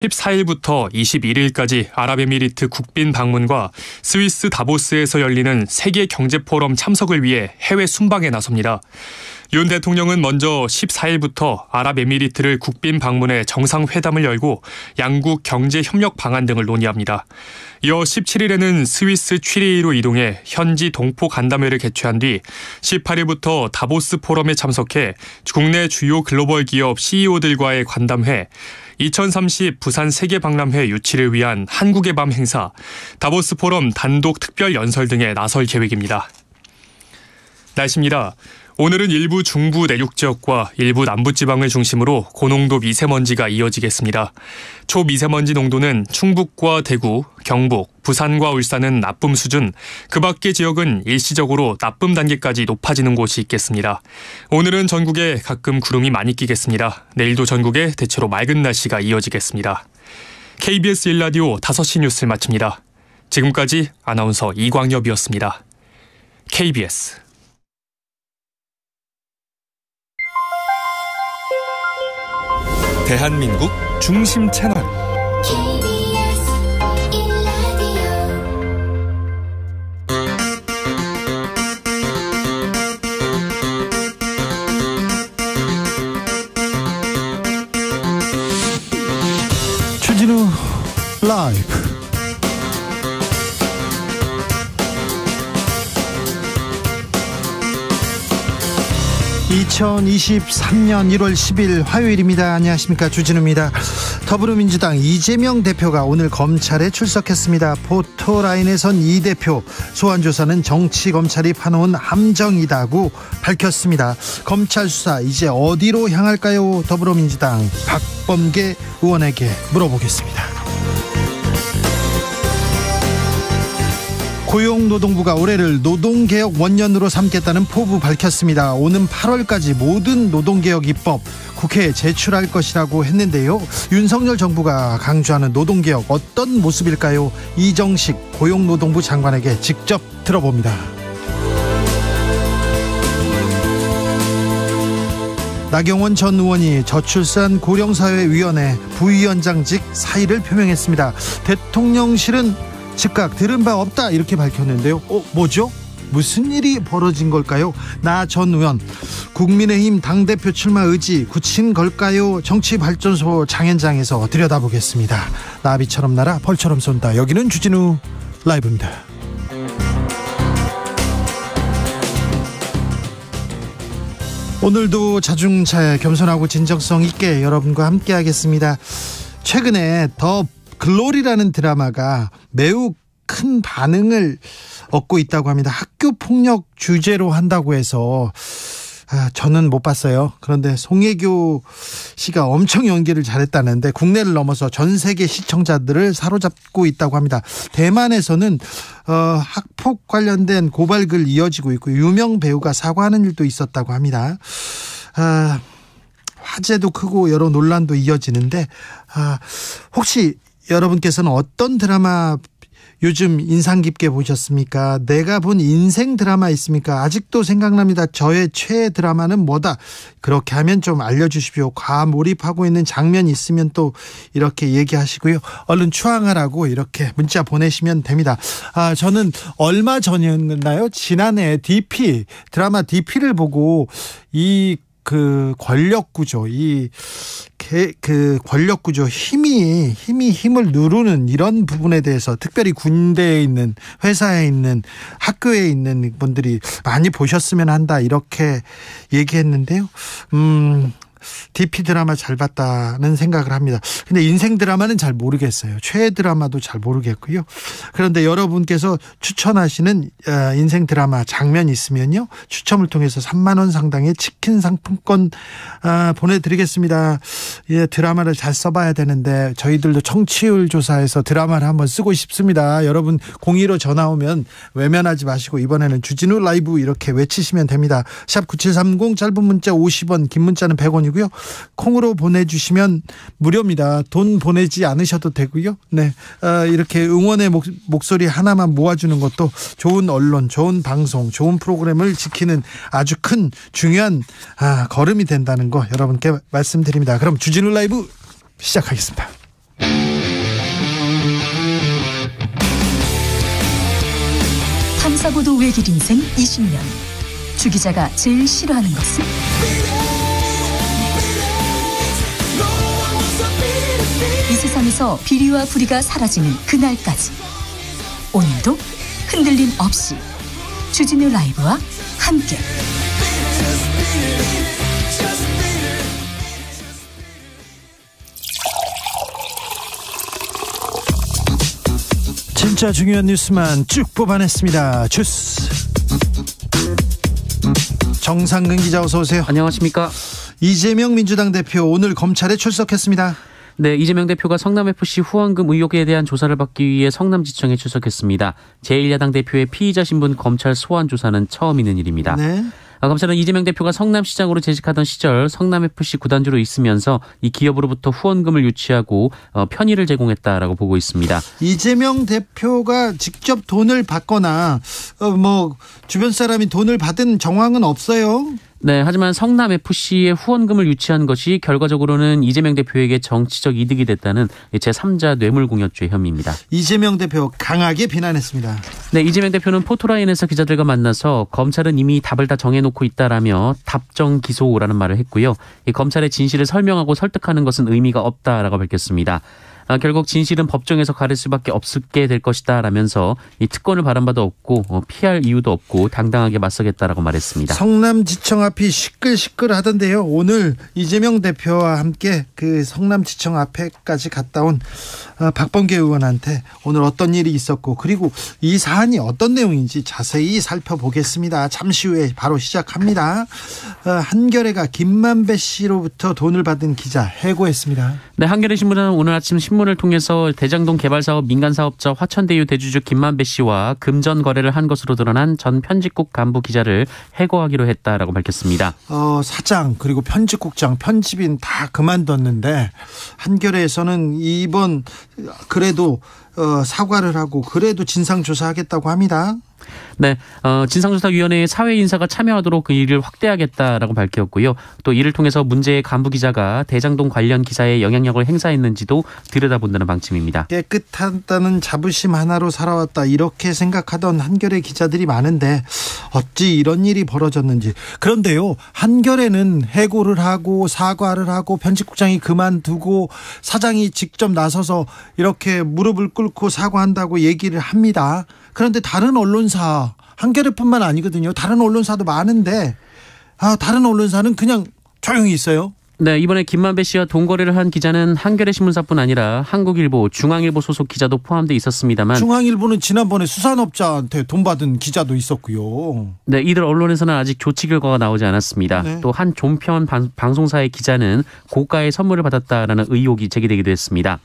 14일부터 21일까지 아랍에미리트 국빈 방문과 스위스 다보스에서 열리는 세계 경제 포럼 참석을 위해 해외 순방에 나섭니다. 윤 대통령은 먼저 14일부터 아랍에미리트를 국빈 방문해 정상회담을 열고 양국 경제 협력 방안 등을 논의합니다. 이어 17일에는 스위스 취리히로 이동해 현지 동포 간담회를 개최한 뒤 18일부터 다보스 포럼에 참석해 국내 주요 글로벌 기업 CEO들과의 관담회, 2030 부산 세계박람회 유치를 위한 한국의 밤 행사, 다보스 포럼 단독 특별 연설 등에 나설 계획입니다. 날씨입니다. 오늘은 일부 중부 내륙 지역과 일부 남부 지방을 중심으로 고농도 미세먼지가 이어지겠습니다. 초미세먼지 농도는 충북과 대구, 경북, 부산과 울산은 나쁨 수준, 그 밖의 지역은 일시적으로 나쁨 단계까지 높아지는 곳이 있겠습니다. 오늘은 전국에 가끔 구름이 많이 끼겠습니다. 내일도 전국에 대체로 맑은 날씨가 이어지겠습니다. KBS 1라디오 5시 뉴스를 마칩니다. 지금까지 아나운서 이광엽이었습니다. KBS 대한민국 중심 채널 KBS 1라디오 주진우 라이브 2023년 1월 10일 화요일입니다. 안녕하십니까, 주진우입니다. 더불어민주당 이재명 대표가 오늘 검찰에 출석했습니다. 포토라인에선 이 대표 소환조사는 정치검찰이 파놓은 함정이다고 밝혔습니다. 검찰 수사 이제 어디로 향할까요? 더불어민주당 박범계 의원에게 물어보겠습니다. 고용노동부가 올해를 노동개혁 원년으로 삼겠다는 포부 밝혔습니다. 오는 8월까지 모든 노동개혁 입법 국회에 제출할 것이라고 했는데요. 윤석열 정부가 강조하는 노동개혁 어떤 모습일까요? 이정식 고용노동부 장관에게 직접 들어봅니다. 나경원 전 의원이 저출산 고령사회위원회 부위원장직 사의를 표명했습니다. 대통령실은 즉각 들은 바 없다 이렇게 밝혔는데요. 뭐죠? 무슨 일이 벌어진 걸까요? 나 전 의원 국민의힘 당대표 출마 의지 굳힌 걸까요? 정치발전소 장현장에서 들여다보겠습니다. 나비처럼 날아 벌처럼 쏜다. 여기는 주진우 라이브입니다. 오늘도 자중차에 겸손하고 진정성 있게 여러분과 함께 하겠습니다. 최근에 더 글로리라는 드라마가 매우 큰 반응을 얻고 있다고 합니다. 학교 폭력 주제로 한다고 해서 저는 못 봤어요. 그런데 송혜교 씨가 엄청 연기를 잘했다는데 국내를 넘어서 전 세계 시청자들을 사로잡고 있다고 합니다. 대만에서는 학폭 관련된 고발글 이어지고 있고 유명 배우가 사과하는 일도 있었다고 합니다. 화제도 크고 여러 논란도 이어지는데 혹시 여러분께서는 어떤 드라마 요즘 인상 깊게 보셨습니까? 내가 본 인생 드라마 있습니까? 아직도 생각납니다. 저의 최애 드라마는 뭐다. 그렇게 하면 좀 알려주십시오. 과몰입하고 있는 장면이 있으면 또 이렇게 얘기하시고요. 얼른 추앙하라고 이렇게 문자 보내시면 됩니다. 저는 얼마 전이었나요? 지난해 DP 드라마 DP를 보고 그 권력 구조, 그 권력 구조 힘이 힘을 누르는 이런 부분에 대해서 특별히 군대에 있는, 회사에 있는, 학교에 있는 분들이 많이 보셨으면 한다 이렇게 얘기했는데요. DP 드라마 잘 봤다는 생각을 합니다. 근데 인생 드라마는 잘 모르겠어요. 최애 드라마도 잘 모르겠고요. 그런데 여러분께서 추천하시는 인생 드라마 장면 있으면요, 추첨을 통해서 3만 원 상당의 치킨 상품권 보내드리겠습니다. 예, 드라마를 잘 써봐야 되는데 저희들도 청취율 조사해서 드라마를 한번 쓰고 싶습니다. 여러분 02로 전화 오면 외면하지 마시고 이번에는 주진우 라이브 이렇게 외치시면 됩니다. 샵 9730 짧은 문자 50원, 긴 문자는 100원이고요. 콩으로 보내주시면 무료입니다. 돈 보내지 않으셔도 되고요. 네, 이렇게 응원의 목소리 하나만 모아주는 것도 좋은 언론, 좋은 방송, 좋은 프로그램을 지키는 아주 큰 중요한 걸음이 된다는 거 여러분께 말씀드립니다. 그럼 주진우 라이브 시작하겠습니다. 기사보도 외길 인생 20년. 주 기자가 제일 싫어하는 것은? 이 세상에서 비리와 부리가 사라지는 그날까지. 오늘도 흔들림 없이 주진우 라이브와 함께. 진짜 중요한 뉴스만 쭉 뽑아냈습니다. 주스 정상근 기자, 어서 오세요. 안녕하십니까. 이재명 민주당 대표 오늘 검찰에 출석했습니다. 네, 이재명 대표가 성남FC 후원금 의혹에 대한 조사를 받기 위해 성남지청에 출석했습니다. 제1야당 대표의 피의자 신분 검찰 소환 조사는 처음 있는 일입니다. 네. 검찰은 이재명 대표가 성남시장으로 재직하던 시절 성남FC 구단주로 있으면서 이 기업으로부터 후원금을 유치하고 편의를 제공했다라고 보고 있습니다. 이재명 대표가 직접 돈을 받거나 주변 사람이 돈을 받은 정황은 없어요. 네, 하지만 성남FC의 후원금을 유치한 것이 결과적으로는 이재명 대표에게 정치적 이득이 됐다는 제3자 뇌물공여죄 혐의입니다. 이재명 대표 강하게 비난했습니다. 네, 이재명 대표는 포토라인에서 기자들과 만나서 검찰은 이미 답을 다 정해놓고 있다라며 답정 기소라는 말을 했고요. 이 검찰의 진실을 설명하고 설득하는 것은 의미가 없다라고 밝혔습니다. 결국 진실은 법정에서 가릴 수밖에 없게 될 것이다 라면서 이 특권을 바란 바도 없고 피할 이유도 없고 당당하게 맞서겠다라고 말했습니다. 성남지청 앞이 시끌시끌하던데요. 오늘 이재명 대표와 함께 그 성남지청 앞에까지 갔다 온 박범계 의원한테 오늘 어떤 일이 있었고 그리고 이 사안이 어떤 내용인지 자세히 살펴보겠습니다. 잠시 후에 바로 시작합니다. 한겨레가 김만배 씨로부터 돈을 받은 기자 해고했습니다. 네, 한겨레 신문은 오늘 아침 신문을 통해서 대장동 개발사업 민간사업자 화천대유 대주주 김만배 씨와 금전 거래를 한 것으로 드러난 전 편집국 간부 기자를 해고하기로 했다라고 밝혔습니다. 사장 그리고 편집국장, 편집인 다 그만뒀는데 한겨레에서는 이번 그래도 사과를 하고 그래도 진상조사하겠다고 합니다. 네, 진상조사위원회에 사회 인사가 참여하도록 그 일을 확대하겠다라고 밝혔고요. 또 이를 통해서 문제의 간부 기자가 대장동 관련 기사에 영향력을 행사했는지도 들여다본다는 방침입니다. 깨끗하다는 자부심 하나로 살아왔다 이렇게 생각하던 한겨레 기자들이 많은데 어찌 이런 일이 벌어졌는지. 그런데요, 한겨레는 해고를 하고 사과를 하고 편집국장이 그만두고 사장이 직접 나서서 이렇게 무릎을 꿇고 사과한다고 얘기를 합니다. 그런데 다른 언론사, 한겨레뿐만 아니거든요. 다른 언론사도 많은데 다른 언론사는 그냥 조용히 있어요. 네, 이번에 김만배 씨와 돈거래를 한 기자는 한겨레 신문사뿐 아니라 한국일보, 중앙일보 소속 기자도 포함돼 있었습니다만 중앙일보는 지난번에 수산업자한테 돈 받은 기자도 있었고요. 네, 이들 언론에서는 아직 조치 결과가 나오지 않았습니다. 네. 또 한 종편 방송사의 기자는 고가의 선물을 받았다라는 의혹이 제기되기도 했습니다.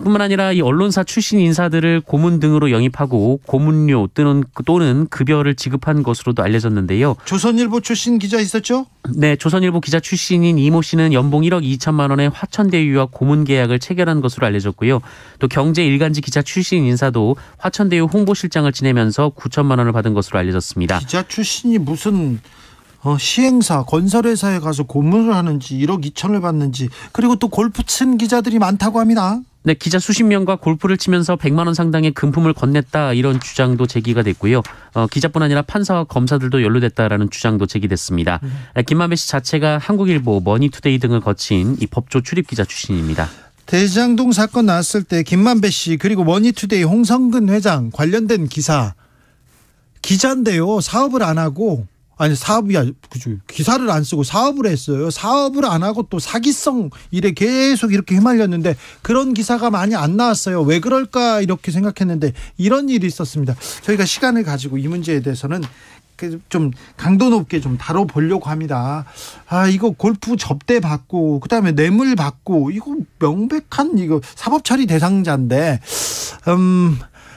뿐만 아니라 이 언론사 출신 인사들을 고문 등으로 영입하고 고문료 또는 급여를 지급한 것으로도 알려졌는데요. 조선일보 출신 기자 있었죠? 네, 조선일보 기자 출신인 이모 씨는 연봉 1억 2천만 원의 화천대유와 고문 계약을 체결한 것으로 알려졌고요. 또 경제일간지 기자 출신 인사도 화천대유 홍보실장을 지내면서 9천만 원을 받은 것으로 알려졌습니다. 기자 출신이 무슨 시행사, 건설회사에 가서 고문을 하는지 1억 2천을 받는지 그리고 또 골프 친 기자들이 많다고 합니다. 네, 기자 수십 명과 골프를 치면서 100만 원 상당의 금품을 건넸다 이런 주장도 제기가 됐고요. 기자뿐 아니라 판사와 검사들도 연루됐다라는 주장도 제기됐습니다. 김만배 씨 자체가 한국일보, 머니투데이 등을 거친 이 법조 출입 기자 출신입니다. 대장동 사건 나왔을 때 김만배 씨 그리고 머니투데이 홍성근 회장 관련된 기자인데요. 사업을 안 하고 기사를 안 쓰고 사업을 했어요. 사업을 안 하고 또 사기성 일에 계속 이렇게 휘말렸는데 그런 기사가 많이 안 나왔어요. 왜 그럴까 이렇게 생각했는데 이런 일이 있었습니다. 저희가 시간을 가지고 이 문제에 대해서는 좀 강도 높게 좀 다뤄보려고 합니다. 이거 골프 접대 받고 그다음에 뇌물 받고 이거 명백한 이거 사법처리 대상자인데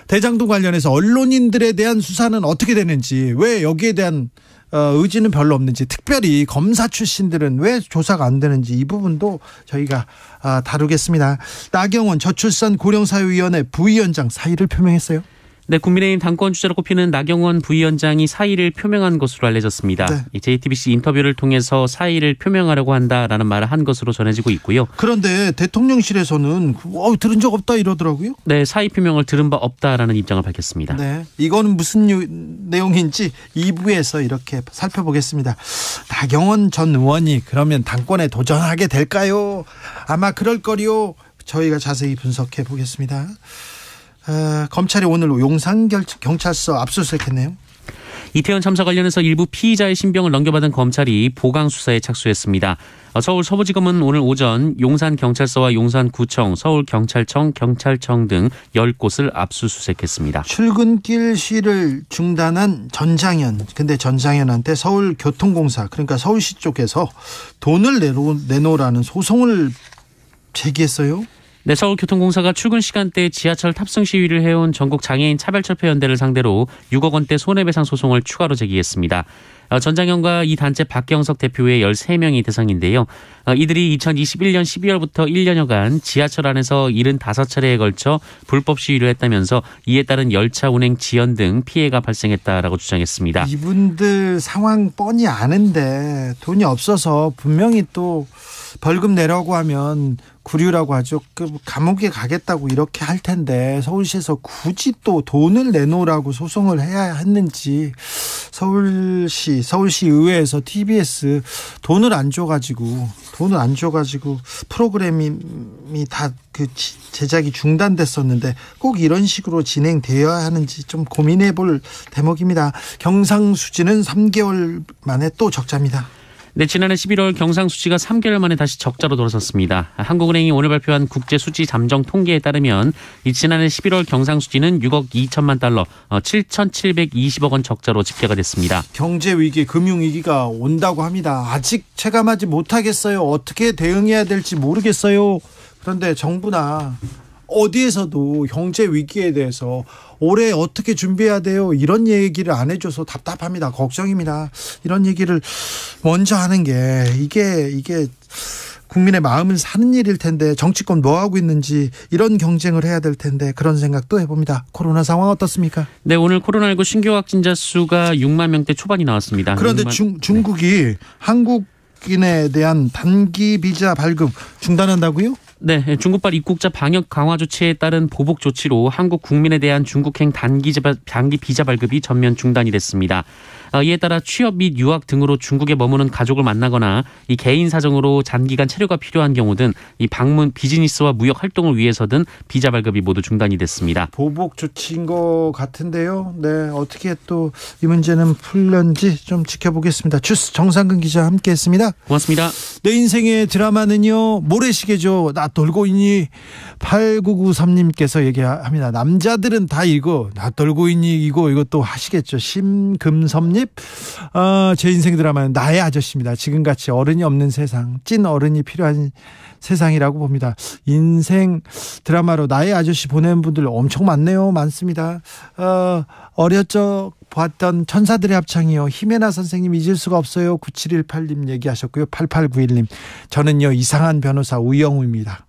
대장동 관련해서 언론인들에 대한 수사는 어떻게 되는지 왜 여기에 대한 의지는 별로 없는지 특별히 검사 출신들은 왜 조사가 안 되는지 이 부분도 저희가 다루겠습니다. 나경원 저출산 고령사회위원회 부위원장 사의를 표명했어요. 네, 국민의힘 당권 주자로 꼽히는 나경원 부위원장이 사의를 표명한 것으로 알려졌습니다. 네. JTBC 인터뷰를 통해서 사의를 표명하려고 한다라는 말을 한 것으로 전해지고 있고요. 그런데 대통령실에서는 들은 적 없다 이러더라고요. 네, 사의 표명을 들은 바 없다라는 입장을 밝혔습니다. 네, 이거는 무슨 내용인지 2부에서 이렇게 살펴보겠습니다. 나경원 전 의원이 그러면 당권에 도전하게 될까요? 아마 그럴 거리요. 저희가 자세히 분석해 보겠습니다. 검찰이 오늘 용산경찰서 압수수색했네요. 이태원 참사 관련해서 일부 피의자의 신병을 넘겨받은 검찰이 보강 수사에 착수했습니다. 서울 서부지검은 오늘 오전 용산경찰서와 용산구청, 서울경찰청, 경찰청 등 10곳을 압수수색했습니다. 출근길 시위를 중단한 전장현. 근데 전장현한테 서울교통공사, 그러니까 서울시 쪽에서 돈을 내놓으라는 소송을 제기했어요. 네, 서울교통공사가 출근 시간대에 지하철 탑승 시위를 해온 전국 장애인 차별철폐연대를 상대로 6억 원대 손해배상 소송을 추가로 제기했습니다. 전장현과 이 단체 박경석 대표 외 13명이 대상인데요. 이들이 2021년 12월부터 1년여간 지하철 안에서 75차례에 걸쳐 불법 시위를 했다면서 이에 따른 열차 운행 지연 등 피해가 발생했다라고 주장했습니다. 이분들 상황 뻔히 아는데 돈이 없어서 분명히 또 벌금 내라고 하면 구류라고 하죠. 감옥에 가겠다고 이렇게 할 텐데 서울시에서 굳이 또 돈을 내놓으라고 소송을 해야 했는지, 서울시 의회에서 TBS 돈을 안 줘가지고 프로그램이 다 그 제작이 중단됐었는데 꼭 이런 식으로 진행되어야 하는지 좀 고민해 볼 대목입니다. 경상수지는 3개월 만에 또 적자입니다. 네, 지난해 11월 경상수지가 3개월 만에 다시 적자로 돌아섰습니다. 한국은행이 오늘 발표한 국제수지 잠정 통계에 따르면 지난해 11월 경상수지는 6억 2천만 달러, 7,720억 원 적자로 집계가 됐습니다. 경제위기, 금융위기가 온다고 합니다. 아직 체감하지 못하겠어요. 어떻게 대응해야 될지 모르겠어요. 그런데 정부나 어디에서도 경제 위기에 대해서 올해 어떻게 준비해야 돼요, 이런 얘기를 안 해줘서 답답합니다. 걱정입니다. 이런 얘기를 먼저 하는 게 이게 국민의 마음을 사는 일일 텐데, 정치권 뭐 하고 있는지 이런 경쟁을 해야 될 텐데 그런 생각도 해봅니다. 코로나 상황 어떻습니까? 네, 오늘 코로나19 신규 확진자 수가 6만 명대 초반이 나왔습니다. 그런데 중국이 한국인에 대한 단기 비자 발급 중단한다고요? 네, 중국발 입국자 방역 강화 조치에 따른 보복 조치로 한국 국민에 대한 중국행 단기 비자 발급이 전면 중단이 됐습니다. 이에 따라 취업 및 유학 등으로 중국에 머무는 가족을 만나거나 이 개인 사정으로 장기간 체류가 필요한 경우 등 이 방문, 비즈니스와 무역 활동을 위해서든 비자 발급이 모두 중단이 됐습니다. 보복 조치인 것 같은데요. 네, 어떻게 또 이 문제는 풀렸는지 좀 지켜보겠습니다. 주스 정상근 기자 함께했습니다. 고맙습니다. 내 인생의 드라마는요, 모래시계죠. 나 돌고 있니? 8993님께서 얘기합니다. 남자들은 다 이거 나 돌고 있니, 이거 또 하시겠죠. 심금섭님, 제 인생 드라마는 나의 아저씨입니다. 지금같이 어른이 없는 세상, 찐 어른이 필요한 세상이라고 봅니다. 인생 드라마로 나의 아저씨 보낸 분들 엄청 많습니다. 어렸을 적 봤던 천사들의 합창이요, 히메나 선생님 잊을 수가 없어요. 9718님 얘기하셨고요. 8891님, 저는요 이상한 변호사 우영우입니다.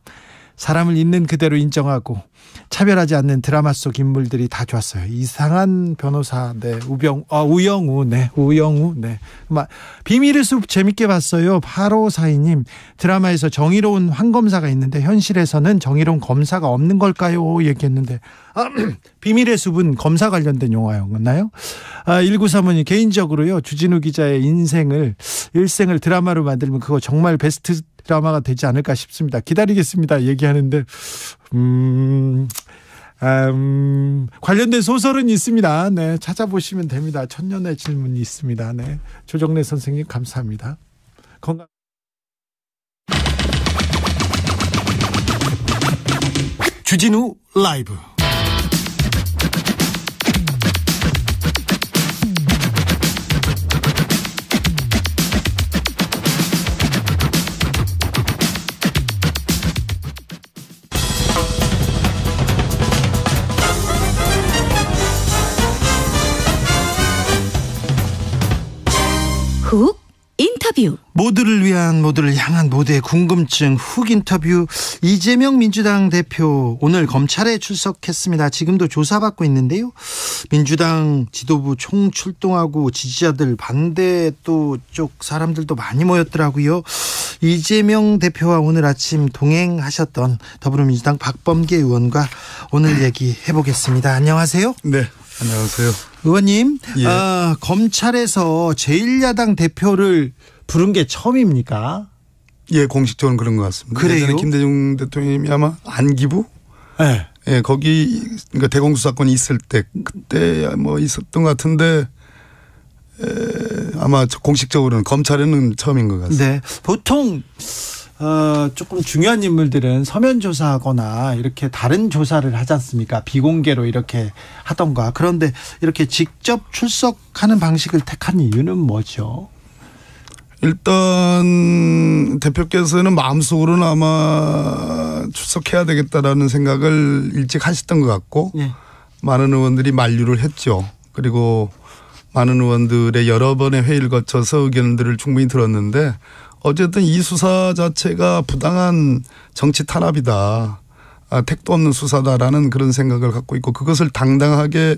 사람을 있는 그대로 인정하고 차별하지 않는 드라마 속 인물들이 다 좋았어요. 이상한 변호사, 네, 우영우, 네, 우영우, 네. 비밀의 숲 재밌게 봤어요. 8542님, 드라마에서 정의로운 황검사가 있는데 현실에서는 정의로운 검사가 없는 걸까요? 얘기했는데, 비밀의 숲은 검사 관련된 영화였나요? 1935님, 개인적으로요, 주진우 기자의 일생을 드라마로 만들면 그거 정말 베스트 드라마가 되지 않을까 싶습니다. 기다리겠습니다. 얘기하는데 관련된 소설은 있습니다. 네, 찾아보시면 됩니다. 천년의 질문이 있습니다. 네, 조정래 선생님 감사합니다. 건강. 주진우 라이브. 훅 인터뷰. 인터뷰. 모두를 위한, 모두를 향한 모두의 궁금증 훅 인터뷰. 이재명 민주당 대표 오늘 검찰에 출석했습니다. 지금도 조사받고 있는데요. 민주당 지도부 총출동하고 지지자들 반대 또 쪽 사람들도 많이 모였더라고요. 이재명 대표와 오늘 아침 동행하셨던 더불어민주당 박범계 의원과 오늘 얘기해 보겠습니다. 안녕하세요. 네, 안녕하세요. 의원님, 예. 검찰에서 제1야당 대표를 부른 게 처음입니까? 예, 공식적으로는 그런 것 같습니다. 그래요? 예전에 김대중 대통령이 아마 안기부? 네. 예, 거기 그러니까 대공수사권이 있을 때 그때 뭐 있었던 것 같은데 아마 공식적으로는 검찰에는 처음인 것 같습니다. 네. 보통 조금 중요한 인물들은 서면 조사하거나 이렇게 다른 조사를 하지 않습니까? 비공개로 이렇게 하던가. 그런데 이렇게 직접 출석하는 방식을 택한 이유는 뭐죠? 일단 대표께서는 마음속으로는 아마 출석해야 되겠다라는 생각을 일찍 하셨던 것 같고 예. 많은 의원들이 만류를 했죠. 그리고 많은 의원들의 여러 번의 회의를 거쳐서 의견들을 충분히 들었는데 어쨌든 이 수사 자체가 부당한 정치 탄압이다. 택도 없는 수사다라는 그런 생각을 갖고 있고 그것을 당당하게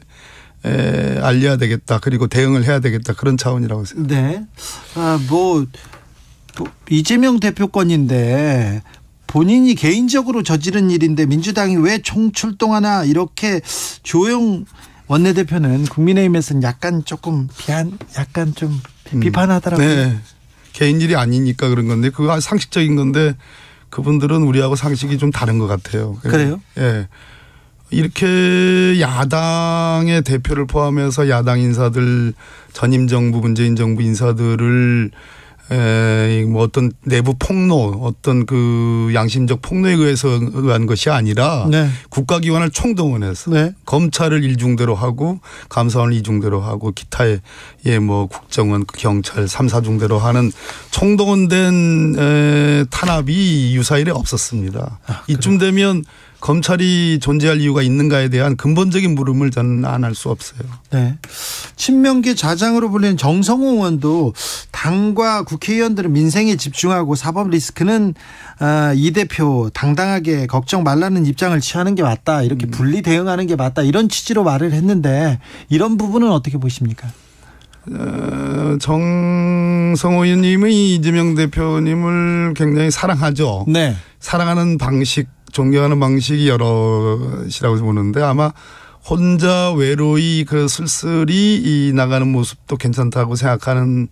알려야 되겠다. 그리고 대응을 해야 되겠다. 그런 차원이라고 생각합니다. 네. 이재명 대표 건인데 본인이 개인적으로 저지른 일인데 민주당이 왜 총출동하나 이렇게 조영 원내대표는 국민의힘에서는 약간 좀 비판하더라고요. 네. 개인 일이 아니니까 그런 건데 그거 상식적인 건데 그분들은 우리하고 상식이 좀 다른 것 같아요. 그래요? 예. 이렇게 야당의 대표를 포함해서 야당 인사들 전임 정부 문재인 정부 인사들을 뭐 어떤 내부 폭로 어떤 그 양심적 폭로에 의한 것이 아니라 네. 국가기관을 총동원해서 네. 검찰을 일중대로 하고 감사원을 이중대로 하고 기타의 뭐 국정원 경찰 3, 4중대로 하는 총동원된 탄압이 유사일에 없었습니다. 이쯤 되면 검찰이 존재할 이유가 있는가에 대한 근본적인 물음을 저는 안 할 수 없어요. 네. 친명계 좌장으로 불리는 정성호 의원도 당과 국회의원들은 민생에 집중하고 사법 리스크는 이 대표 당당하게 걱정 말라는 입장을 취하는 게 맞다. 이렇게 분리 대응하는 게 맞다. 이런 취지로 말을 했는데 이런 부분은 어떻게 보십니까? 정성호 의원님이 이재명 대표님을 굉장히 사랑하죠. 네. 사랑하는 방식 존경하는 방식이 여럿이라고 보는데 아마 혼자 외로이 그 쓸쓸히 나가는 모습도 괜찮다고 생각하는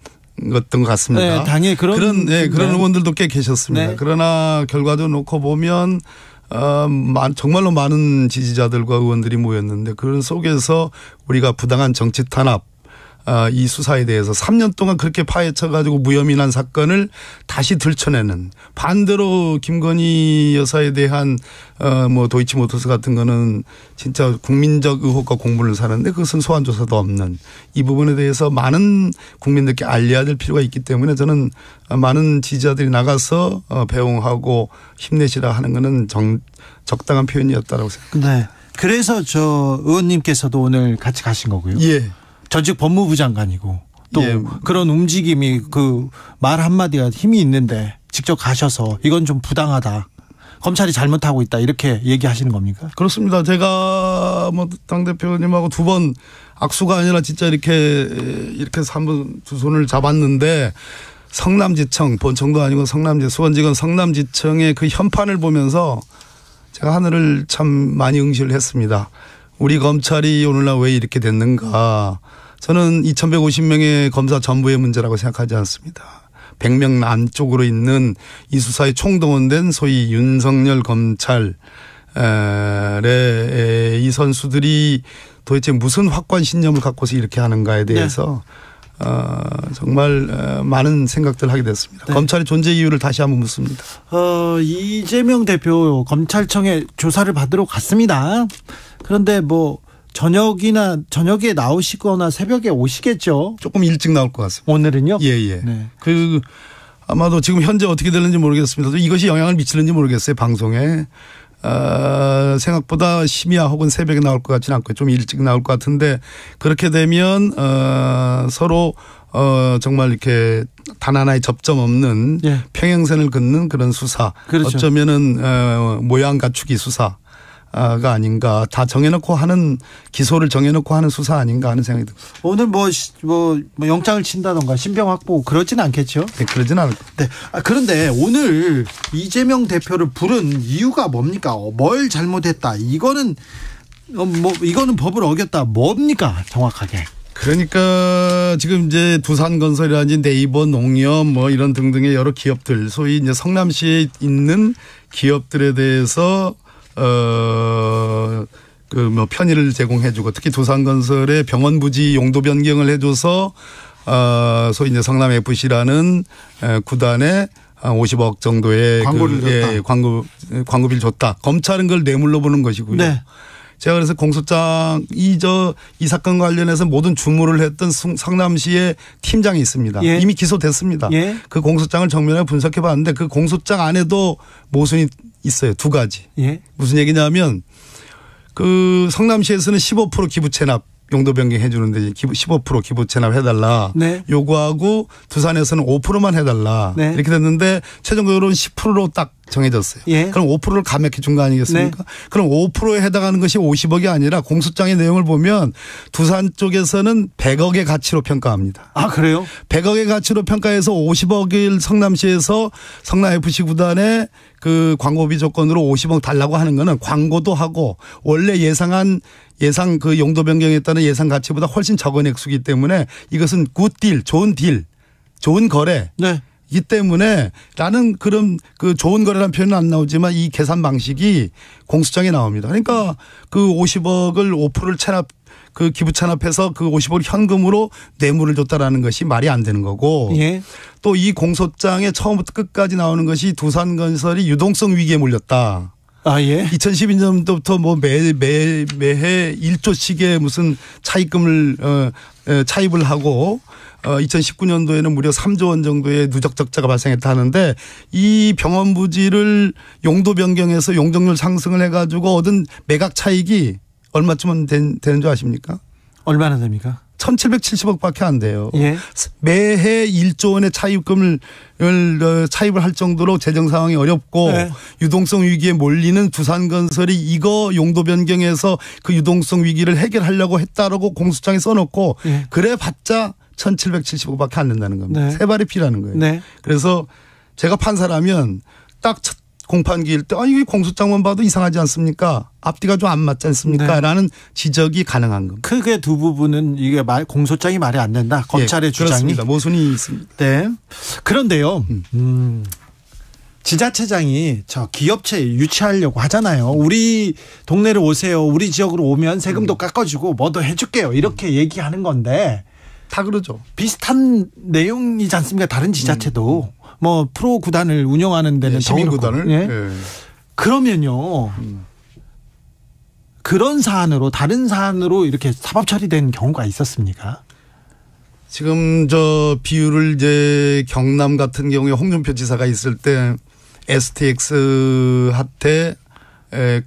것던 것 같습니다. 네, 당연히 그런 의원들도 꽤 계셨습니다. 네. 그러나 결과도 놓고 보면 정말로 많은 지지자들과 의원들이 모였는데 그런 속에서 우리가 부당한 정치 탄압 이 수사에 대해서 3년 동안 그렇게 파헤쳐가지고 무혐의 난 사건을 다시 들춰내는 반대로 김건희 여사에 대한 뭐 도이치모터스 같은 거는 진짜 국민적 의혹과 공분을 사는데 그것은 소환조사도 없는 이 부분에 대해서 많은 국민들께 알려야 될 필요가 있기 때문에 저는 많은 지지자들이 나가서 배웅하고 힘내시라 하는 거는 적당한 표현이었다라고 생각합니다. 네. 그래서 저 의원님께서도 오늘 같이 가신 거고요. 예. 전직 법무부 장관이고 또 예. 그런 움직임이 그 말 한마디가 힘이 있는데 직접 가셔서 이건 좀 부당하다. 검찰이 잘못하고 있다. 이렇게 얘기하시는 겁니까? 그렇습니다. 제가 뭐 당대표님하고 두 번 악수가 아니라 진짜 이렇게 해서 한번 두 손을 잡았는데 성남지청 본청도 아니고 수원지검 성남지청의 그 현판을 보면서 제가 하늘을 참 많이 응시를 했습니다. 우리 검찰이 오늘날 왜 이렇게 됐는가. 저는 2150명의 검사 전부의 문제라고 생각하지 않습니다. 100명 안쪽으로 있는 이 수사에 총동원된 소위 윤석열 검찰의 이 선수들이 도대체 무슨 확고한 신념을 갖고서 이렇게 하는가에 대해서 정말 많은 생각들을 하게 됐습니다. 네. 검찰의 존재 이유를 다시 한번 묻습니다. 이재명 대표 검찰청에 조사를 받으러 갔습니다. 그런데 뭐 저녁에 나오시거나 새벽에 오시겠죠? 조금 일찍 나올 것 같습니다. 오늘은요? 예. 네. 아마도 지금 현재 어떻게 되는지 모르겠습니다. 이것이 영향을 미치는지 모르겠어요. 방송에. 생각보다 심야 혹은 새벽에 나올 것 같지는 않고 좀 일찍 나올 것 같은데 그렇게 되면 서로 정말 이렇게 단 하나의 접점 없는 예. 평행선을 긋는 그런 수사. 그렇죠. 어쩌면은 모양 갖추기 수사가 아닌가. 다 정해놓고 하는 기소를 정해놓고 하는 수사 아닌가 하는 생각이 듭니다. 오늘 뭐 영장을 친다던가 신병 확보 그러지는 않겠죠? 네, 그러진 않을 겁니다. 네. 그런데 오늘 이재명 대표를 부른 이유가 뭡니까? 뭘 잘못했다. 이거는 법을 어겼다. 뭡니까? 정확하게. 그러니까 지금 이제 두산건설이라든지 네이버 농협 뭐 이런 등등의 여러 기업들 소위 이제 성남시에 있는 기업들에 대해서 편의를 제공해주고 특히 두산건설의 병원 부지 용도 변경을 해줘서 소위 이제 성남 FC라는 구단에 50억 정도의 광고를 줬다. 광고비를 줬다. 검찰은 그걸 뇌물로 보는 것이고요. 네. 제가 그래서 공소장 이 사건과 관련해서 모든 주무를 했던 성남시의 팀장이 있습니다. 예. 이미 기소됐습니다. 예. 그 공소장을 정면에 분석해 봤는데 그 공소장 안에도 모순이 있어요. 두 가지. 예. 무슨 얘기냐면 그 성남시에서는 15% 기부 체납 용도 변경해 주는데 15% 기부 체납 해달라 네. 요구하고 두산에서는 5%만 해달라 네. 이렇게 됐는데 최종적으로는 10%로 딱 정해졌어요. 예. 그럼 5%를 감액해 준 거 아니겠습니까? 네. 그럼 5%에 해당하는 것이 50억이 아니라 공소장의 내용을 보면 두산 쪽에서는 100억의 가치로 평가합니다. 아, 그래요? 100억의 가치로 평가해서 50억을 성남시에서 성남FC 구단에 그 광고비 조건으로 50억 달라고 하는 거는 광고도 하고 원래 예상 그 용도 변경에 따른 예상 가치보다 훨씬 적은 액수이기 때문에 이것은 굿딜, 좋은 거래. 네. 이기 때문에 라는 그런 그 좋은 거래라는 표현은 안 나오지만 이 계산 방식이 공소장에 나옵니다. 그러니까 그 50억을 5%를 그 기부 찬합해서 그 50억을 현금으로 뇌물을 줬다라는 것이 말이 안 되는 거고 예. 또 이 공소장에 처음부터 끝까지 나오는 것이 두산건설이 유동성 위기에 몰렸다. 아, 예. 2012년도부터 뭐 매해 1조씩의 무슨 차입금을 차입을 하고 2019년도에는 무려 3조 원 정도의 누적 적자가 발생했다 하는데 이 병원 부지를 용도 변경해서 용적률 상승을 해가지고 얻은 매각 차익이 얼마쯤 되는 줄 아십니까? 얼마나 됩니까? 1,770억밖에 안 돼요. 예. 매해 1조 원의 차입금을 차입을 할 정도로 재정 상황이 어렵고 네. 유동성 위기에 몰리는 두산건설이 이거 용도 변경해서 그 유동성 위기를 해결하려고 했다라고 공소장에 써놓고 예. 그래 봤자 1,770억밖에 안 된다는 겁니다. 네. 세 발이 피라는 거예요. 네. 그래서 제가 판사라면 딱 첫 공판기일 때 이게 공소장만 봐도 이상하지 않습니까? 앞뒤가 좀 안 맞지 않습니까? 네. 라는 지적이 가능한 겁니다. 크게 두 부분은 이게 공소장이 말이 안 된다. 검찰의 예, 주장이. 그렇습니다. 모순이 있습니다. 네. 그런데요. 지자체장이 저 기업체 유치하려고 하잖아요. 우리 동네로 오세요. 우리 지역으로 오면 세금도 깎아주고 뭐도 해줄게요. 이렇게 얘기하는 건데 다 그러죠. 비슷한 내용이지 않습니까? 다른 지자체도 뭐 프로 구단을 운영하는 데는 시민 더 구단을. 예? 예. 그러면요. 그런 사안으로 다른 사안으로 이렇게 사법 처리된 경우가 있었습니까? 지금 저 비율을 이제 경남 같은 경우에 홍준표 지사가 있을 때 STX한테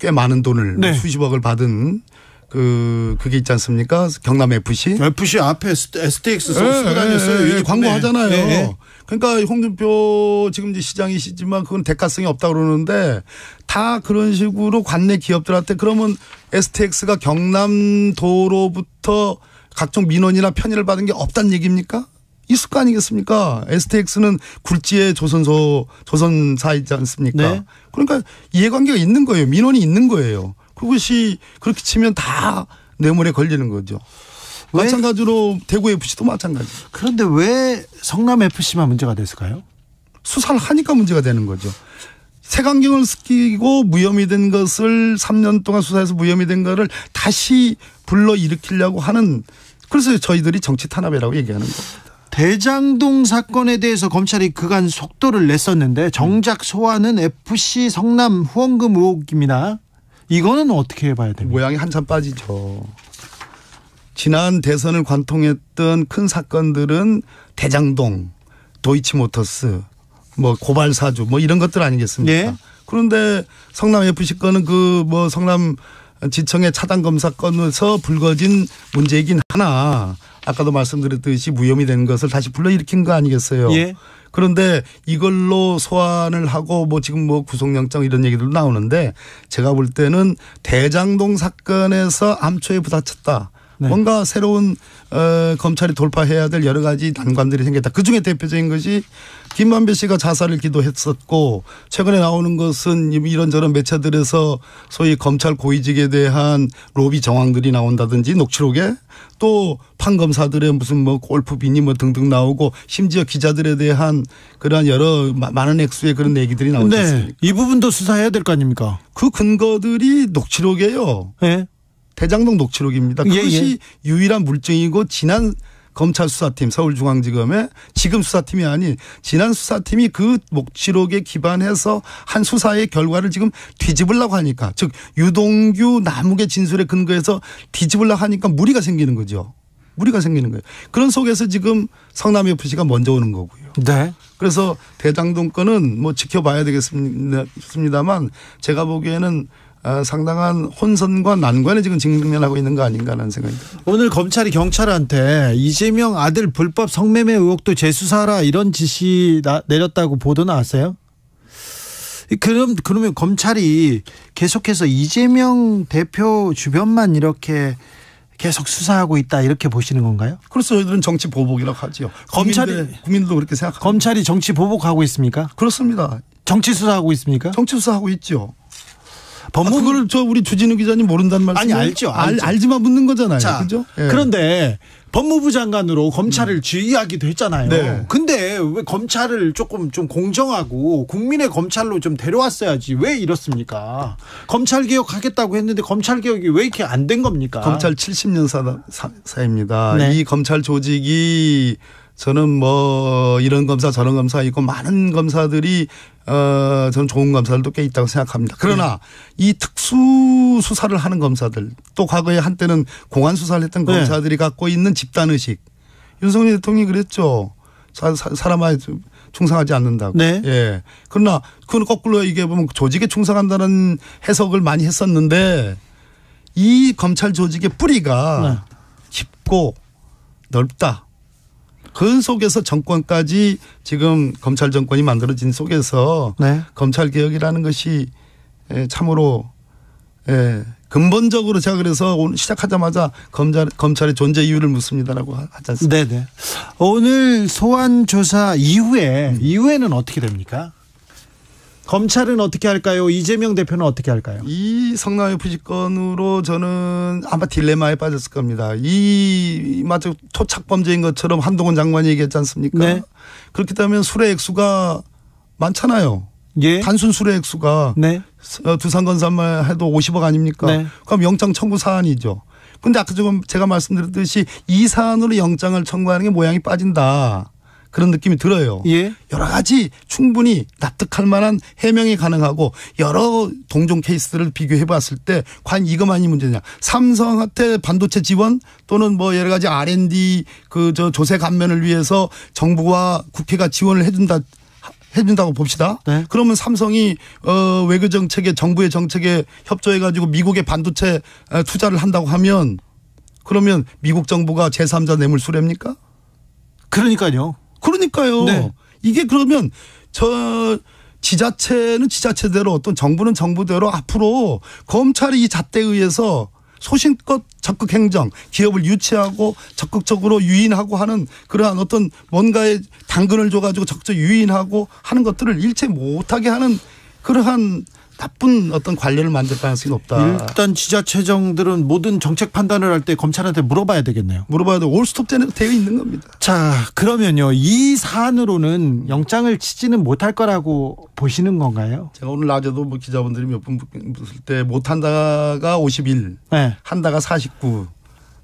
꽤 많은 돈을 네. 수십억을 받은 그게 있지 않습니까? 경남 FC. FC 앞에 STX 쓰고 다녔어요. 광고하잖아요. 네. 그러니까 홍준표 지금 이제 시장이시지만 그건 대가성이 없다고 그러는데 다 그런 식으로 관내 기업들한테 그러면 STX가 경남도로부터 각종 민원이나 편의를 받은 게 없다는 얘기입니까? 있을 거 아니겠습니까? STX는 굴지의 조선사이지 않습니까? 네. 그러니까 이해관계가 있는 거예요. 민원이 있는 거예요. 그것이 그렇게 치면 다 뇌물에 걸리는 거죠. 왜? 마찬가지로 대구 FC도 마찬가지. 그런데 왜 성남 FC만 문제가 됐을까요? 수사를 하니까 문제가 되는 거죠. 색안경을 끼고 무혐의 된 것을 3년 동안 수사해서 무혐의 된 거를 다시 불러일으키려고 하는 그래서 저희들이 정치 탄압이라고 얘기하는 겁니다. 대장동 사건에 대해서 검찰이 그간 속도를 냈었는데 정작 소환은 FC 성남 후원금 의혹입니다. 이거는 어떻게 봐야 됩니까? 모양이 한참 빠지죠. 지난 대선을 관통했던 큰 사건들은 대장동, 도이치모터스, 뭐 고발사주 뭐 이런 것들 아니겠습니까? 예. 그런데 성남 FC 건은 그 뭐 성남 지청의 차단 검사 건에서 불거진 문제이긴 하나 아까도 말씀드렸듯이 무혐의 된 것을 다시 불러일으킨 거 아니겠어요? 예. 그런데 이걸로 소환을 하고 뭐 지금 뭐 구속영장 이런 얘기들도 나오는데 제가 볼 때는 대장동 사건에서 암초에 부딪혔다. 네. 뭔가 새로운 검찰이 돌파해야 될 여러 가지 난관들이 생겼다. 그중에 대표적인 것이 김만배 씨가 자살을 기도했었고 최근에 나오는 것은 이런저런 매체들에서 소위 검찰 고위직에 대한 로비 정황들이 나온다든지 녹취록에 또 판검사들의 무슨 뭐 골프비니 뭐 등등 나오고 심지어 기자들에 대한 그러한 여러 많은 액수의 그런 얘기들이 나오지 않습니까? 이 부분도 수사해야 될 거 아닙니까? 그 근거들이 녹취록이에요. 네. 대장동 녹취록입니다. 그것이 유일한 물증이고 지난 검찰 수사팀 서울중앙지검의 지금 수사팀이 아닌 지난 수사팀이 그 녹취록에 기반해서 한 수사의 결과를 지금 뒤집으려고 하니까 즉 유동규 남욱의 진술에 근거해서 뒤집으려고 하니까 무리가 생기는 거죠. 무리가 생기는 거예요. 그런 속에서 지금 성남FC가 먼저 오는 거고요. 네. 그래서 대장동 건은 뭐 지켜봐야 되겠습니다만 제가 보기에는 상당한 혼선과 난관에 지금 직면하고 있는 거 아닌가 하는 생각이 듭니다. 오늘 검찰이 경찰한테 이재명 아들 불법 성매매 의혹도 재수사하라 이런 지시 내렸다고 보도 나왔어요. 그러면 검찰이 계속해서 이재명 대표 주변만 이렇게 계속 수사하고 있다 이렇게 보시는 건가요? 그래서 저희들은 정치 보복이라고 하죠. 국민들도 그렇게 생각합니다. 검찰이 정치 보복하고 있습니까? 그렇습니다. 정치 수사하고 있습니까? 정치 수사하고 있죠. 법무부 그걸 우리 주진우 기자님 모른다는 말씀 아니 알죠. 알지만 묻는 거잖아요. 자, 그죠? 예. 그런데 법무부 장관으로 검찰을 지휘하기도 했잖아요. 네. 근데 왜 검찰을 조금 좀 공정하고 국민의 검찰로 좀 데려왔어야지 왜 이렇습니까? 검찰 개혁하겠다고 했는데 검찰 개혁이 왜 이렇게 안 된 겁니까? 검찰 70년 사입니다. 네. 이 검찰 조직이 저는 뭐 이런 검사 저런 검사 있고 많은 검사들이 저는 좋은 검사들도 꽤 있다고 생각합니다. 그러나 이 특수 수사를 하는 검사들 또 과거에 한때는 공안 수사를 했던 검사들이 갖고 있는 집단의식 윤석열 대통령이 그랬죠. 사람에 충성하지 않는다고. 네. 예. 그러나 그건 거꾸로 얘기해보면 조직에 충성한다는 해석을 많이 했었는데 이 검찰 조직의 뿌리가 깊고 넓다. 그 속에서 정권까지 지금 검찰 정권이 만들어진 속에서 네. 검찰 개혁이라는 것이 참으로 근본적으로 제가 그래서 오늘 시작하자마자 검찰의 존재 이유를 묻습니다라고 하지 않습니까? 네네. 오늘 소환 조사 이후에는 어떻게 됩니까? 검찰은 어떻게 할까요? 이재명 대표는 어떻게 할까요? 이 성남FC 건으로 저는 아마 딜레마에 빠졌을 겁니다. 이 마치 토착 범죄인 것처럼 한동훈 장관이 얘기했지 않습니까? 네. 그렇기 때문에 수뢰 액수가 많잖아요. 예. 단순 수뢰 액수가 네. 두산건설만 해도 50억 아닙니까? 네. 그럼 영장 청구 사안이죠. 그런데 아까 조금 제가 말씀드렸듯이 이 사안으로 영장을 청구하는 게 모양이 빠진다. 그런 느낌이 들어요. 예. 여러 가지 충분히 납득할 만한 해명이 가능하고 여러 동종 케이스들을 비교해 봤을 때 과연 이것만이 문제냐. 삼성한테 반도체 지원 또는 뭐 여러 가지 R&D 조세 감면을 위해서 정부와 국회가 지원을 해준다고 봅시다. 네. 그러면 삼성이 외교 정책에 정부의 정책에 협조해 가지고 미국의 반도체 투자를 한다고 하면 그러면 미국 정부가 제3자 뇌물 수뢰입니까? 그러니까요. 네. 이게 그러면 지자체는 지자체대로 어떤 정부는 정부대로 앞으로 검찰이 이 잣대에 의해서 소신껏 적극 행정, 기업을 유치하고 적극적으로 유인하고 하는 그러한 어떤 뭔가에 당근을 줘가지고 적극 유인하고 하는 것들을 일체 못하게 하는 그러한 나쁜 어떤 관례를 만들 가능성이 높다. 일단 지자체장들은 모든 정책 판단을 할 때 검찰한테 물어봐야 되겠네요. 물어봐야 돼. 올스톱 되어 있는 겁니다. 자, 그러면요. 이 사안으로는 영장을 치지는 못할 거라고 보시는 건가요? 제가 오늘 낮에도 뭐 기자분들이 몇 분 묻을 때 못한다가 51, 네. 한다가 49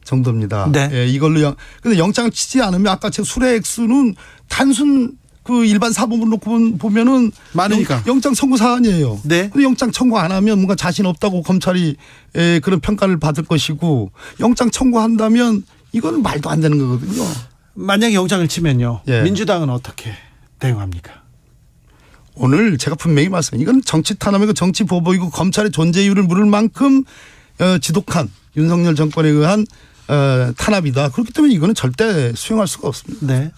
정도입니다. 네. 예, 이걸로 근데 영장을 치지 않으면 아까 제 수뢰 액수는 단순 그 일반 사법으로 놓고 보면은 많으니까 영장 청구 사안이에요. 네. 근데 영장 청구 안 하면 뭔가 자신 없다고 검찰이 그런 평가를 받을 것이고 영장 청구한다면 이건 말도 안 되는 거거든요. 만약에 영장을 치면요. 예. 민주당은 어떻게 대응합니까? 오늘 제가 분명히 이건 정치 탄압이고 정치 보복이고 검찰의 존재 이유를 물을 만큼 지독한 윤석열 정권에 의한 탄압이다. 그렇기 때문에 이거는 절대 수용할 수가 없습니다. 네.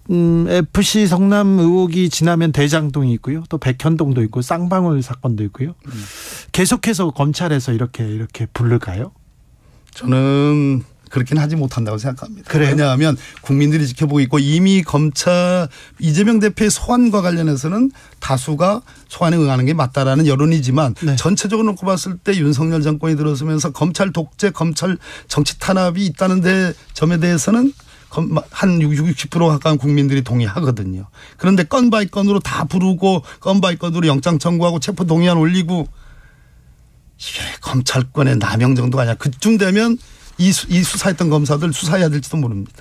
FC 성남 의혹이 지나면 대장동이 있고요. 또 백현동도 있고 쌍방울 사건도 있고요. 계속해서 검찰에서 이렇게 부를까요? 저는 그렇게는 하지 못한다고 생각합니다. 그래요? 왜냐하면 국민들이 지켜보고 있고 이미 검찰 이재명 대표의 소환과 관련해서는 다수가 소환에 응하는 게 맞다라는 여론이지만 네. 전체적으로 놓고 봤을 때 윤석열 정권이 들어서면서 검찰 독재, 검찰 정치 탄압이 있다는 점에 대해서는 한 60% 가까운 국민들이 동의하거든요. 그런데 건 바이 건으로 다 부르고 건 바이 건으로 영장 청구하고 체포 동의안 올리고 이게 검찰권의 남용 정도가 아니라 그쯤 되면 이 수사했던 검사들 수사해야 될지도 모릅니다.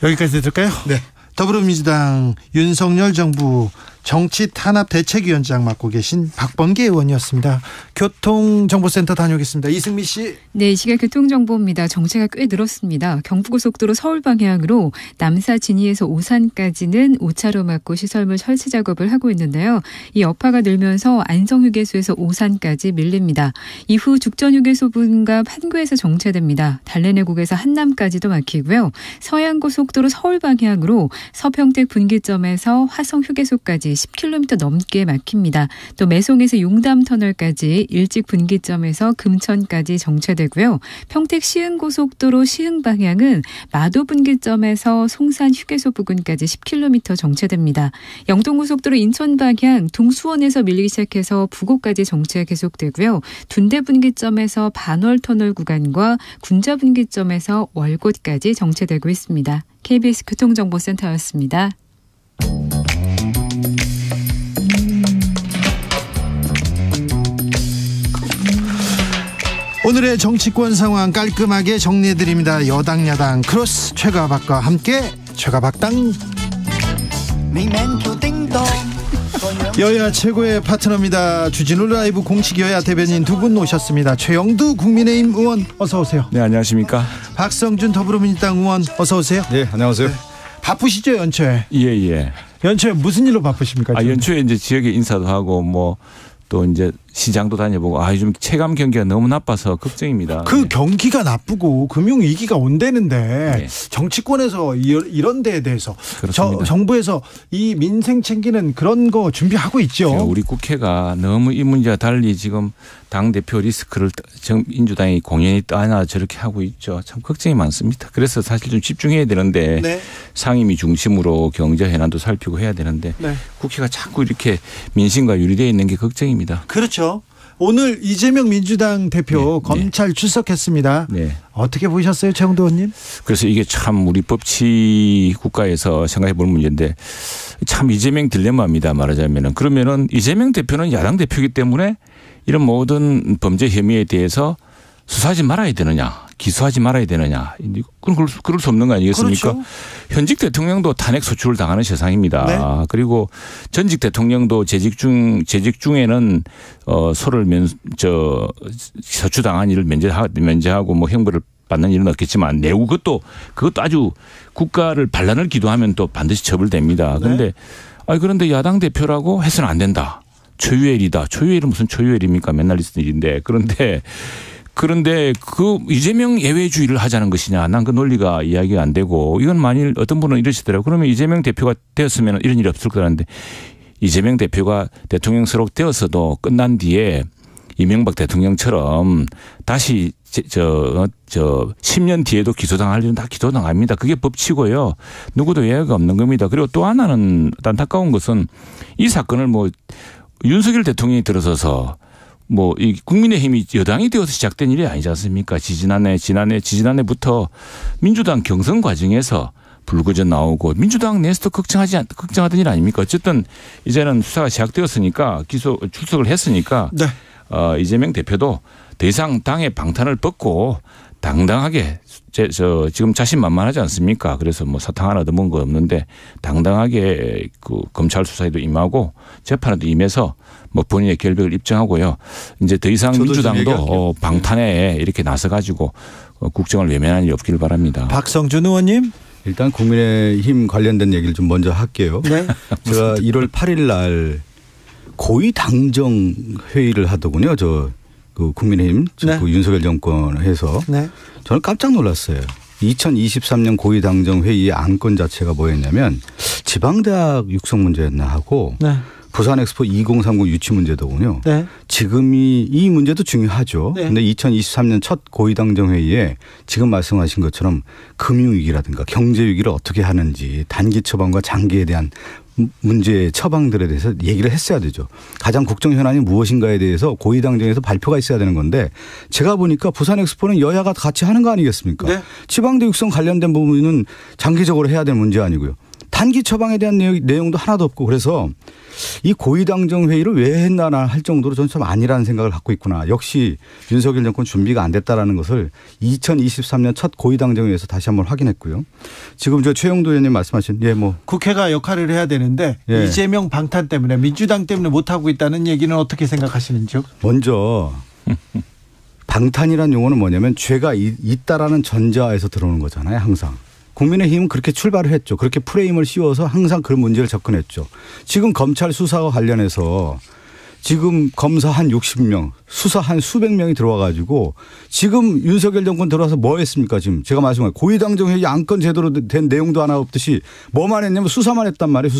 여기까지 들을까요? 네. 더불어민주당 윤석열 정부 정치 탄압 대책위원장 맡고 계신 박범계 의원이었습니다. 교통정보센터 다녀오겠습니다. 이승미 씨. 네, 이 시각 교통정보입니다. 정체가 꽤 늘었습니다. 경부고속도로 서울 방향으로 남사 진이에서 오산까지는 5차로 막고 시설물 설치 작업을 하고 있는데요. 이 여파가 늘면서 안성휴게소에서 오산까지 밀립니다. 이후 죽전휴게소 분과 판교에서 정체됩니다. 달래내국에서 한남까지도 막히고요. 서해안고속도로 서울 방향으로 서평택 분기점에서 화성휴게소까지 10km 넘게 막힙니다. 또 매송에서 용담터널까지 일찍 분기점에서 금천까지 정체되고요. 평택 시흥고속도로 시흥 방향은 마도 분기점에서 송산 휴게소 부근까지 10km 정체됩니다. 영동고속도로 인천 방향 동수원에서 밀리기 시작해서 부곡까지 정체 계속되고요. 둔대 분기점에서 반월터널 구간과 군자 분기점에서 월곶까지 정체되고 있습니다. KBS 교통정보센터였습니다. 오늘의 정치권 상황 깔끔하게 정리해드립니다. 여당 야당 크로스 최가박과 함께 최가박당. 여야 최고의 파트너입니다. 주진우 라이브 공식 여야 대변인 두 분 오셨습니다. 최영두 국민의힘 의원 어서 오세요. 네, 안녕하십니까. 박성준 더불어민주당 의원 어서 오세요. 네, 안녕하세요. 바쁘시죠, 연초에? 예. 연초에 무슨 일로 바쁘십니까? 연초에 이제 지역에 인사도 하고 또 이제 시장도 다녀보고 요즘 체감 경기가 너무 나빠서 걱정입니다. 그 네. 경기가 나쁘고 금융 위기가 온다는데 네. 정치권에서 이런 데에 대해서 정부에서 이 민생 챙기는 그런 거 준비하고 있죠. 우리 국회가 너무 이 문제와 달리 지금 당 대표 리스크를 민주당이 공연히 따나 저렇게 하고 있죠. 참 걱정이 많습니다. 그래서 사실 좀 집중해야 되는데 네. 상임위 중심으로 경제 현안도 살피고 해야 되는데 네. 국회가 자꾸 이렇게 민심과 유리되어 있는 게 걱정입니다. 그렇죠. 오늘 이재명 민주당 대표 검찰 출석했습니다. 네. 어떻게 보셨어요, 최영도 의원님? 그래서 이게 참 우리 법치 국가에서 생각해 볼 문제인데 참 이재명 딜레마입니다. 말하자면은. 그러면은 이재명 대표는 야당 대표이기 때문에 이런 모든 범죄 혐의에 대해서 수사하지 말아야 되느냐, 기소하지 말아야 되느냐. 그럴 수 없는 거 아니겠습니까? 그렇죠. 현직 대통령도 탄핵 소추를 당하는 세상입니다. 네. 그리고 전직 대통령도 재직 중에는 소를 소추당한 일을 면제하고 형벌을 받는 일은 없겠지만 내후 그것도 아주 국가를 반란을 기도하면 또 반드시 처벌됩니다. 그런데 네. 그런데 야당 대표라고 해서는 안 된다. 초유엘이다. 초유엘은 무슨 초유엘입니까? 맨날 있는 일인데. 그런데 그 이재명 예외주의를 하자는 것이냐. 난 그 논리가 이야기가 안 되고 이건 만일 어떤 분은 이러시더라고요. 그러면 이재명 대표가 되었으면 이런 일이 없을 거라는데 이재명 대표가 대통령스럽 되어서도 끝난 뒤에 이명박 대통령처럼 다시 10년 뒤에도 기소당할 일은 다 기소당합니다. 그게 법치고요. 누구도 예외가 없는 겁니다. 그리고 또 하나는 안타까운 것은 이 사건을 윤석열 대통령이 들어서서 이 국민의힘이 여당이 되어서 시작된 일이 아니지 않습니까? 지지난해부터 민주당 경선 과정에서 불거져 나오고 민주당 내에서도 걱정하던 일 아닙니까? 어쨌든 이제는 수사가 시작되었으니까 출석을 했으니까 네. 이재명 대표도 더 이상 당의 방탄을 벗고 당당하게 지금 자신만만하지 않습니까? 그래서 사탕 하나 얻어먹은 거 없는데 당당하게 그 검찰 수사에도 임하고 재판에도 임해서 본인의 결백을 입증하고요. 이제 더 이상 민주당도 방탄에 이렇게 나서 가지고 국정을 외면하는 일이 없기를 바랍니다. 박성준 의원님. 일단 국민의힘 관련된 얘기를 좀 먼저 할게요. 네. 제가 1월 8일 날 고위 당정 회의를 하더군요. 그 국민의힘 네. 그 윤석열 정권에서 네. 저는 깜짝 놀랐어요. 2023년 고위 당정 회의의 안건 자체가 뭐였냐면 지방대학 육성 문제였나 하고 네. 부산 엑스포 2030 유치 문제더군요. 네. 지금이 이 문제도 중요하죠. 네. 그런데 2023년 첫 고위당정 회의에 지금 말씀하신 것처럼 금융위기라든가 경제위기를 어떻게 하는지 단기 처방과 장기에 대한 문제의 처방들에 대해서 얘기를 했어야 되죠. 가장 국정 현안이 무엇인가에 대해서 고위당정에서 발표가 있어야 되는 건데 제가 보니까 부산 엑스포는 여야가 같이 하는 거 아니겠습니까? 네. 지방대 육성 관련된 부분은 장기적으로 해야 될 문제 아니고요. 단기 처방에 대한 내용도 하나도 없고 그래서 이 고위당정 회의를 왜 했나 할 정도로 저는 참 아니라는 생각을 갖고 있구나. 역시 윤석열 정권 준비가 안 됐다라는 것을 2023년 첫 고위당정 회의에서 다시 한번 확인했고요. 지금 저 최영도 의원님 말씀하신 국회가 역할을 해야 되는데 예. 이재명 방탄 때문에 민주당 때문에 못하고 있다는 얘기는 어떻게 생각하시는지요? 먼저 방탄이라는 용어는 뭐냐면 죄가 있다라는 전자에서 들어오는 거잖아요. 항상. 국민의힘은 그렇게 출발을 했죠. 그렇게 프레임을 씌워서 항상 그런 문제를 접근했죠. 지금 검찰 수사와 관련해서 지금 검사 한 60명, 수사 한 수백 명이 들어와 가지고 지금 윤석열 정권 들어와서 뭐 했습니까? 지금 제가 말씀한 고위당정 회의 안건 제대로 된 내용도 하나 없듯이 뭐만 했냐면 수사만 했단 말이에요.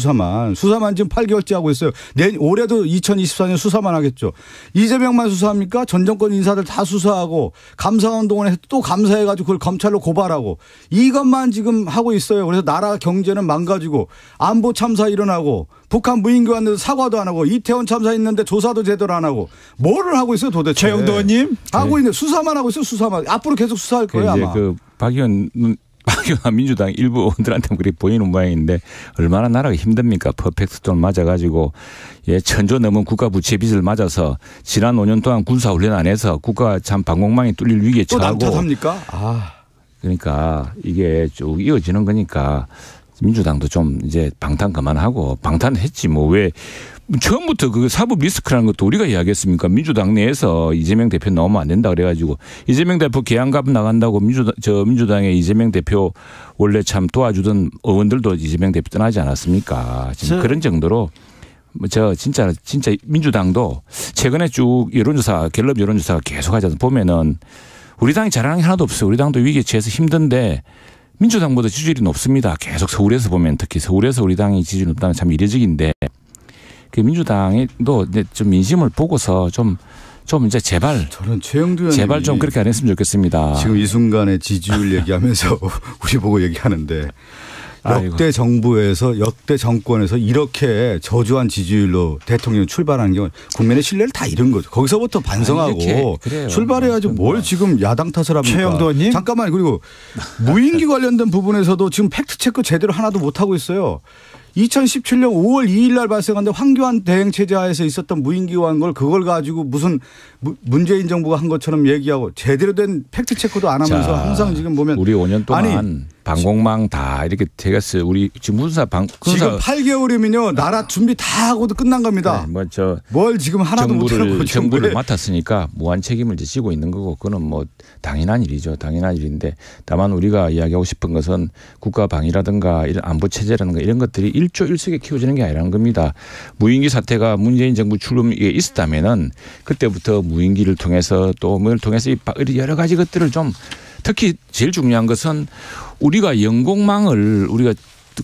수사만 지금 8개월째 하고 있어요. 올해도 2024년 수사만 하겠죠. 이재명만 수사합니까? 전 정권 인사들 다 수사하고 감사운동을 해서 또 감사해 가지고 그걸 검찰로 고발하고 이것만 지금 하고 있어요. 그래서 나라 경제는 망가지고 안보 참사 일어나고 북한 무인기 왔는데 사과도 안 하고 이태원 참사 있는데 조사도 제대로 안 하고 뭐를 하고 있어요 도대체. 최영도 의원님. 하고 있는데 수사만 하고 있어요. 수사만. 앞으로 계속 수사할 거예요 아마. 박 의원 민주당 일부 의원들한테 그렇게 보이는 모양인데 얼마나 나라가 힘듭니까. 퍼펙트존 맞아가지고 천조 넘은 국가 부채 빚을 맞아서 지난 5년 동안 군사훈련 안 해서 국가 참 방공망이 뚫릴 위기에 처하고. 또 남탓합니까? 그러니까 이게 쭉 이어지는 거니까 민주당도 좀 이제 방탄 그만하고 방탄했지 뭐 왜 처음부터 그 사법 리스크라는 것도 우리가 이야기했습니까? 민주당 내에서 이재명 대표 나오면 안 된다 그래가지고 이재명 대표 개항갑 나간다고 민주당의 이재명 대표 원래 참 도와주던 의원들도 이재명 대표 떠나지 않았습니까? 지금 그런 정도로 진짜 민주당도 최근에 쭉 여론조사 갤럽 여론조사가 계속하자 보면은 우리 당이 잘하는 게 하나도 없어요. 우리 당도 위기에 처해서 힘든데. 민주당보다 지지율이 높습니다. 계속 서울에서 보면 특히 서울에서 우리 당이 지지율이 높다는 참 이례적인데 그 민주당도 이제 좀 민심을 보고서 좀 이제 제발 저는 최영도 의원님 제발 좀 그렇게 안 했으면 좋겠습니다. 지금 이 순간에 지지율 얘기하면서 우리 보고 얘기하는데 역대 정부에서 역대 정권에서 이렇게 저조한 지지율로 대통령이 출발하는 경우 국민의 신뢰를 다 잃은 거죠. 거기서부터 반성하고 출발해야죠. 뭘 지금 야당 탓을 합니까? 최영도 의원님. 잠깐만. 그리고 무인기 관련된 부분에서도 지금 팩트체크 제대로 하나도 못하고 있어요. 2017년 5월 2일 날 발생한데 황교안 대행체제 하에서 있었던 무인기와 한 걸 그걸 가지고 무슨 문재인 정부가 한 것처럼 얘기하고 제대로 된 팩트체크도 안 하면서 항상 지금 보면 우리 5년 동안 방공망 다 이렇게 되겠어요. 우리 지금 군사 지금 8개월이면요. 나라 준비 다 하고도 끝난 겁니다. 뭘 지금 하나도 못하고 정부를 맡았으니까 무한 책임을 지고 있는 거고 그거는 뭐 당연한 일이죠. 당연한 일인데 다만 우리가 이야기하고 싶은 것은 국가 방위라든가 이런 안보 체제라든가 이런 것들이 일조일석에 키워지는 게 아니라는 겁니다. 무인기 사태가 문재인 정부 출범에 있었다면은 그때부터 무인기를 통해서 또 뭘 통해서 여러 가지 것들을 좀 특히 제일 중요한 것은 우리가 영공망을 우리가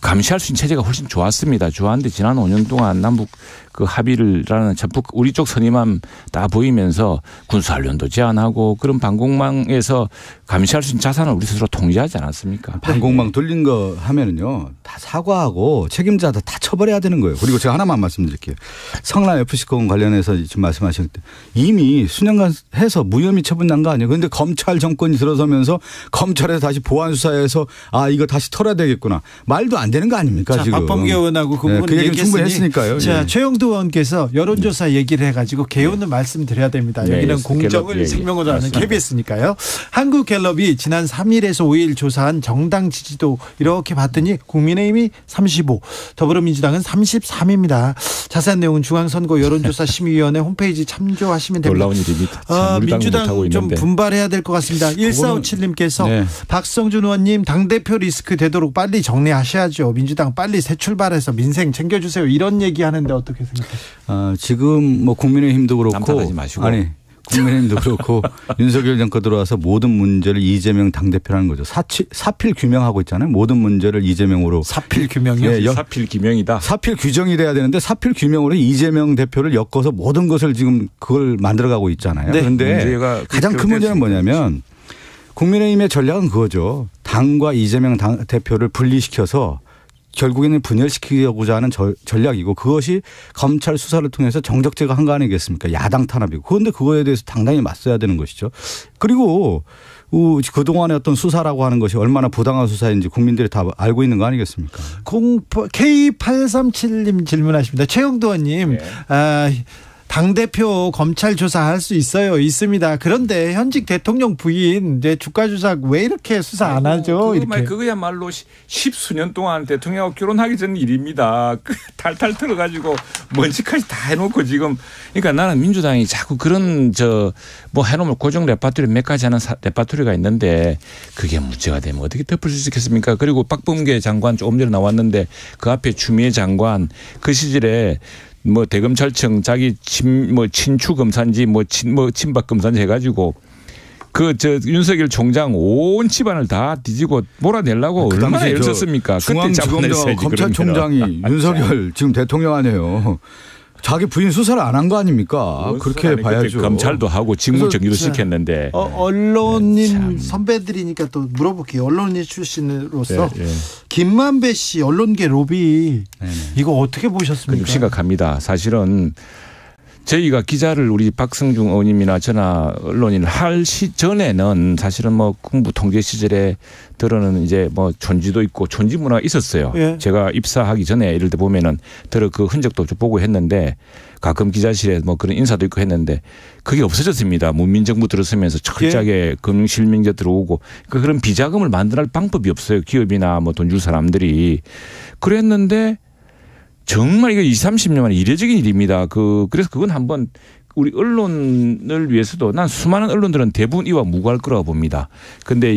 감시할 수 있는 체제가 훨씬 좋았습니다. 좋았는데 지난 5년 동안 남북 그 합의를라는 우리 쪽 선임함 다 보이면서 군사훈련도 제한하고 그런 방공망에서 감시할 수 있는 자산을 우리 스스로 통제하지 않았습니까? 방공망 돌린 거 하면은요 다 사과하고 책임자도 다 처벌해야 되는 거예요. 그리고 제가 하나만 말씀드릴게요. 성남 FC 건 관련해서 지금 말씀하셨을 때 이미 수년간 해서 무혐의 처분난 거 아니에요. 그런데 검찰 정권이 들어서면서 검찰에서 다시 보안 수사해서 이거 다시 털어야 되겠구나. 말도 안 안 되는 거 아닙니까? 자, 지금. 박범계 의원하고 그 부분 그 얘기는 충분히 얘기했으니 했으니까요. 자, 예. 최영두 의원께서 여론조사 얘기를 해가지고 개요는 말씀드려야 됩니다. 네, 여기는 갤럽 공정을 얘기. 생명으로 하는 맞습니다. KBS니까요. 한국갤럽이 지난 3일에서 5일 조사한 정당 지지도 이렇게 봤더니 국민의힘이 35, 더불어민주당은 33입니다. 자세한 내용은 중앙선거 여론조사 심의위원회 홈페이지 참조하시면 됩니다. 놀라운 일입니다. 참 우리 당은 못하고 민주당 좀 있는데. 분발해야 될 것 같습니다. 1457님께서 네. 박성준 의원님 당대표 리스크 되도록 빨리 정리하셔야죠. 민주당 빨리 새 출발해서 민생 챙겨주세요. 이런 얘기하는데 어떻게 생각하세요? 지금 뭐 국민의힘도 그렇고 남탓하지 마시고. 아니 국민의힘도 그렇고 윤석열 정권 들어와서 모든 문제를 이재명 당대표라는 거죠. 사필 규명하고 있잖아요. 모든 문제를 이재명으로. 사필 규명이요? 네, 사필 규명이다. 사필 규정이 돼야 되는데 사필 규명으로 이재명 대표를 엮어서 모든 것을 지금 그걸 만들어가고 있잖아요. 네. 그런데 문제가 가장 큰 문제는 뭐냐면 국민의힘의 전략은 그거죠. 당과 이재명 대표를 분리시켜서 결국에는 분열시키려고자 하는 전략이고 그것이 검찰 수사를 통해서 정적제가 한 거 아니겠습니까? 야당 탄압이고. 그런데 그거에 대해서 당당히 맞서야 되는 것이죠. 그리고 그동안의 어떤 수사라고 하는 것이 얼마나 부당한 수사인지 국민들이 다 알고 있는 거 아니겠습니까? K8377님 질문하십니다. 최영도 의원님. 네. 당대표 검찰 조사할 수 있어요. 있습니다. 그런데 현직 대통령 부인 이제 주가 조작 왜 이렇게 수사 안 하죠? 이렇게. 그거야말로 10수년 동안 대통령하고 결혼하기 전 일입니다. 탈탈 털어가지고 먼지까지 다 해놓고 지금. 그러니까 나는 민주당이 자꾸 그런 뭐 해놓으면 고정 레파토리 몇 가지 하는 레파토리가 있는데 그게 문제가 되면 어떻게 덮을 수 있겠습니까? 그리고 박범계 장관 조금 전에 나왔는데 그 앞에 추미애 장관 그 시절에 뭐 대검찰청 자기 친추 검사인지 친박 검사인지 해가지고 윤석열 총장 온 집안을 다 뒤지고 몰아내려고 그 얼마나 애를 썼습니까? 중앙지검장 검찰총장이 윤석열 지금 대통령 아니에요. 자기 부인 수사를 안 한 거 아닙니까? 그렇게 봐야죠. 검찰도 하고 직무 정리도 시켰는데. 언론인 선배들이니까 또 물어볼게요. 언론인 출신으로서 네. 김만배 씨 언론계 로비 이거 어떻게 보셨습니까? 좀 심각합니다. 사실은 저희가 기자를 우리 박성중 의원님이나 저나 언론인을 할 전에는 사실은 뭐 군부 통제 시절에 들어는 이제 뭐 촌지도 있고 촌지 문화가 있었어요. 예. 제가 입사하기 전에 이럴 때 보면은 들어 그 흔적도 좀 보고 했는데 가끔 기자실에 뭐 그런 인사도 있고 했는데 그게 없어졌습니다. 문민정부 들어서면서 철저하게 금융실명제 들어오고 그런 비자금을 만들어낼 방법이 없어요. 기업이나 뭐 돈 줄 사람들이. 그랬는데 정말 이거 20, 30년 만에 이례적인 일입니다. 그래서 그건 한번 우리 언론을 위해서도 난 수많은 언론들은 대부분 이와 무관할 거라고 봅니다. 그런데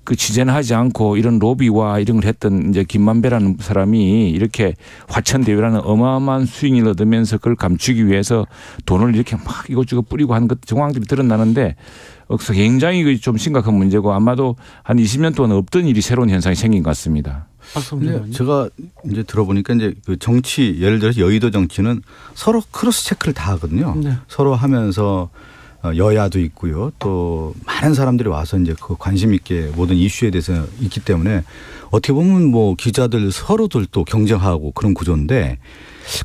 그 취재는 하지 않고 이런 로비와 이런 걸 했던 이제 김만배라는 사람이 이렇게 화천대유라는 어마어마한 수익을 얻으면서 그걸 감추기 위해서 돈을 이렇게 막 이것저것 뿌리고 하는 것 정황들이 드러나는데 그래서 굉장히 좀 심각한 문제고 아마도 한 20년 동안 없던 일이 새로운 현상이 생긴 것 같습니다. 제가 이제 들어보니까 이제 그 정치 예를 들어서 여의도 정치는 서로 크로스 체크를 다 하거든요. 네. 서로 하면서 여야도 있고요. 또 많은 사람들이 와서 이제 그 관심 있게 모든 이슈에 대해서 있기 때문에 어떻게 보면 뭐 기자들 서로들 또 경쟁하고 그런 구조인데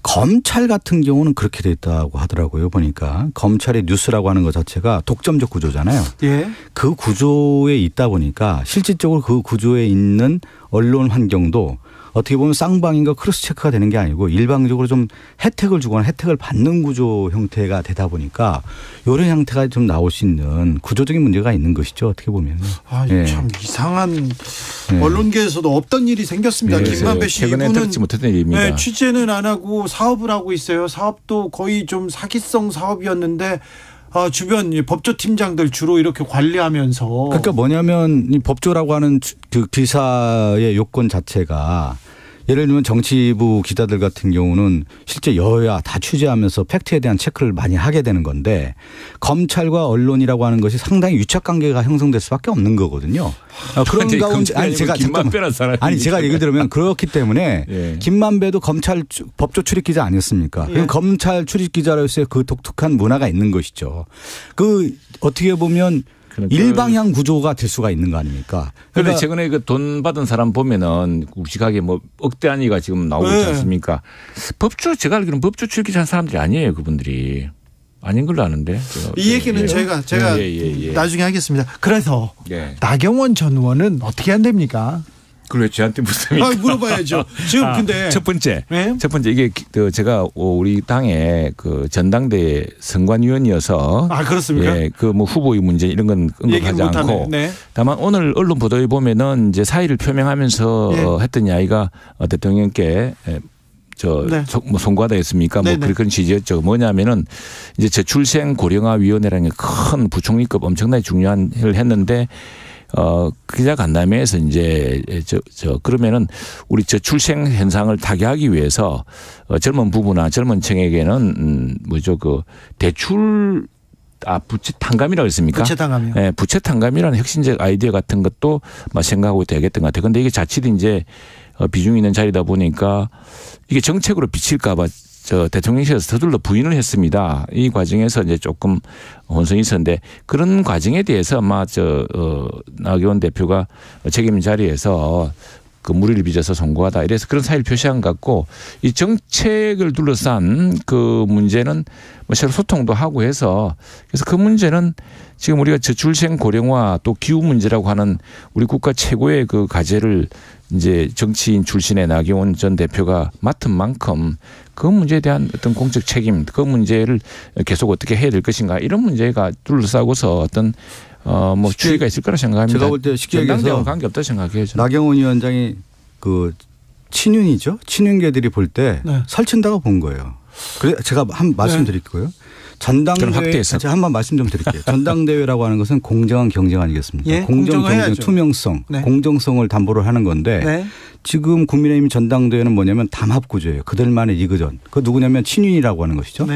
검찰 같은 경우는 그렇게 돼 있다고 하더라고요. 보니까 검찰의 뉴스라고 하는 것 자체가 독점적 구조잖아요. 예. 그 구조에 있다 보니까 실질적으로 그 구조에 있는 언론 환경도 어떻게 보면 쌍방인가 크로스 체크가 되는 게 아니고 일방적으로 좀 혜택을 주거나 혜택을 받는 구조 형태가 되다 보니까 이런 형태가 좀 나올 수 있는 구조적인 문제가 있는 것이죠. 어떻게 보면. 참 이상한 언론계에서도 없던 일이 생겼습니다. 김만배 씨 최근에 들지 못했던 일입니다. 취재는 안 하고 사업을 하고 있어요. 사업도 거의 좀 사기성 사업이었는데 주변 법조팀장들 주로 이렇게 관리하면서. 그러니까 뭐냐면 이 법조라고 하는 그 기사의 요건 자체가 예를 들면 정치부 기자들 같은 경우는 실제 여야 다 취재하면서 팩트에 대한 체크를 많이 하게 되는 건데 검찰과 언론이라고 하는 것이 상당히 유착 관계가 형성될 수밖에 없는 거거든요. 그런 가운데 제가 얘기 들으면 그렇기 때문에 예. 김만배도 검찰 법조 출입 기자 아니었습니까? 예. 검찰 출입 기자로서의 그 독특한 문화가 있는 것이죠. 그 어떻게 보면 일방향 구조가 될 수가 있는 거 아닙니까? 그런데 최근에 그 돈 받은 사람 보면은 묵직하게 뭐 억대 한위가 지금 나오고 있지 않습니까? 법조 제가 알기로는 법조 출기한 사람들이 아니에요. 그분들이. 아닌 걸로 아는데. 이 얘기는 제가 나중에 하겠습니다. 그래서 나경원 전 의원은 어떻게 안 됩니까? 그걸 왜 저한테 묻습니까? 물어봐야죠. 지금 근데 첫 번째 네? 이게 제가 우리 당의 그 전당대 선관위원이어서 그렇습니까? 예, 그 뭐 후보의 문제 이런 건 언급하지 않고 네. 다만 오늘 언론 보도에 보면은 이제 사의를 표명하면서 했던 이야기가 대통령께 뭐 송구하다 했습니까? 뭐 그런 취지였죠. 뭐냐면은 이제 저출생 고령화 위원회라는 게 큰 부총리급 엄청나게 중요한 일을 했는데 기자 간담회에서 이제 그러면은 우리 저출생 현상을 타개하기 위해서 젊은 부부나 젊은 층에게는 뭐죠 그 대출 부채 탕감이라고 했습니까? 부채 탕감이요. 네, 부채 탕감이라는 혁신적 아이디어 같은 것도 생각하고 되겠던 것 같아요. 그런데 이게 자칫 이제 비중이 있는 자리다 보니까 이게 정책으로 비칠까봐 대통령실에서 서둘러 부인을 했습니다. 이 과정에서 이제 조금 혼선이 있었는데 그런 과정에 대해서 아마 나경원 대표가 책임 자리에서 그 무리를 빚어서 송구하다 이래서 그런 사의를 표시한 것 같고 이 정책을 둘러싼 그 문제는 뭐 서로 소통도 하고 해서 그래서 그 문제는 지금 우리가 저출생 고령화 또 기후 문제라고 하는 우리 국가 최고의 그 과제를 이제 정치인 출신의 나경원 전 대표가 맡은 만큼 그 문제에 대한 어떤 공적 책임, 그 문제를 계속 어떻게 해야 될 것인가 이런 문제가 둘러싸고서 어떤 뭐 주의가 있을 거라 생각합니다. 제가 볼 때 쉽게 얘기해서 관계 없다 생각해요. 저는. 나경원 위원장이 그 친윤이죠. 친윤계들이 볼 때 설친다고 본 거예요. 그래 제가 한 말씀 드릴게요. 전당대회 제가 한번 말씀 좀 드릴게요. 전당대회라고 하는 것은 공정한 경쟁 아니겠습니까? 예? 공정, 경쟁, 투명성, 공정성을 담보를 하는 건데 지금 국민의힘 전당대회는 뭐냐면 담합 구조예요. 그들만의 리그전. 그 누구냐면 친윤이라고 하는 것이죠.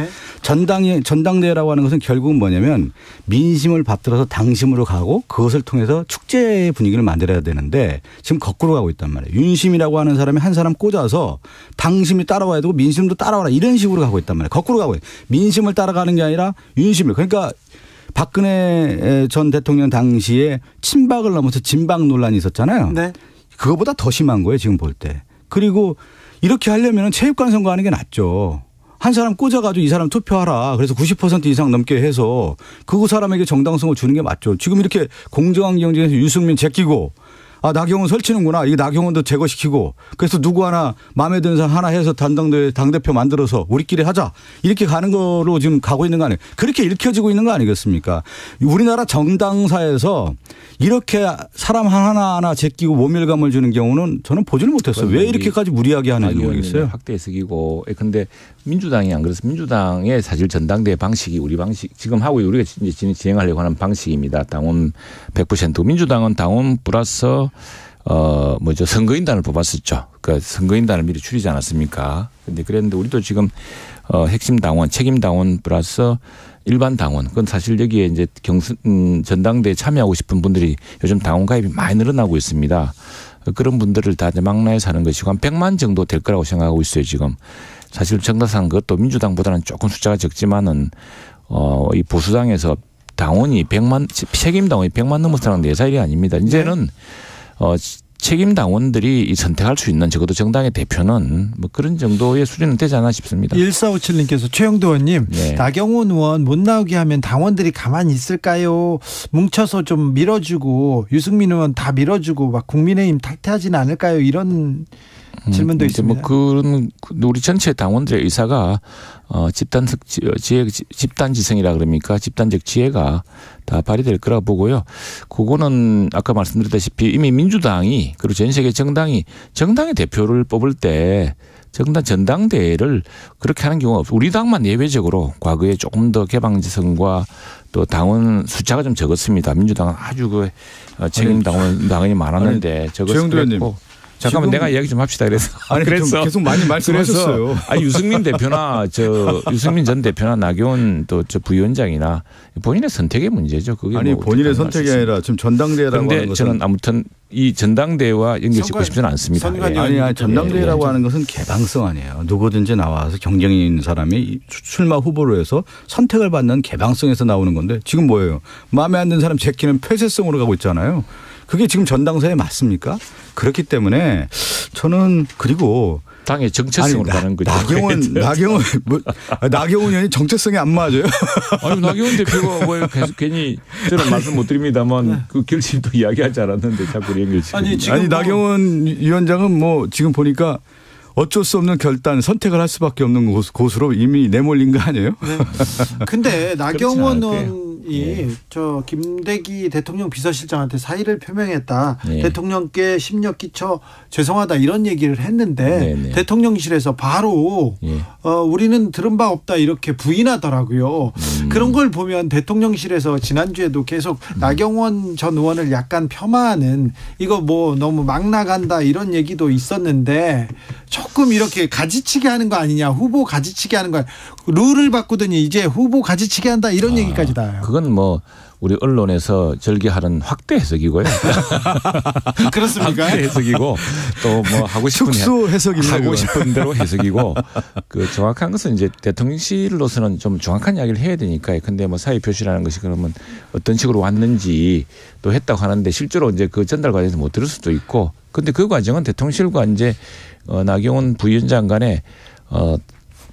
전당대회라고 하는 것은 결국은 뭐냐면 민심을 받들어서 당심으로 가고 그것을 통해서 축제의 분위기를 만들어야 되는데 지금 거꾸로 가고 있단 말이에요. 윤심이라고 하는 사람이 한 사람 꽂아서 당심이 따라와야 되고 민심도 따라와라 이런 식으로 가고 있단 말이에요. 거꾸로 가고 있어요. 민심을 따라가는 게 아니라 윤심을. 그러니까 박근혜 전 대통령 당시에 친박을 넘어서 진박 논란이 있었잖아요. 그거보다 더 심한 거예요 지금 볼 때. 그리고 이렇게 하려면 체육관 선거하는 게 낫죠. 한 사람 꽂아가지고 이 사람 투표하라. 그래서 90% 이상 넘게 해서 그 사람에게 정당성을 주는 게 맞죠. 지금 이렇게 공정한 경쟁에서 유승민 제끼고 나경원 설치는구나. 이게 나경원도 제거시키고 그래서 누구 하나 마음에 드는 사람 하나 해서 당대표 만들어서 우리끼리 하자. 이렇게 가는 거로 지금 가고 있는 거 아니에요. 그렇게 읽혀지고 있는 거 아니겠습니까? 우리나라 정당사에서 이렇게 사람 하나하나 제끼고 모멸감을 주는 경우는 저는 보지를 못했어요. 왜 이렇게까지 무리하게 하는지 모르겠어요. 확대 해석이고. 그런데 민주당이 안 그렇습니다. 민주당의 사실 전당대회 방식이 우리 방식 지금 하고 우리가 이제 진행하려고 하는 방식입니다. 당원 100%. 민주당은 당원 플러스 선거인단을 뽑았었죠. 그러니까 선거인단을 미리 추리지 않았습니까? 그런데 그랬는데 우리도 지금 핵심 당원, 책임 당원 플러스 일반 당원. 그건 사실 여기에 이제 전당대회에 참여하고 싶은 분들이 요즘 당원 가입이 많이 늘어나고 있습니다. 그런 분들을 다 망라해서 하는 것이고 한 100만 정도 될 거라고 생각하고 있어요, 지금. 사실 정당상 그것도 민주당보다는 조금 숫자가 적지만은 이 보수당에서 당원이 100만, 책임 당원이 100만 넘어서는 내 사일이 아닙니다. 이제는 책임 당원들이 선택할 수 있는 적어도 정당의 대표는 뭐 그런 정도의 수준은 되지 않나 싶습니다. 1457님께서 최영도 의원님 나경원 의원 못 나오게 하면 당원들이 가만히 있을까요? 뭉쳐서 좀 밀어주고 유승민 의원 다 밀어주고 막 국민의힘 탈퇴하지는 않을까요? 이런 질문도 있습니다. 뭐 그런 우리 전체 당원들의 의사가 집단지성이라 그럽니까? 집단적 지혜가 다 발휘될 거라 보고요. 그거는 아까 말씀드렸다시피 이미 민주당이 그리고 전 세계 정당이 정당의 대표를 뽑을 때 전당대회를 그렇게 하는 경우가 없어요. 우리 당만 예외적으로 과거에 조금 더 개방지성과 또 당원 숫자가 좀 적었습니다. 민주당은 아주 그 책임 당원이 많았는데 적었고. 잠깐만 내가 이야기 좀 합시다. 그래서 그래서 계속 많이 말씀하셨어요. 유승민 대표나 유승민 전 대표나 나경원 또 부위원장이나 본인의 선택의 문제죠. 그게 아니 본인의 선택이 아니라 지금 전당대회라고 하는 것은 저는 아무튼 이 전당대회와 연결짓고 싶지는 않습니다. 아니 전당대회라고 하는 것은 개방성 아니에요. 누구든지 나와서 경쟁이 있는 사람이 출마 후보로 해서 선택을 받는 개방성에서 나오는 건데 지금 뭐예요? 마음에 안 드는 사람 제끼는 폐쇄성으로 가고 있잖아요. 그게 지금 전당사에 맞습니까? 그렇기 때문에 저는 그리고 당의 정체성으로 가는 거죠. 나경원 의원이 정체성이 안 맞아요. 아니, 나경원 대표가 뭐 계속 괜히 저는 말씀 못 드립니다만 그 결심도 이야기하지 않았는데 자꾸 연결시키고. 아니 나경원 위원장은 뭐 지금 보니까 어쩔 수 없는 결단, 선택을 할 수밖에 없는 곳으로 이미 내몰린 거 아니에요? 네. 근데 나경원 의원이 저 김대기 대통령 비서실장한테 사의를 표명했다. 네. 대통령께 심력 끼쳐 죄송하다 이런 얘기를 했는데 네. 대통령실에서 바로 예. 우리는 들은 바 없다 이렇게 부인하더라고요. 그런 걸 보면 대통령실에서 지난주에도 계속 나경원 전 의원을 약간 폄하하는 이거 뭐 너무 막 나간다 이런 얘기도 있었는데 조금 이렇게 가지치기 하는 거 아니냐, 후보 가지치기 하는 거야. 룰을 바꾸더니 이제 후보 가지치기 한다 이런 얘기까지 나와요. 그건 뭐 우리 언론에서 절개하는 확대 해석이고요. 그렇습니까? 확대 해석이고 또 뭐 하고 싶은 축소 해석입니다. 하고 싶은 대로 해석이고 그 정확한 것은 이제 대통령실로서는 좀 정확한 이야기를 해야 되니까요. 근데 뭐 사의 표시라는 것이 그러면 어떤 식으로 왔는지 또 했다고 하는데 실제로 이제 그 전달 과정에서 못 들을 수도 있고, 근데 그 과정은 대통령실과 이제 나경원 부위원장 간에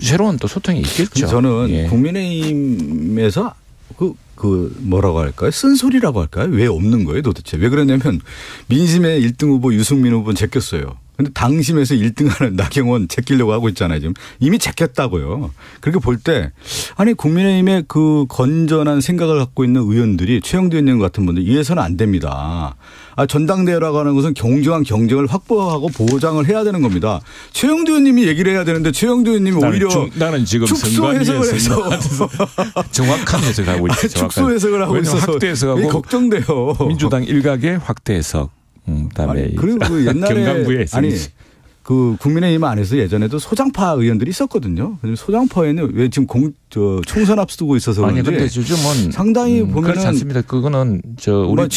새로운 또 소통이 있겠죠. 저는 예. 국민의힘에서 그 뭐라고 할까요? 쓴소리라고 할까요? 왜 없는 거예요 도대체? 왜 그러냐면 민심의 1등 후보 유승민 후보는 제꼈어요. 근데 당심에서 1등하는 나경원 제끼려고 하고 있잖아요. 지금 이미 제꼈다고요. 그렇게 볼 때 아니 국민의힘의 그 건전한 생각을 갖고 있는 의원들이 최영두 의원님 같은 분들 이래서는 안 됩니다. 전당대회라고 하는 것은 공정한 경쟁을 확보하고 보장을 해야 되는 겁니다. 최영두 의원님이 얘기를 해야 되는데 최영두 의원님이 오히려 나는 지금 축소 해석을 해서 정확한 해석하고 있죠. 축소 해석을 하고 있어서 확대 해석하고 걱정돼요. 민주당 일각의 확대 해석. 그다음에 그리고 그 옛날에 경강부의 그 국민의힘 안에서 예전에도 소장파 의원들이 있었거든요. 소장파에는 왜 지금 총선 앞두고 있어서 그런지 근데 요즘은 상당히 보면은 그렇지 않습니다. 그거는 우리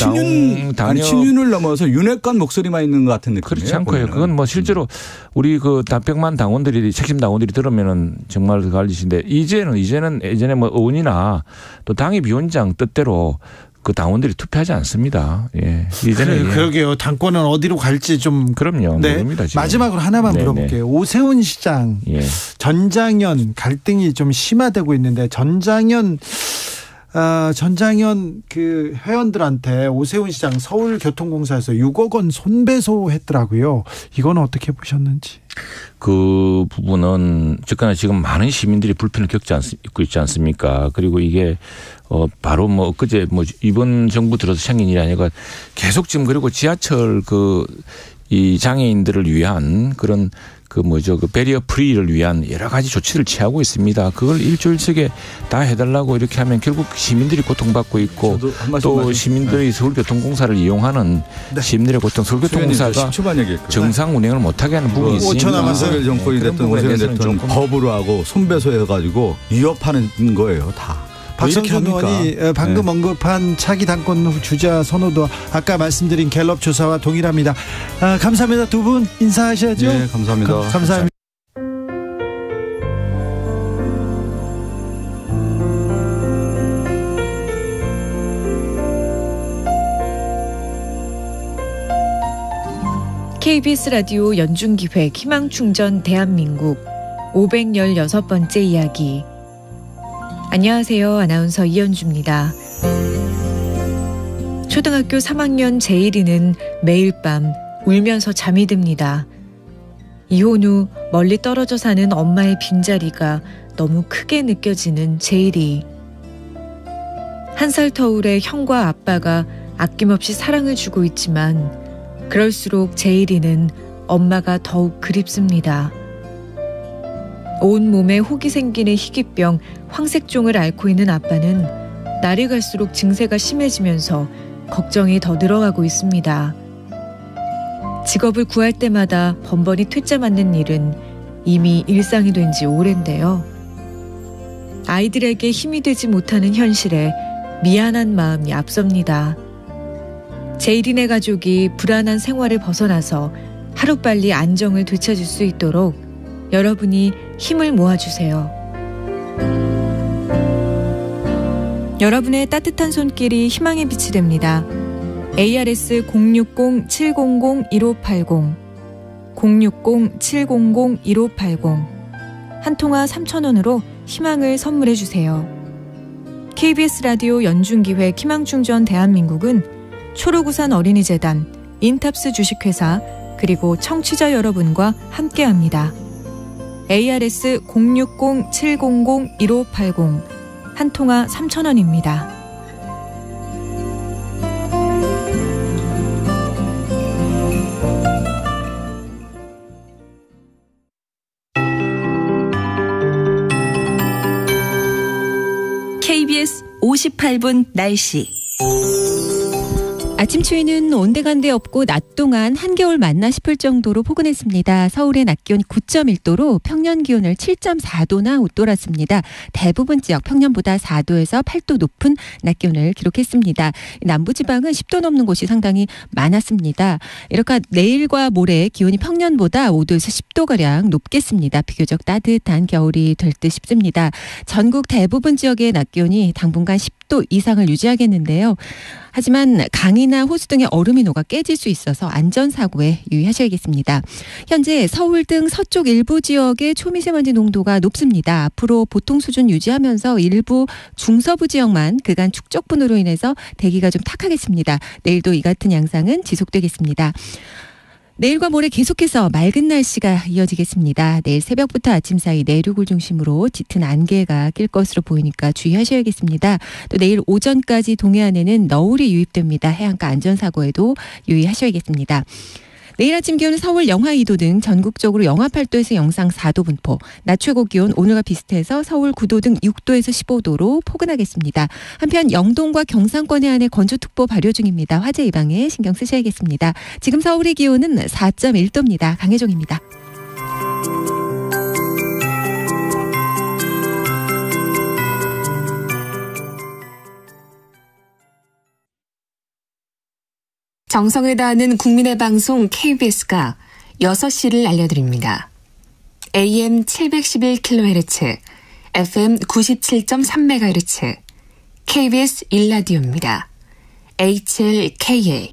친윤을 넘어서 윤핵관 목소리만 있는 것 같은 느낌이에요. 그렇지 않고요. 보면은. 그건 뭐 실제로 우리 그 단백만 당원들이 책임 당원들이 들으면은 정말 그 갈리신데 이제는 예전에 뭐 의원이나 또 당의 위원장 뜻대로 그 당원들이 투표하지 않습니다. 예. 이제는 그러게요. 당권은 어디로 갈지 좀. 그럼요. 네. 모릅니다, 지금. 마지막으로 하나만 네네. 물어볼게요. 오세훈 시장, 전장현 갈등이 좀 심화되고 있는데 전장현 그 회원들한테 오세훈 시장 서울교통공사에서 6억 원 손배소했더라고요. 이건 어떻게 보셨는지? 그 부분은 즉가나 지금 많은 시민들이 불편을 겪고 있지 않습니까? 그리고 이게 바로 뭐 엊그제 뭐 이번 정부 들어서 생긴 일이 아니고 계속 지금 그리고 지하철 이 장애인들을 위한 그런 그 베리어 프리를 위한 여러 가지 조치를 취하고 있습니다. 그걸 일주일씩에 다 해달라고 이렇게 하면 결국 시민들이 고통받고 있고 또 시민들이 서울교통공사를 이용하는 시민들의 고통, 서울교통공사가 정상 운행을 못하게 하는 부분이 있으니까. 5초 남았어요. 정권이 됐든 오세훈 됐든 법으로 하고 손배소해가지고 위협하는 거예요. 다. 박성준 의원이 방금 언급한 차기 당권 주자 선호도 아까 말씀드린 갤럽 조사와 동일합니다. 감사합니다. 두 분 인사하셔야죠. 네, 감사합니다. 감사합니다. KBS 라디오 연중기획 희망충전 대한민국 516번째 이야기. 안녕하세요. 아나운서 이현주입니다. 초등학교 3학년 제1이는 매일 밤 울면서 잠이 듭니다. 이혼 후 멀리 떨어져 사는 엄마의 빈자리가 너무 크게 느껴지는 제1이. 1살 터울의 형과 아빠가 아낌없이 사랑을 주고 있지만 그럴수록 제1이는 엄마가 더욱 그립습니다. 온 몸에 혹이 생기는 희귀병 황색종을 앓고 있는 아빠는 날이 갈수록 증세가 심해지면서 걱정이 더 늘어가고 있습니다. 직업을 구할 때마다 번번이 퇴짜 맞는 일은 이미 일상이 된 지 오랜데요. 아이들에게 힘이 되지 못하는 현실에 미안한 마음이 앞섭니다. 제1인의 가족이 불안한 생활을 벗어나서 하루빨리 안정을 되찾을 수 있도록 여러분이 힘을 모아주세요. 여러분의 따뜻한 손길이 희망의 빛이 됩니다. ARS 060-700-1580 060-700-1580 한 통화 3,000원으로 희망을 선물해 주세요. KBS 라디오 연중기획 희망충전 대한민국은 초록우산 어린이재단, 인탑스 주식회사 그리고 청취자 여러분과 함께합니다. ARS 060-700-1580 한 통화 3,000원입니다. KBS 58분 날씨. 아침 추위는 온데간데 없고 낮 동안 한겨울 맞나 싶을 정도로 포근했습니다. 서울의 낮 기온이 9.1도로 평년 기온을 7.4도나 웃돌았습니다. 대부분 지역 평년보다 4도에서 8도 높은 낮 기온을 기록했습니다. 남부지방은 10도 넘는 곳이 상당히 많았습니다. 이렇게 내일과 모레 기온이 평년보다 5도에서 10도가량 높겠습니다. 비교적 따뜻한 겨울이 될 듯 싶습니다. 전국 대부분 지역의 낮 기온이 당분간 10도 이상을 유지하겠는데요. 하지만 강이나 호수 등의 얼음이 녹아 깨질 수 있어서 안전사고에 유의하셔야겠습니다. 현재 서울 등 서쪽 일부 지역의 초미세먼지 농도가 높습니다. 앞으로 보통 수준 유지하면서 일부 중서부 지역만 그간 축적분으로 인해서 대기가 좀 탁하겠습니다. 내일도 이 같은 양상은 지속되겠습니다. 내일과 모레 계속해서 맑은 날씨가 이어지겠습니다. 내일 새벽부터 아침 사이 내륙을 중심으로 짙은 안개가 낄 것으로 보이니까 주의하셔야겠습니다. 또 내일 오전까지 동해안에는 너울이 유입됩니다. 해안가 안전사고에도 유의하셔야겠습니다. 내일 아침 기온은 서울 영하 2도 등 전국적으로 영하 8도에서 영상 4도 분포, 낮 최고 기온 오늘과 비슷해서 서울 9도 등 6도에서 15도로 포근하겠습니다. 한편 영동과 경상권 해안에 건조특보 발효 중입니다. 화재 예방에 신경 쓰셔야겠습니다. 지금 서울의 기온은 4.1도입니다. 강혜종입니다. 정성을 다하는 국민의 방송 KBS가 6시를 알려드립니다. AM 711kHz, FM 97.3MHz, KBS 1라디오입니다. HLKA.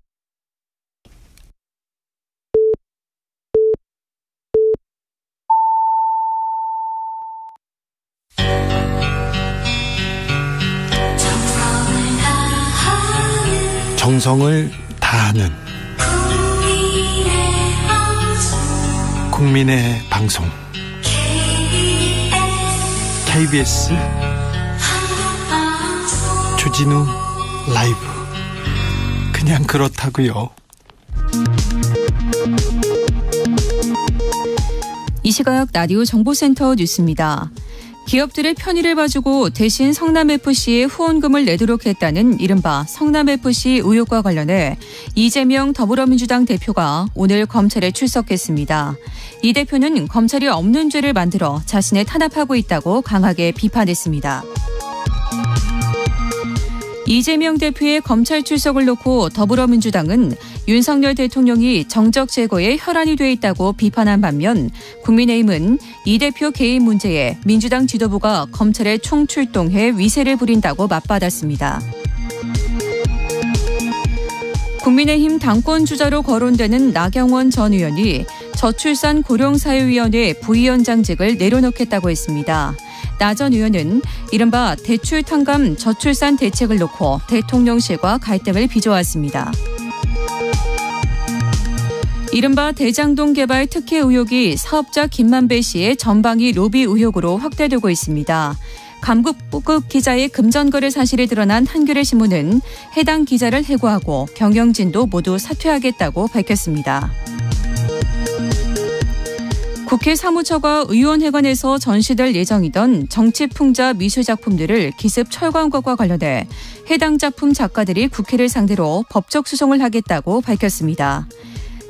정성을 다하는 국민의 방송 KBS 주진우 라이브. 그냥 그렇다고요. 이 시각 라디오 정보센터 뉴스입니다. 기업들의 편의를 봐주고 대신 성남FC에 후원금을 내도록 했다는 이른바 성남FC 의혹과 관련해 이재명 더불어민주당 대표가 오늘 검찰에 출석했습니다. 이 대표는 검찰이 없는 죄를 만들어 자신을 탄압하고 있다고 강하게 비판했습니다. 이재명 대표의 검찰 출석을 놓고 더불어민주당은 윤석열 대통령이 정적 제거에 혈안이 돼 있다고 비판한 반면 국민의힘은 이 대표 개인 문제에 민주당 지도부가 검찰에 총출동해 위세를 부린다고 맞받았습니다. 국민의힘 당권 주자로 거론되는 나경원 전 의원이 저출산 고령사회위원회 부위원장직을 내려놓겠다고 했습니다. 나 전 의원은 이른바 대출 탕감 저출산 대책을 놓고 대통령실과 갈등을 빚어왔습니다. 이른바 대장동 개발 특혜 의혹이 사업자 김만배 씨의 전방위 로비 의혹으로 확대되고 있습니다. 감국급 기자의 금전거래 사실이 드러난 한겨레 신문은 해당 기자를 해고하고 경영진도 모두 사퇴하겠다고 밝혔습니다. 국회 사무처가 의원회관에서 전시될 예정이던 정치풍자 미술작품들을 기습 철거한 것과 관련해 해당 작품 작가들이 국회를 상대로 법적 소송을 하겠다고 밝혔습니다.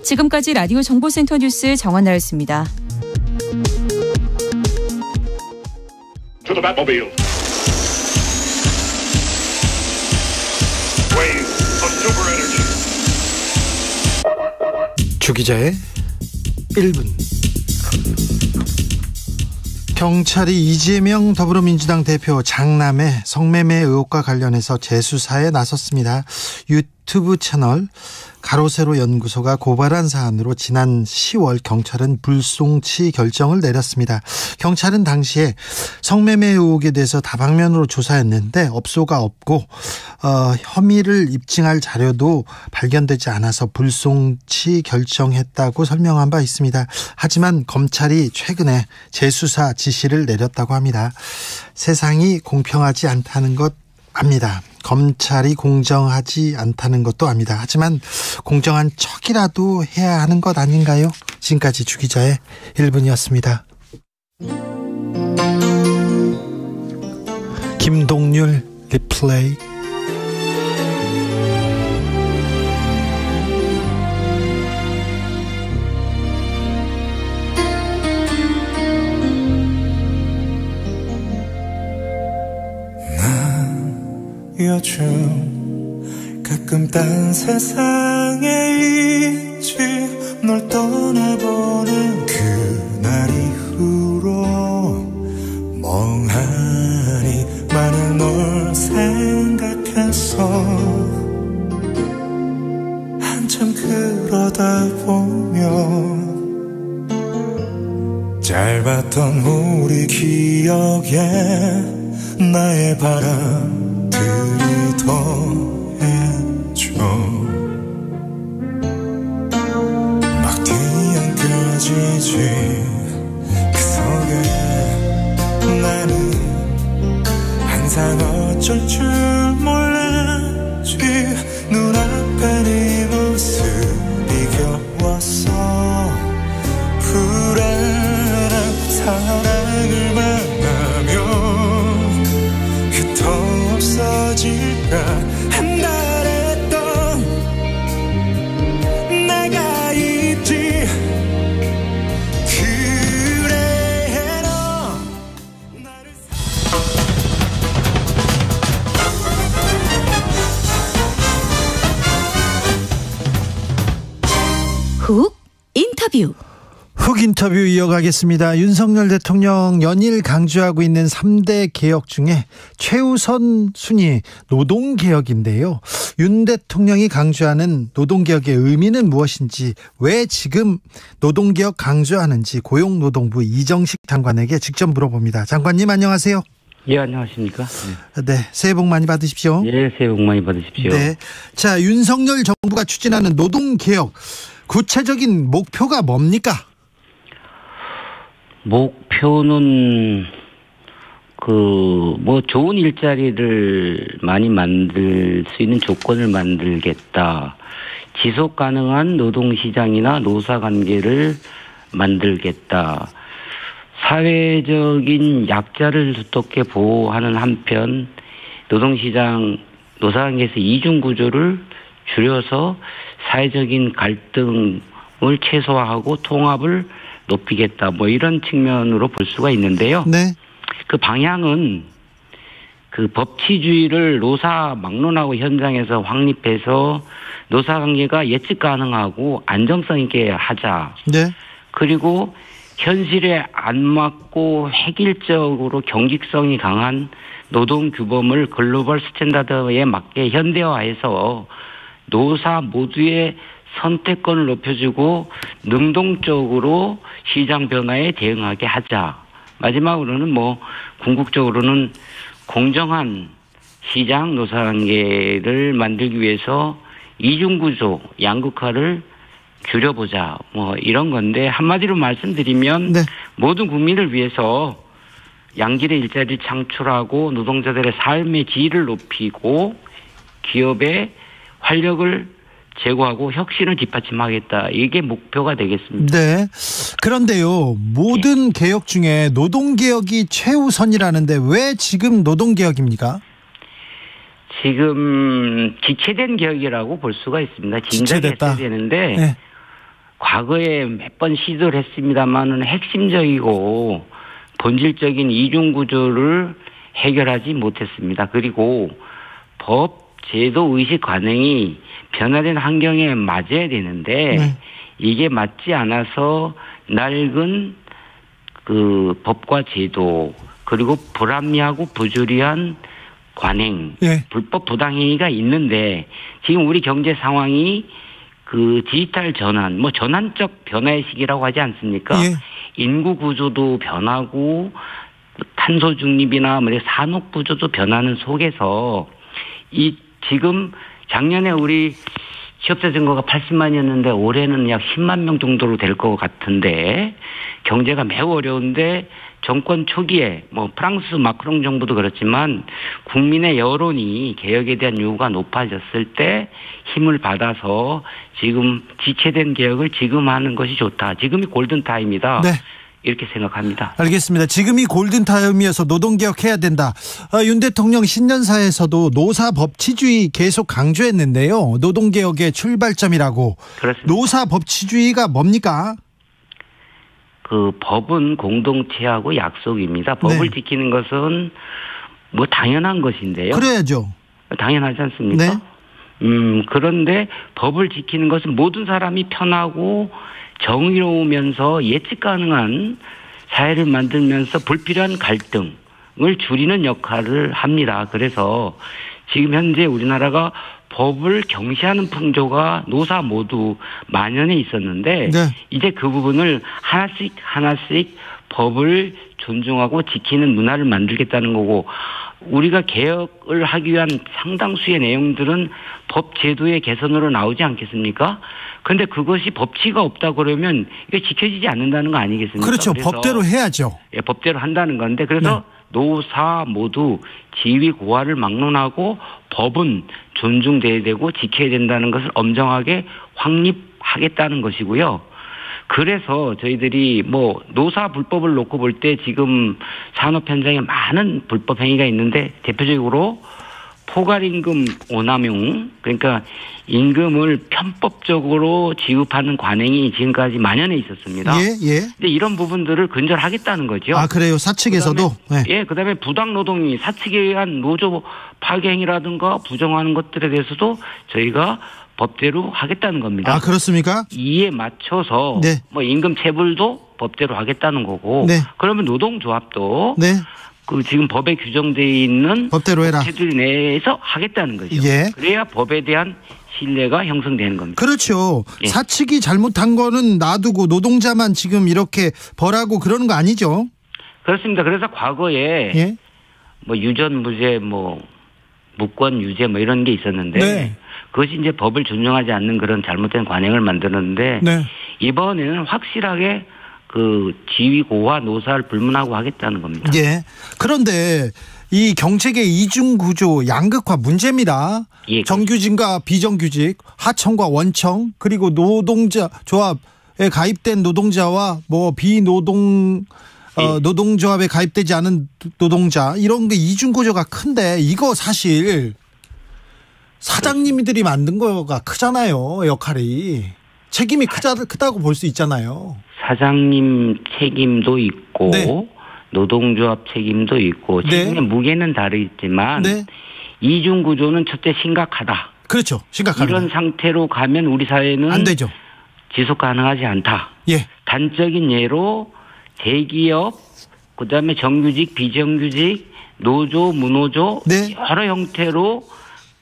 지금까지 라디오 정보센터 뉴스 정한나였습니다. 주 기자의 1분. 경찰이 이재명 더불어민주당 대표 장남의 성매매 의혹과 관련해서 재수사에 나섰습니다. 유튜브 채널 가로세로 연구소가 고발한 사안으로 지난 10월 경찰은 불송치 결정을 내렸습니다. 경찰은 당시에 성매매 의혹에 대해서 다방면으로 조사했는데 업소가 없고 혐의를 입증할 자료도 발견되지 않아서 불송치 결정했다고 설명한 바 있습니다. 하지만 검찰이 최근에 재수사 지시를 내렸다고 합니다. 세상이 공평하지 않다는 것 압니다. 검찰이 공정하지 않다는 것도 압니다. 하지만 공정한 척이라도 해야 하는 것 아닌가요? 지금까지 주 기자의 1분이었습니다. 김동률 리플레이. 요즘 가끔 딴 세상에 있지 널 떠나보는 그날 이후로 멍하니 많은 널 생각해서 한참 그러다 보면 짧았던 우리 기억에 나의 바람 더해줘 막 뒤엉켜지지 그 속에 나는 항상 어쩔 줄 몰랐지 눈앞에 네 모습이 겨웠어 불안한 사랑을 만나면 흩어 없어질까 한달했던 내가 있지 그래 너 나를 훅 인터뷰. 훅 인터뷰 이어가겠습니다. 윤석열 대통령 연일 강조하고 있는 3대 개혁 중에 최우선 순위 노동개혁인데요. 윤 대통령이 강조하는 노동개혁의 의미는 무엇인지, 왜 지금 노동개혁 강조하는지 고용노동부 이정식 장관에게 직접 물어봅니다. 장관님 안녕하세요. 예, 안녕하십니까. 네, 새해 복 많이 받으십시오. 예, 새해 복 많이 받으십시오. 네, 자, 윤석열 정부가 추진하는 노동개혁 구체적인 목표가 뭡니까? 목표는 좋은 일자리를 많이 만들 수 있는 조건을 만들겠다. 지속 가능한 노동시장이나 노사관계를 만들겠다. 사회적인 약자를 두텁게 보호하는 한편 노동시장, 노사관계에서 이중구조를 줄여서 사회적인 갈등을 최소화하고 통합을 높이겠다. 이런 측면으로 볼 수가 있는데요. 네. 그 방향은 그 법치주의를 노사 막론하고 현장에서 확립해서 노사관계가 예측 가능하고 안정성 있게 하자. 네. 그리고 현실에 안 맞고 획일적으로 경직성이 강한 노동규범을 글로벌 스탠다드에 맞게 현대화해서 노사 모두의 선택권을 높여주고 능동적으로 시장 변화에 대응하게 하자. 마지막으로는 궁극적으로는 공정한 시장 노사관계를 만들기 위해서 이중구조, 양극화를 줄여보자. 이런 건데 한마디로 말씀드리면 네. 모든 국민을 위해서 양질의 일자리를 창출하고 노동자들의 삶의 질을 높이고 기업의 활력을 제고하고 혁신을 뒷받침하겠다. 이게 목표가 되겠습니다. 네. 그런데요, 모든 개혁 중에 노동개혁이 최우선이라는데 왜 지금 노동개혁입니까? 지금 지체된 개혁이라고 볼 수가 있습니다. 진작에 했어야 되는데 네. 과거에 몇 번 시도를 했습니다만은 핵심적이고 본질적인 이중구조를 해결하지 못했습니다. 그리고 법, 제도, 의식 관행이 변화된 환경에 맞아야 되는데 네. 이게 맞지 않아서 낡은 그 법과 제도 그리고 불합리하고 부조리한 관행, 예. 불법 부당행위가 있는데 지금 우리 경제 상황이 그 디지털 전환, 뭐 전환적 변화의 시기라고 하지 않습니까? 예. 인구 구조도 변하고 탄소 중립이나 뭐 산업 구조도 변하는 속에서 이 지금 작년에 우리 취업자 증가가 80만이었는데 올해는 약 10만 명 정도로 될 것 같은데 경제가 매우 어려운데 정권 초기에 뭐 프랑스 마크롱 정부도 그렇지만 국민의 여론이 개혁에 대한 요구가 높아졌을 때 힘을 받아서 지금 지체된 개혁을 지금 하는 것이 좋다. 지금이 골든타임이다. 네. 이렇게 생각합니다. 알겠습니다. 지금이 골든타임이어서 노동개혁해야 된다. 윤 대통령 신년사에서도 노사 법치주의 계속 강조했는데요. 노동개혁의 출발점이라고. 그렇습니다. 노사 법치주의가 뭡니까? 그 법은 공동체하고 약속입니다. 법을 네. 지키는 것은 뭐 당연한 것인데요. 그래야죠. 당연하지 않습니까? 네. 그런데 법을 지키는 것은 모든 사람이 편하고 정의로우면서 예측 가능한 사회를 만들면서 불필요한 갈등을 줄이는 역할을 합니다. 그래서 지금 현재 우리나라가 법을 경시하는 풍조가 노사 모두 만연해 있었는데 네. 이제 그 부분을 하나씩 법을 존중하고 지키는 문화를 만들겠다는 거고 우리가 개혁을 하기 위한 상당수의 내용들은 법 제도의 개선으로 나오지 않겠습니까? 그런데 그것이 법치가 없다 그러면 이게 지켜지지 않는다는 거 아니겠습니까? 그렇죠. 법대로 해야죠. 예, 법대로 한다는 건데 그래서 노사 모두 지위 고하를 막론하고 법은 존중돼야 되고 지켜야 된다는 것을 엄정하게 확립하겠다는 것이고요. 그래서 저희들이 뭐 노사 불법을 놓고 볼 때 지금 산업 현장에 많은 불법 행위가 있는데 대표적으로 포괄임금 오남용 그러니까 임금을 편법적으로 지급하는 관행이 지금까지 만연해 있었습니다. 예, 예. 근데 이런 부분들을 근절하겠다는 거죠. 아, 그래요. 사측에서도. 그다음에, 예, 그다음에 부당 노동이 사측에 의한 노조 파괴 행위라든가 부정하는 것들에 대해서도 저희가 법대로 하겠다는 겁니다. 아, 그렇습니까? 이에 맞춰서 네. 뭐 임금 체불도 법대로 하겠다는 거고. 네. 그러면 노동조합도 네. 그 지금 법에 규정되어 있는 법대로 해라. 법체들 내에서 하겠다는 거죠. 예. 그래야 법에 대한 신뢰가 형성되는 겁니다. 그렇죠. 예. 사측이 잘못한 거는 놔두고 노동자만 지금 이렇게 벌하고 그러는 거 아니죠? 그렇습니다. 그래서 과거에 예. 뭐 유전 무죄 뭐 무권 유죄 뭐 이런 게 있었는데 네. 그것이 이제 법을 존중하지 않는 그런 잘못된 관행을 만드는데 네. 이번에는 확실하게 그 지위고와 노사를 불문하고 하겠다는 겁니다. 예. 그런데 이 경책의 이중 구조 양극화 문제입니다. 예, 정규직과 비정규직, 하청과 원청, 그리고 노동자 조합에 가입된 노동자와 뭐 비노동 노동조합에 가입되지 않은 노동자 이런 게 이중 구조가 큰데 이거 사실 사장님들이 만든 거가 크잖아요. 역할이 책임이 크다고 볼 수 있잖아요. 사장님 책임도 있고 네. 노동조합 책임도 있고 책임의 무게는 다르지만 네. 이중 구조는 첫째 심각하다. 그렇죠. 심각합니다. 이런 상태로 가면 우리 사회는 안 되죠. 지속 가능하지 않다. 예. 단적인 예로 대기업, 그다음에 정규직, 비정규직, 노조, 무노조 네. 여러 형태로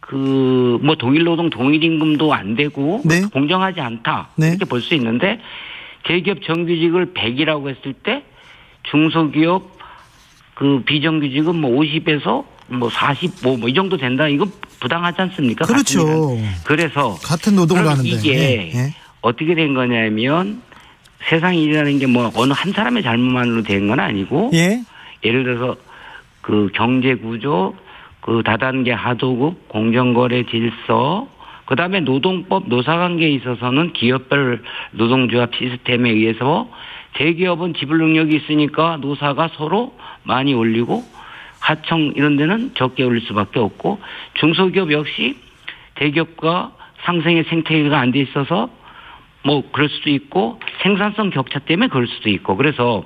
그 뭐 동일 노동, 동일 임금도 안 되고 네. 공정하지 않다. 네. 이렇게 볼 수 있는데 대기업 정규직을 100이라고 했을 때 중소기업 그 비정규직은 뭐 50에서 뭐 45 뭐 이 정도 된다. 이건 부당하지 않습니까? 그렇죠. 그래서 같은 노동을 하는데 이게 예. 어떻게 된 거냐면 세상 일이라는 게 뭐 어느 한 사람의 잘못만으로 된 건 아니고 예. 예를 들어서 그 경제 구조, 그 다단계 하도급, 공정거래 질서, 그다음에 노동법, 노사관계에 있어서는 기업별 노동조합 시스템에 의해서 대기업은 지불 능력이 있으니까 노사가 서로 많이 올리고 하청 이런 데는 적게 올릴 수밖에 없고 중소기업 역시 대기업과 상생의 생태계가 안 돼 있어서 뭐 그럴 수도 있고 생산성 격차 때문에 그럴 수도 있고 그래서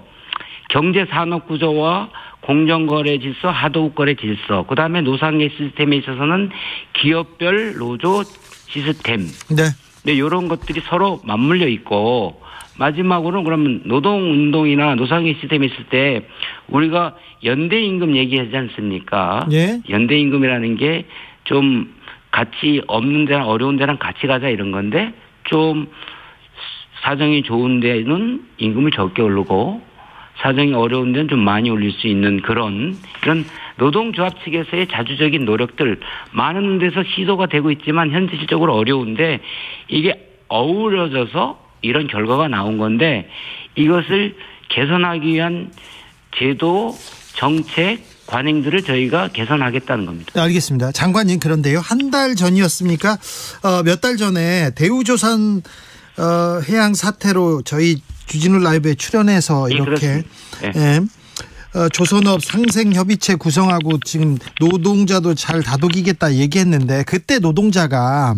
경제 산업 구조와 공정거래 질서, 하도급거래 질서, 그다음에 노사관계 시스템에 있어서는 기업별 노조 시스템. 네. 네, 이런 것들이 서로 맞물려 있고 마지막으로 그러면 노동운동이나 노사관계 시스템이 있을 때 우리가 연대임금 얘기하지 않습니까? 예. 연대임금이라는 게 좀 같이 없는 데랑 어려운 데랑 같이 가자 이런 건데 좀 사정이 좋은 데는 임금을 적게 오르고 사정이 어려운 데는 좀 많이 올릴 수 있는 이런 노동조합 측에서의 자주적인 노력들 많은 데서 시도가 되고 있지만 현실적으로 어려운데 이게 어우러져서 이런 결과가 나온 건데 이것을 개선하기 위한 제도, 정책, 관행들을 저희가 개선하겠다는 겁니다. 네, 알겠습니다. 장관님 그런데요. 한 달 전이었습니까? 몇 달 전에 대우조선 해양 사태로 저희 주진우 라이브에 출연해서 이렇게 조선업 상생협의체 구성하고 지금 노동자도 잘 다독이겠다 얘기했는데 그때 노동자가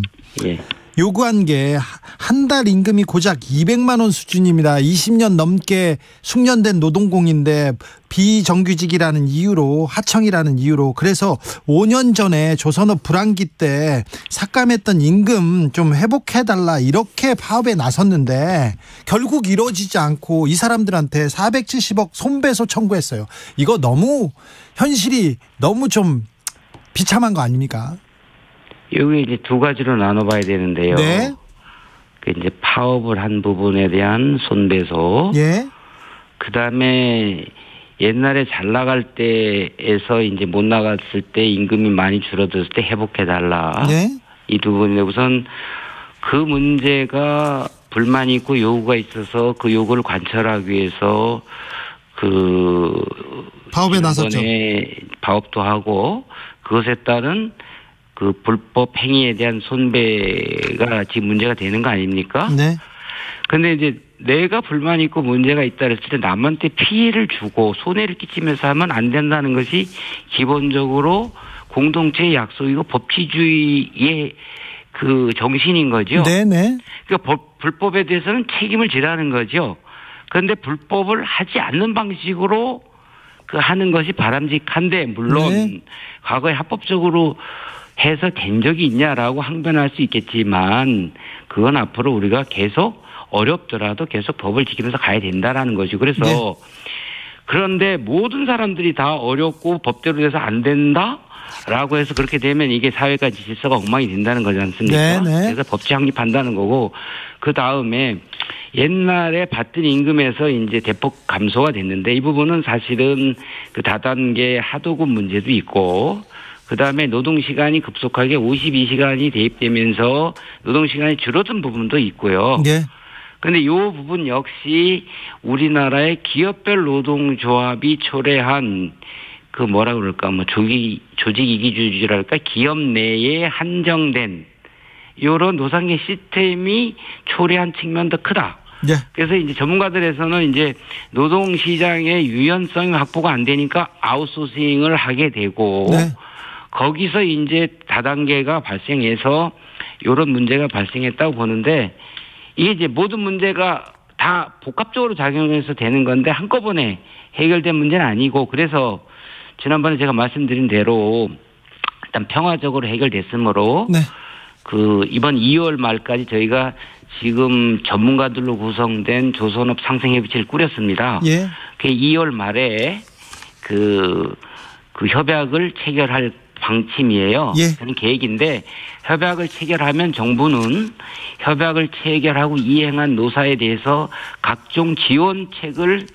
요구한 게 한 달 임금이 고작 200만 원 수준입니다. 20년 넘게 숙련된 노동공인데 비정규직이라는 이유로 하청이라는 이유로 그래서 5년 전에 조선업 불황기 때 삭감했던 임금 좀 회복해달라 이렇게 파업에 나섰는데 결국 이루어지지 않고 이 사람들한테 470억 손배소 청구했어요. 이거 너무 현실이 너무 좀 비참한 거 아닙니까? 여기 이제 두 가지로 나눠봐야 되는데요. 네. 그 이제 파업을 한 부분에 대한 손배소. 예. 그 다음에 옛날에 잘 나갈 때에서 이제 못 나갔을 때 임금이 많이 줄어들었을 때 회복해달라. 네. 이 두 부분인데 우선 그 문제가 불만이 있고 요구가 있어서 그 요구를 관철하기 위해서 파업에 나섰죠. 파업도 하고 그것에 따른 그 불법 행위에 대한 손배가 지금 문제가 되는 거 아닙니까? 네. 근데 이제 내가 불만이 있고 문제가 있다 그랬을 때 남한테 피해를 주고 손해를 끼치면서 하면 안 된다는 것이 기본적으로 공동체의 약속이고 법치주의의 그 정신인 거죠. 네네. 그러니까 불법에 대해서는 책임을 지라는 거죠. 그런데 불법을 하지 않는 방식으로 하는 것이 바람직한데 물론 과거에 합법적으로 해서 된 적이 있냐라고 항변할 수 있겠지만 그건 앞으로 우리가 계속 어렵더라도 계속 법을 지키면서 가야 된다라는 것이고 그래서 그런데 모든 사람들이 다 어렵고 법대로 돼서 안 된다라고 해서 그렇게 되면 이게 사회가 질서가 엉망이 된다는 거지 않습니까? 그래서 법치 확립한다는 거고 그 다음에 옛날에 받던 임금에서 이제 대폭 감소가 됐는데 이 부분은 사실은 그 다단계 하도급 문제도 있고 그다음에 노동시간이 급속하게 52시간이 대입되면서 노동시간이 줄어든 부분도 있고요. 그런데 이 부분 역시 우리나라의 기업별 노동조합이 초래한 그 뭐라 그럴까 조직이기주의랄까 기업 내에 한정된 이런 노상계 시스템이 초래한 측면도 크다. 그래서 이제 전문가들에서는 이제 노동시장의 유연성이 확보가 안 되니까 아웃소싱을 하게 되고 거기서 이제 다단계가 발생해서 이런 문제가 발생했다고 보는데 이게 이제 모든 문제가 다 복합적으로 작용해서 되는 건데 한꺼번에 해결된 문제는 아니고 그래서 지난번에 제가 말씀드린 대로 일단 평화적으로 해결됐으므로 그 이번 2월 말까지 저희가 지금 전문가들로 구성된 조선업 상생협의체를 꾸렸습니다. 그 2월 말에 그 협약을 체결할 방침이에요. 그런 계획인데 협약을 체결하면 정부는 협약을 체결하고 이행한 노사에 대해서 각종 지원책을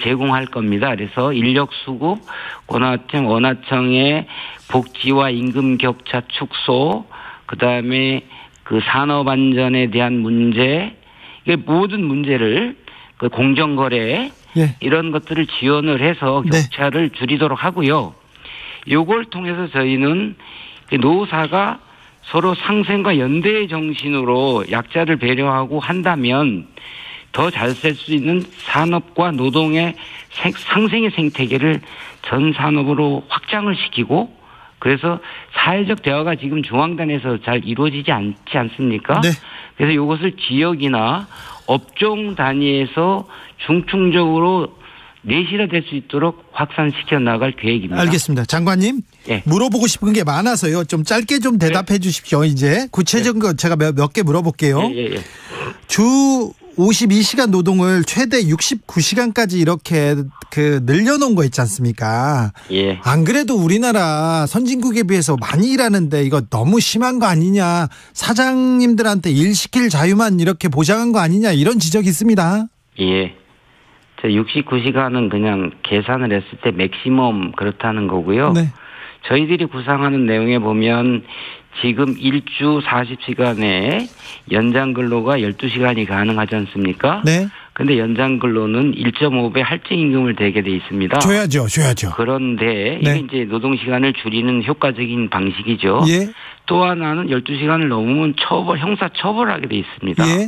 제공할 겁니다. 그래서 인력 수급, 원하청의 복지와 임금 격차 축소, 그다음에 그 산업 안전에 대한 문제, 이게 모든 문제를 그 공정거래 이런 것들을 지원을 해서 격차를 줄이도록 하고요. 요걸 통해서 저희는 노사가 서로 상생과 연대의 정신으로 약자를 배려하고 한다면 더 잘 살 수 있는 산업과 노동의 상생의 생태계를 전 산업으로 확장을 시키고 그래서 사회적 대화가 지금 중앙단에서 잘 이루어지지 않지 않습니까? 그래서 이것을 지역이나 업종 단위에서 중충적으로 내실화될 수 있도록 확산시켜 나갈 계획입니다. 알겠습니다. 장관님 물어보고 싶은 게 많아서요. 좀 짧게 좀 대답해 주십시오. 이제 구체적인 거 제가 몇 개 물어볼게요. 주 52시간 노동을 최대 69시간까지 이렇게 늘려놓은 거 있지 않습니까? 예. 안 그래도 우리나라 선진국에 비해서 많이 일하는데 이거 너무 심한 거 아니냐? 사장님들한테 일 시킬 자유만 이렇게 보장한 거 아니냐? 이런 지적이 있습니다. 예. 69시간은 그냥 계산을 했을 때 맥시멈 그렇다는 거고요. 네. 저희들이 구상하는 내용에 보면 지금 일주 40시간에 연장 근로가 12시간이 가능하지 않습니까? 네. 근데 연장 근로는 1.5배 할증 임금을 대게 돼 있습니다. 줘야죠. 그런데 네. 이게 이제 노동 시간을 줄이는 효과적인 방식이죠. 예. 또 하나는 12시간을 넘으면 형사 처벌하게 돼 있습니다. 예.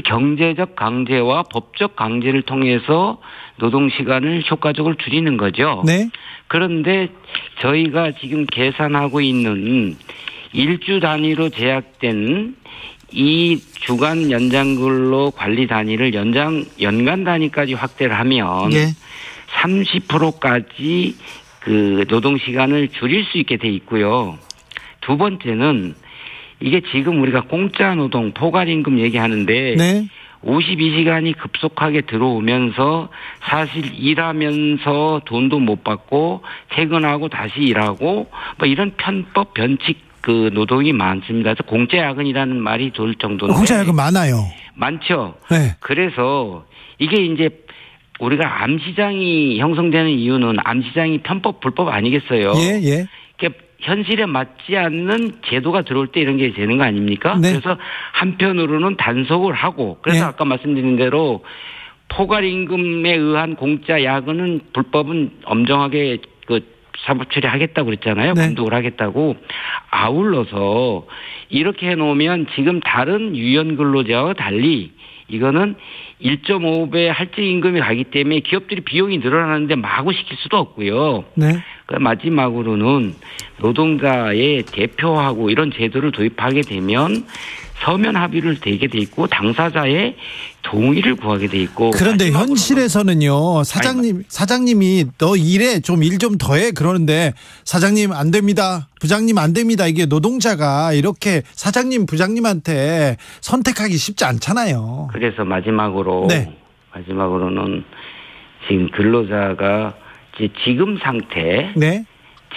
경제적 강제와 법적 강제를 통해서 노동 시간을 효과적으로 줄이는 거죠. 네. 그런데 저희가 지금 계산하고 있는 일주 단위로 제약된 이 주간 연장근로 관리 단위를 연간 단위까지 확대를 하면 예. 30%까지 그 노동 시간을 줄일 수 있게 돼 있고요. 두 번째는 이게 지금 우리가 공짜 노동, 포괄임금 얘기하는데 네. 52시간이 급속하게 들어오면서 사실 일하면서 돈도 못 받고 퇴근하고 다시 일하고 뭐 이런 편법 변칙 그 노동이 많습니다. 그래서 공짜 야근이라는 말이 돌 정도인데. 공짜 야근 많아요. 많죠. 네. 그래서 이게 이제 우리가 암시장이 형성되는 이유는 암시장이 편법 불법 아니겠어요. 예. 그러니까 현실에 맞지 않는 제도가 들어올 때 이런 게 되는 거 아닙니까? 네. 그래서 한편으로는 단속을 하고 그래서 네. 아까 말씀드린 대로 포괄임금에 의한 공짜 야근은 불법은 엄정하게 사법 처리하겠다고 그랬잖아요. 네. 감독을 하겠다고. 아울러서 이렇게 해놓으면 지금 다른 유연근로제와 달리 이거는 1.5배 할증임금이 가기 때문에 기업들이 비용이 늘어나는데 마구 시킬 수도 없고요. 네. 마지막으로는 노동자의 대표하고 이런 제도를 도입하게 되면 서면 합의를 되게 돼 있고 당사자의 동의를 구하게 돼 있고. 그런데 현실에서는요. 사장님이 너 일해 좀 일 좀 더해 그러는데 사장님 안 됩니다. 부장님 안 됩니다. 이게 노동자가 이렇게 사장님 부장님한테 선택하기 쉽지 않잖아요. 그래서 마지막으로는 지금 근로자가 지금 상태 네.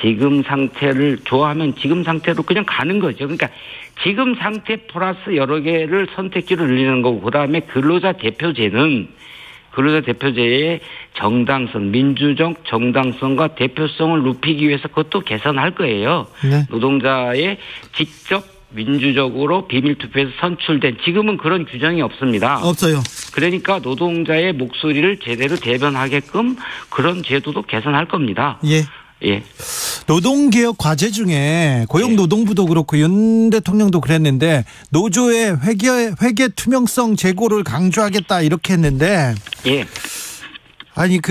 지금 상태를 좋아하면 지금 상태로 그냥 가는 거죠. 그러니까 지금 상태 플러스 여러 개를 선택지를 늘리는 거고 그다음에 근로자 대표제의 정당성, 민주적 정당성과 대표성을 높이기 위해서 그것도 개선할 거예요. 네. 노동자의 직접 민주적으로 비밀투표에서 선출된 지금은 그런 규정이 없습니다. 없어요. 그러니까 노동자의 목소리를 제대로 대변하게끔 그런 제도도 개선할 겁니다. 예. 노동개혁 과제 중에 고용노동부도 그렇고 윤 대통령도 그랬는데 노조의 회계 투명성 제고를 강조하겠다 이렇게 했는데 아니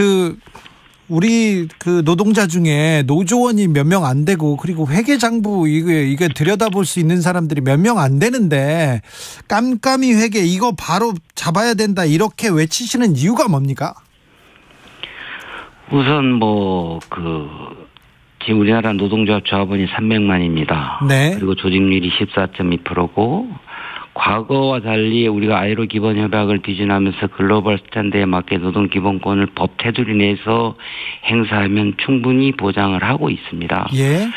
우리 노동자 중에 노조원이 몇 명 안 되고 그리고 회계장부 이게 들여다볼 수 있는 사람들이 몇 명 안 되는데 깜깜이 회계 이거 바로 잡아야 된다 이렇게 외치시는 이유가 뭡니까? 우선 지금 우리나라 노동조합 조합원이 300만입니다. 네. 그리고 조직률이 14.2%고 과거와 달리 우리가 ILO 기본협약을 비준하면서 글로벌 스탠드에 맞게 노동기본권을 법 테두리 내에서 행사하면 충분히 보장을 하고 있습니다. 예.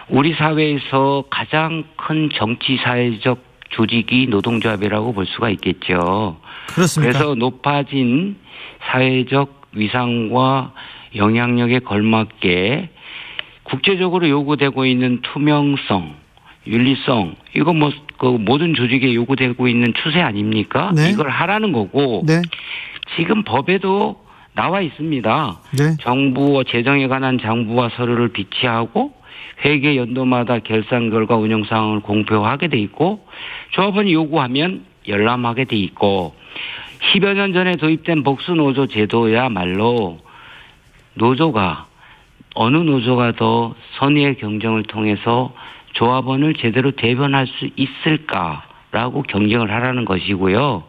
우리 사회에서 가장 큰 정치사회적 조직이 노동조합이라고 볼 수가 있겠죠. 그렇습니까? 그래서 높아진 사회적 위상과 영향력에 걸맞게 국제적으로 요구되고 있는 투명성, 윤리성, 이거 모든 조직에 요구되고 있는 추세 아닙니까? 네. 이걸 하라는 거고, 네. 지금 법에도 나와 있습니다. 네. 정부 재정에 관한 장부와 서류를 비치하고, 회계 연도마다 결산 결과 운영 상황을 공표하게 돼 있고, 조합원이 요구하면 열람하게 돼 있고, 10여 년 전에 도입된 복수노조 제도야말로 어느 노조가 더 선의의 경쟁을 통해서 조합원을 제대로 대변할 수 있을까라고 경쟁을 하라는 것이고요.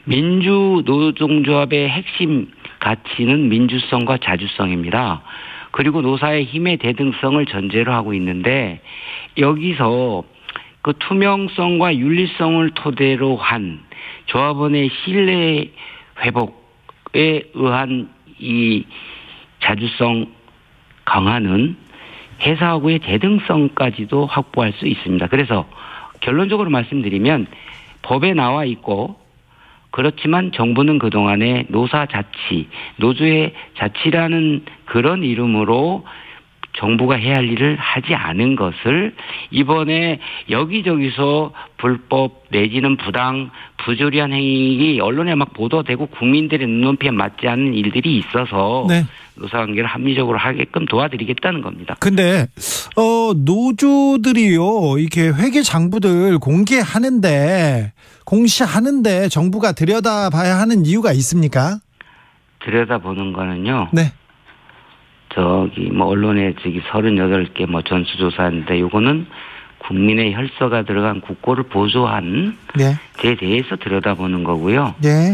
민주노동조합의 핵심 가치는 민주성과 자주성입니다. 그리고 노사의 힘의 대등성을 전제로 하고 있는데 여기서 그 투명성과 윤리성을 토대로 한 조합원의 신뢰 회복에 의한 이 자주성 강화는 회사하고의 대등성까지도 확보할 수 있습니다. 그래서 결론적으로 말씀드리면 법에 나와 있고 그렇지만 정부는 그동안에 노사자치, 노조의 자치라는 그런 이름으로 정부가 해야 할 일을 하지 않은 것을 이번에 여기저기서 불법 내지는 부당, 부조리한 행위 언론에 막 보도되고 국민들의 눈높이에 맞지 않는 일들이 있어서 네. 노사관계를 합리적으로 하게끔 도와드리겠다는 겁니다. 근데 노조들이요 이렇게 회계 장부들 공시하는데 정부가 들여다봐야 하는 이유가 있습니까? 들여다보는 거는요. 네. 언론에 38개 전수조사인데 요거는 국민의 혈서가 들어간 국고를 보조한 네. 데 대해서 들여다보는 거고요. 네.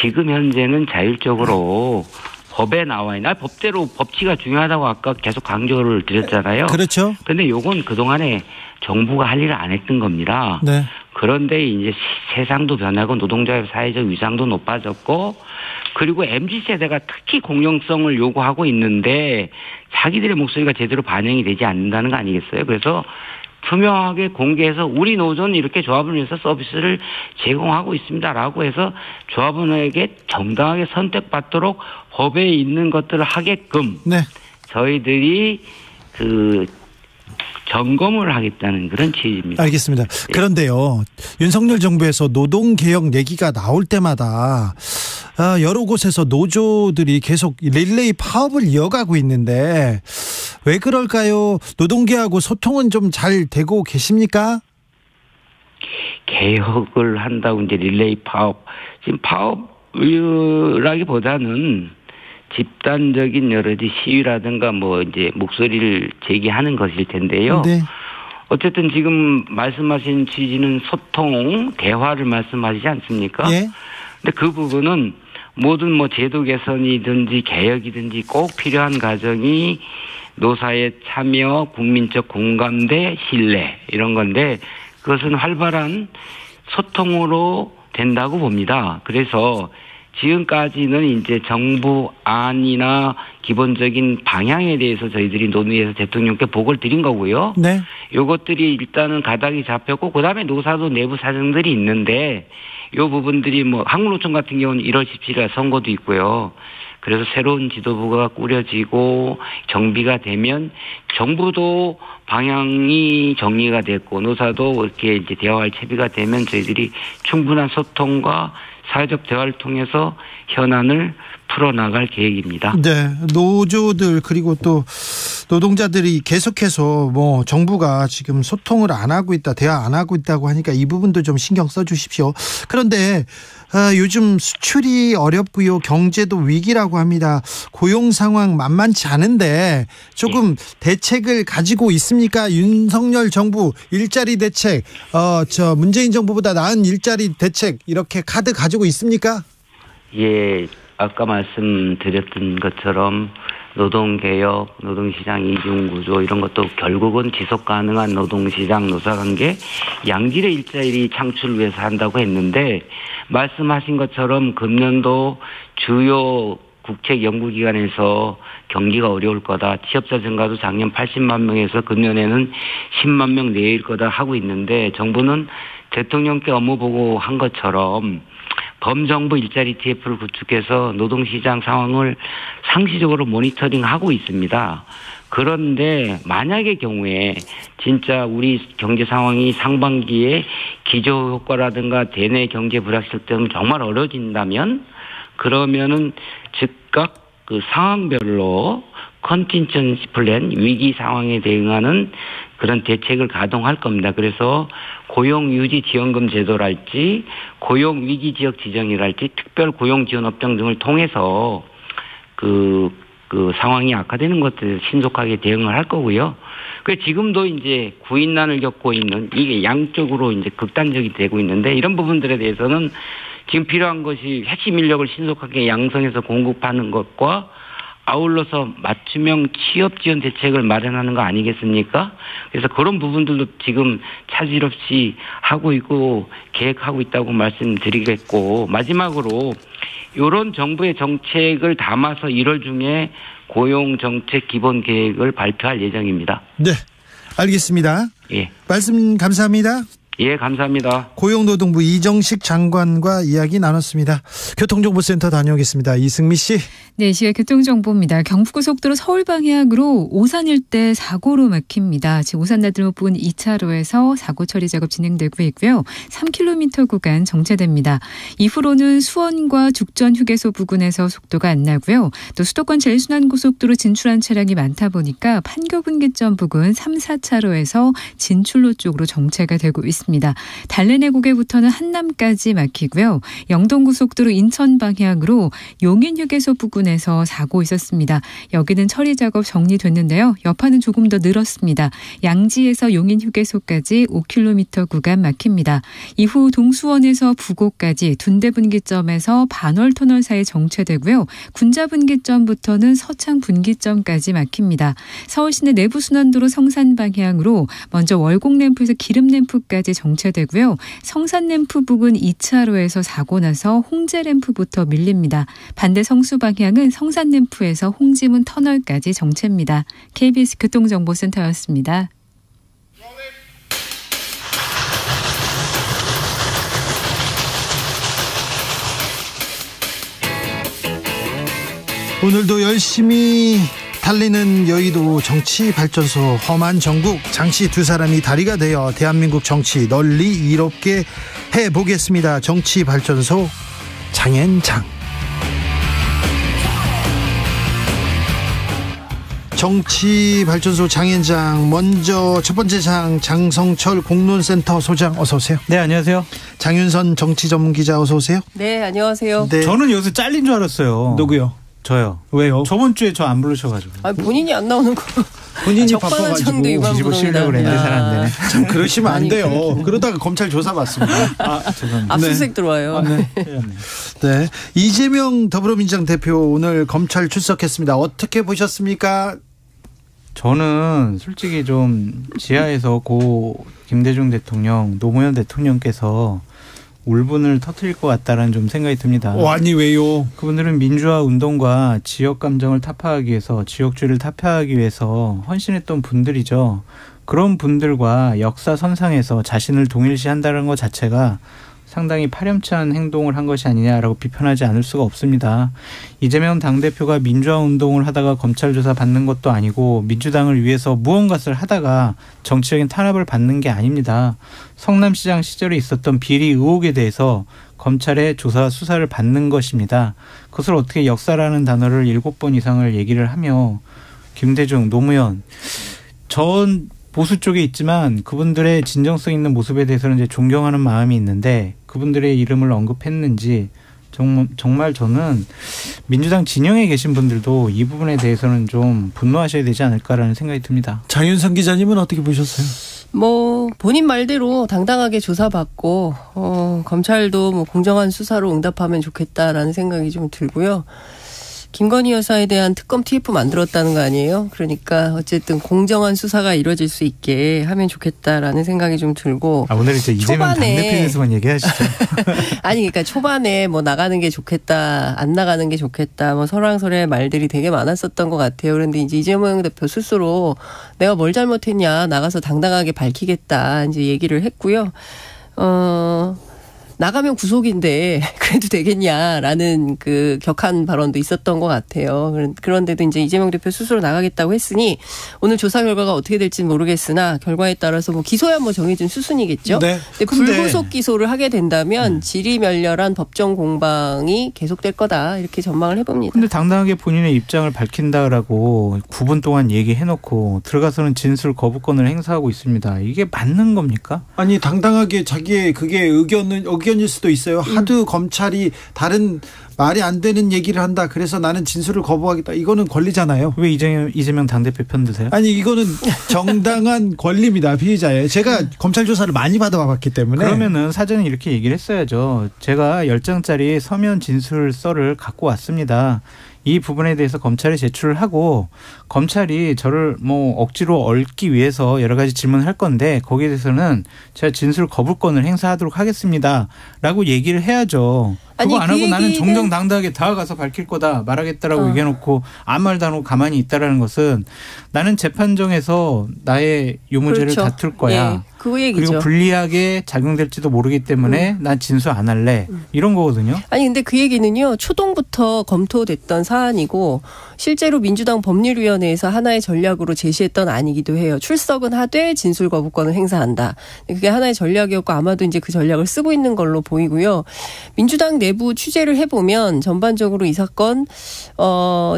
지금 현재는 자율적으로 법에 나와 있는 법대로 법치가 중요하다고 아까 계속 강조를 드렸잖아요. 그렇죠. 근데 요건 그동안에 정부가 할 일을 안 했던 겁니다. 네. 그런데 이제 세상도 변하고 노동자의 사회적 위상도 높아졌고 그리고 MZ세대가 특히 공정성을 요구하고 있는데 자기들의 목소리가 제대로 반영이 되지 않는다는 거 아니겠어요? 그래서 투명하게 공개해서 우리 노조는 이렇게 조합을 위해서 서비스를 제공하고 있습니다라고 해서 조합원에게 정당하게 선택받도록 법에 있는 것들을 하게끔 네. 저희들이 점검을 하겠다는 그런 취지입니다. 알겠습니다. 그런데요, 윤석열 정부에서 노동개혁 얘기가 나올 때마다 여러 곳에서 노조들이 계속 릴레이 파업을 이어가고 있는데 왜 그럴까요? 노동계하고 소통은 좀 잘 되고 계십니까? 개혁을 한다고 이제 릴레이 파업, 지금 파업이라기보다는 집단적인 여러 시위라든가 이제 목소리를 제기하는 것일 텐데요. 네. 어쨌든 지금 말씀하신 취지는 소통, 대화를 말씀하시지 않습니까? 예. 근데 그 부분은 모든 제도 개선이든지 개혁이든지 꼭 필요한 과정이 노사의 참여, 국민적 공감대, 신뢰 이런 건데 그것은 활발한 소통으로 된다고 봅니다. 그래서 지금까지는 이제 정부 안이나 기본적인 방향에 대해서 저희들이 논의해서 대통령께 보고를 드린 거고요. 네. 요것들이 일단은 가닥이 잡혔고 그다음에 노사도 내부 사정들이 있는데 요 부분들이 한국노총 같은 경우는 1월 17일 선거도 있고요. 그래서 새로운 지도부가 꾸려지고 정비가 되면 정부도 방향이 정리가 됐고 노사도 이렇게 이제 대화할 채비가 되면 저희들이 충분한 소통과 사회적 대화를 통해서 현안을 풀어나갈 계획입니다. 네, 노조들 그리고 또 노동자들이 계속해서 정부가 지금 소통을 안 하고 있다, 대화 안 하고 있다고 하니까 이 부분도 좀 신경 써주십시오. 그런데 요즘 수출이 어렵고요, 경제도 위기라고 합니다. 고용 상황 만만치 않은데 조금 대책을 가지고 있습니까? 윤석열 정부 일자리 대책, 문재인 정부보다 나은 일자리 대책 이렇게 카드 가지고 있습니까? 예, 아까 말씀드렸던 것처럼 노동개혁, 노동시장 이중구조 이런 것도 결국은 지속가능한 노동시장 노사관계 양질의 일자리 창출을 위해서 한다고 했는데 말씀하신 것처럼 금년도 주요 국책 연구기관에서 경기가 어려울 거다. 취업자 증가도 작년 80만 명에서 금년에는 10만 명 내일 거다 하고 있는데 정부는 대통령께 업무 보고한 것처럼 범정부 일자리 TF를 구축해서 노동시장 상황을 상시적으로 모니터링하고 있습니다. 그런데 만약의 경우에 진짜 우리 경제 상황이 상반기에 기저효과라든가 대내 경제 불확실 때문에 정말 어려워진다면 그러면은 즉각 그 상황별로 컨틴전시 플랜 위기 상황에 대응하는 그런 대책을 가동할 겁니다. 그래서 고용유지 지원금 제도랄지 고용위기 지역 지정이랄지 특별 고용지원업종 등을 통해서 그 상황이 악화되는 것들을 신속하게 대응을 할 거고요. 그 지금도 이제 구인난을 겪고 있는 이게 양쪽으로 이제 극단적이 되고 있는데 이런 부분들에 대해서는 지금 필요한 것이 핵심 인력을 신속하게 양성해서 공급하는 것과 아울러서 맞춤형 취업 지원 대책을 마련하는 거 아니겠습니까? 그래서 그런 부분들도 지금 차질 없이 하고 있고 계획하고 있다고 말씀드리겠고, 마지막으로 이런 정부의 정책을 담아서 1월 중에 고용정책 기본 계획을 발표할 예정입니다. 네, 알겠습니다. 예. 말씀 감사합니다. 예, 감사합니다. 고용노동부 이정식 장관과 이야기 나눴습니다. 교통정보센터 다녀오겠습니다. 이승미 씨. 네, 이 시각 교통정보입니다. 경부고속도로 서울 방향으로 오산 일대 사고로 막힙니다. 지금 오산 나들목 부근 2차로에서 사고 처리 작업 진행되고 있고요. 3km 구간 정체됩니다. 이후로는 수원과 죽전 휴게소 부근에서 속도가 안 나고요. 또 수도권 제일순환고속도로 진출한 차량이 많다 보니까 판교분기점 부근 3, 4차로에서 진출로 쪽으로 정체가 되고 있습니다. 달래내 고개부터는 한남까지 막히고요. 영동고속도로 인천 방향으로 용인휴게소 부근에서 사고 있었습니다. 여기는 처리 작업 정리됐는데요. 여파는 조금 더 늘었습니다. 양지에서 용인휴게소까지 5km 구간 막힙니다. 이후 동수원에서 부곡까지 둔대분기점에서 반월터널 사이 정체되고요. 군자분기점부터는 서창분기점까지 막힙니다. 서울시내 내부순환도로 성산 방향으로 먼저 월곡램프에서 기름램프까지 정체되고요. 성산램프 부근 2차로에서 사고 나서 홍제램프부터 밀립니다. 반대 성수 방향은 성산램프에서 홍지문 터널까지 정체입니다. KBS 교통정보센터였습니다. 오늘도 열심히 달리는 여의도 정치발전소 험한 정국 장씨 두 사람이 다리가 되어 대한민국 정치 널리 이롭게 해보겠습니다. 정치발전소 장앤장. 정치발전소 장앤장, 먼저 첫 번째 장 장성철 공론센터 소장 어서 오세요. 네, 안녕하세요. 장윤선 정치전문기자 어서 오세요. 네, 안녕하세요. 네. 저는 여기서 잘린 줄 알았어요. 누구요? 저요. 왜요? 저번 주에 저 안 부르셔가지고. 아, 본인이 안 나오는 거. 본인이 바빠가지고 뒤집어 씌우려고 그랬는데 잘 안 되네. 참 그러시면 안 돼요. 그러다가 검찰 조사 받습니다. 아, 죄송합니다. 압수수색 들어와요. 네. 네. 이재명 더불어민주당 대표 오늘 검찰 출석했습니다. 어떻게 보셨습니까? 저는 솔직히 좀 지하에서 고 김대중 대통령, 노무현 대통령께서 울분을 터뜨릴 것 같다라는 좀 생각이 듭니다. 아니 왜요? 그분들은 민주화 운동과 지역 감정을 타파하기 위해서, 지역주의를 타파하기 위해서 헌신했던 분들이죠. 그런 분들과 역사 선상에서 자신을 동일시한다는 것 자체가 상당히 파렴치한 행동을 한 것이 아니냐라고 비판하지 않을 수가 없습니다. 이재명 당대표가 민주화 운동을 하다가 검찰 조사 받는 것도 아니고 민주당을 위해서 무언가를 하다가 정치적인 탄압을 받는 게 아닙니다. 성남시장 시절에 있었던 비리 의혹에 대해서 검찰의 조사 수사를 받는 것입니다. 그것을 어떻게 역사라는 단어를 7번 이상을 얘기를 하며 김대중, 노무현, 전 보수 쪽에 있지만 그분들의 진정성 있는 모습에 대해서는 이제 존경하는 마음이 있는데 그분들의 이름을 언급했는지 정말 저는 민주당 진영에 계신 분들도 이 부분에 대해서는 좀 분노하셔야 되지 않을까라는 생각이 듭니다. 장윤선 기자님은 어떻게 보셨어요? 뭐 본인 말대로 당당하게 조사받고 검찰도 뭐 공정한 수사로 응답하면 좋겠다라는 생각이 좀 들고요. 김건희 여사에 대한 특검 TF 만들었다는 거 아니에요? 그러니까 어쨌든 공정한 수사가 이루어질 수 있게 하면 좋겠다라는 생각이 좀 들고. 아, 오늘 이제 이재명 당대표에서만 얘기하시죠. 아니, 그러니까 초반에 뭐 나가는 게 좋겠다, 안 나가는 게 좋겠다, 뭐 설왕설의 말들이 되게 많았었던 것 같아요. 그런데 이제 이재명 대표 스스로 내가 뭘 잘못했냐, 나가서 당당하게 밝히겠다, 이제 얘기를 했고요. 나가면 구속인데 그래도 되겠냐라는 그 격한 발언도 있었던 것 같아요. 그런데도 이제 이재명 대표 스스로 나가겠다고 했으니 오늘 조사 결과가 어떻게 될지는 모르겠으나 결과에 따라서 뭐 기소야 뭐 정해진 수순이겠죠. 네. 근데 불구속 기소를 하게 된다면 지리멸렬한 법정 공방이 계속될 거다 이렇게 전망을 해봅니다. 근데 당당하게 본인의 입장을 밝힌다라고 9분 동안 얘기해놓고 들어가서는 진술 거부권을 행사하고 있습니다. 이게 맞는 겁니까? 아니 당당하게 자기의 그게 의견일 수도 있어요. 하도 검찰이 다른 말이 안 되는 얘기를 한다. 그래서 나는 진술을 거부하겠다. 이거는 권리잖아요. 왜 이재명 당대표 편 드세요? 아니 이거는 정당한 권리입니다. 피의자의. 제가 검찰 조사를 많이 받아봤기 때문에. 그러면은 사전에 이렇게 얘기를 했어야죠. 제가 10장짜리 서면 진술서를 갖고 왔습니다. 이 부분에 대해서 검찰에 제출을 하고 검찰이 저를 뭐 억지로 얽기 위해서 여러 가지 질문을 할 건데 거기에 대해서는 제가 진술 거부권을 행사하도록 하겠습니다라고 얘기를 해야죠. 그거 안 하고 나는 정정당당하게 다가가서 밝힐 거다 말하겠다라고 얘기해놓고 아무 말도 안 하고 가만히 있다라는 것은 나는 재판정에서 나의 유무죄를 그렇죠. 다툴 거야. 예, 그 얘기죠. 그리고 불리하게 작용될지도 모르기 때문에 난 진술 안 할래. 이런 거거든요. 아니 근데 그 얘기는요. 초동부터 검토됐던 사안이고 실제로 민주당 법률위원회에서 하나의 전략으로 제시했던 안이기도 해요. 출석은 하되 진술 거부권을 행사한다. 그게 하나의 전략이었고 아마도 이제 그 전략을 쓰고 있는 걸로 보이고요. 민주당 내부 취재를 해보면 전반적으로 이 사건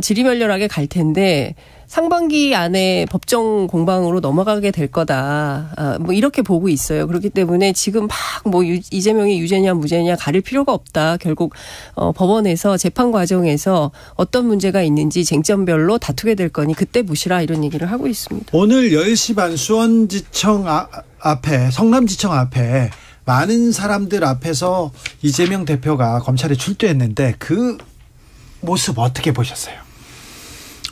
지리멸렬하게 갈 텐데 상반기 안에 법정 공방으로 넘어가게 될 거다. 뭐 이렇게 보고 있어요. 그렇기 때문에 지금 막 뭐 이재명이 유죄냐 무죄냐 가릴 필요가 없다. 결국 법원에서 재판 과정에서 어떤 문제가 있는지 쟁점별로 다투게 될 거니 그때 보시라 이런 얘기를 하고 있습니다. 오늘 10시 반 수원지청 앞에 성남지청 앞에 많은 사람들 앞에서 이재명 대표가 검찰에 출두했는데 그 모습 어떻게 보셨어요?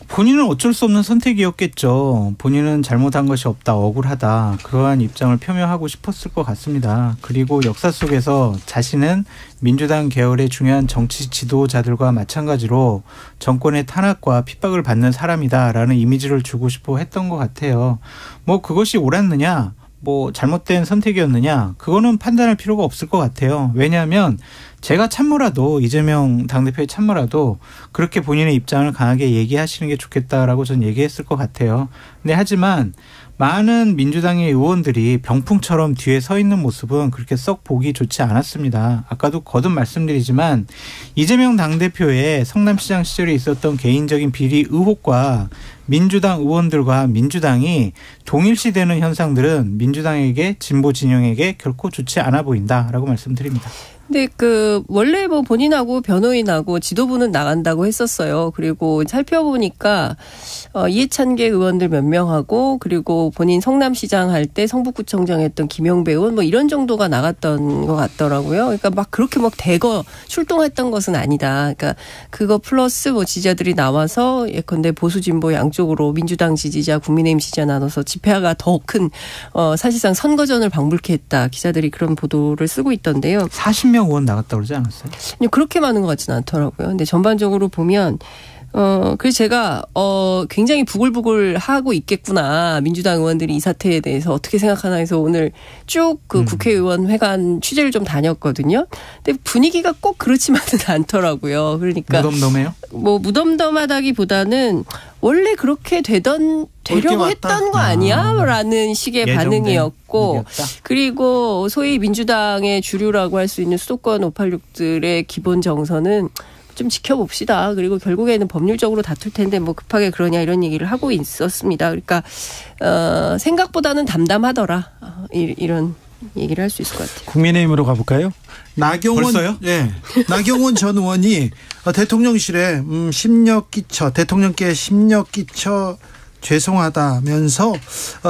본인은 어쩔 수 없는 선택이었겠죠. 본인은 잘못한 것이 없다, 억울하다. 그러한 입장을 표명하고 싶었을 것 같습니다. 그리고 역사 속에서 자신은 민주당 계열의 중요한 정치 지도자들과 마찬가지로 정권의 탄압과 핍박을 받는 사람이다라는 이미지를 주고 싶어 했던 것 같아요. 뭐 그것이 옳았느냐? 뭐 잘못된 선택이었느냐 그거는 판단할 필요가 없을 것 같아요. 왜냐하면 제가 참모라도 이재명 당대표의 참모라도 그렇게 본인의 입장을 강하게 얘기하시는 게 좋겠다라고 저는 얘기했을 것 같아요. 근데 하지만 많은 민주당의 의원들이 병풍처럼 뒤에 서 있는 모습은 그렇게 썩 보기 좋지 않았습니다. 아까도 거듭 말씀드리지만 이재명 당대표의 성남시장 시절에 있었던 개인적인 비리 의혹과 민주당 의원들과 민주당이 동일시되는 현상들은 민주당에게 진보 진영에게 결코 좋지 않아 보인다라고 말씀드립니다. 근데 원래 뭐 본인하고 변호인하고 지도부는 나간다고 했었어요. 그리고 살펴보니까 이해찬계 의원들 몇 명하고 그리고 본인 성남시장 할 때 성북구청장 했던 김영배 의원 뭐 이런 정도가 나갔던 것 같더라고요. 그러니까 막 그렇게 막 대거 출동했던 것은 아니다. 그러니까 그거 플러스 뭐 지지자들이 나와서 예컨대 보수 진보 양쪽으로 민주당 지지자 국민의힘 지지자 나눠서 집회가 더 큰 사실상 선거전을 방불케 했다. 기자들이 그런 보도를 쓰고 있던데요. 40명 의원 나갔다고 그러지 않았어요? 그렇게 많은 것 같지는 않더라고요. 근데 전반적으로 보면 그래서 제가 굉장히 부글부글 하고 있겠구나. 민주당 의원들이 이 사태에 대해서 어떻게 생각하나 해서 오늘 쭉 그 국회의원 회관 취재를 좀 다녔거든요. 근데 분위기가 꼭 그렇지만은 않더라고요. 그러니까 무덤덤해요? 뭐 무덤덤하다기보다는 원래 그렇게 되려고 했던 거 아니야? 라는 식의 반응이었고 그리고 소위 민주당의 주류라고 할 수 있는 수도권 586들의 기본 정서는 좀 지켜봅시다. 그리고 결국에는 법률적으로 다툴 텐데 뭐 급하게 그러냐 이런 얘기를 하고 있었습니다. 그러니까 생각보다는 담담하더라. 이런 얘기를 할 수 있을 것 같아요. 국민의힘으로 가볼까요? 벌써요? 네. 나경원 전 의원이 대통령실에 대통령께 심려 끼쳐 죄송하다면서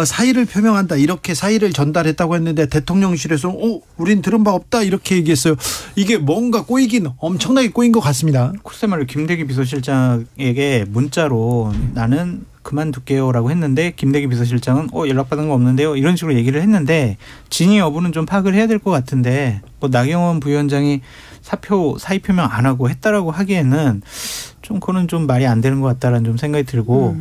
사의를 표명한다 이렇게 사의를 전달했다고 했는데 대통령실에서 우린 들은 바 없다 이렇게 얘기했어요. 이게 뭔가 꼬이긴 엄청나게 꼬인 것 같습니다. 글쎄 말이에요. 김대기 비서실장에게 문자로 나는 그만둘게요라고 했는데 김대기 비서실장은 연락받은 거 없는데요 이런 식으로 얘기를 했는데 진위 여부는 좀 파악을 해야 될 것 같은데 뭐 나경원 부위원장이 사의 표명 안 하고 했다라고 하기에는 좀 그거는 좀 말이 안 되는 것 같다라는 좀 생각이 들고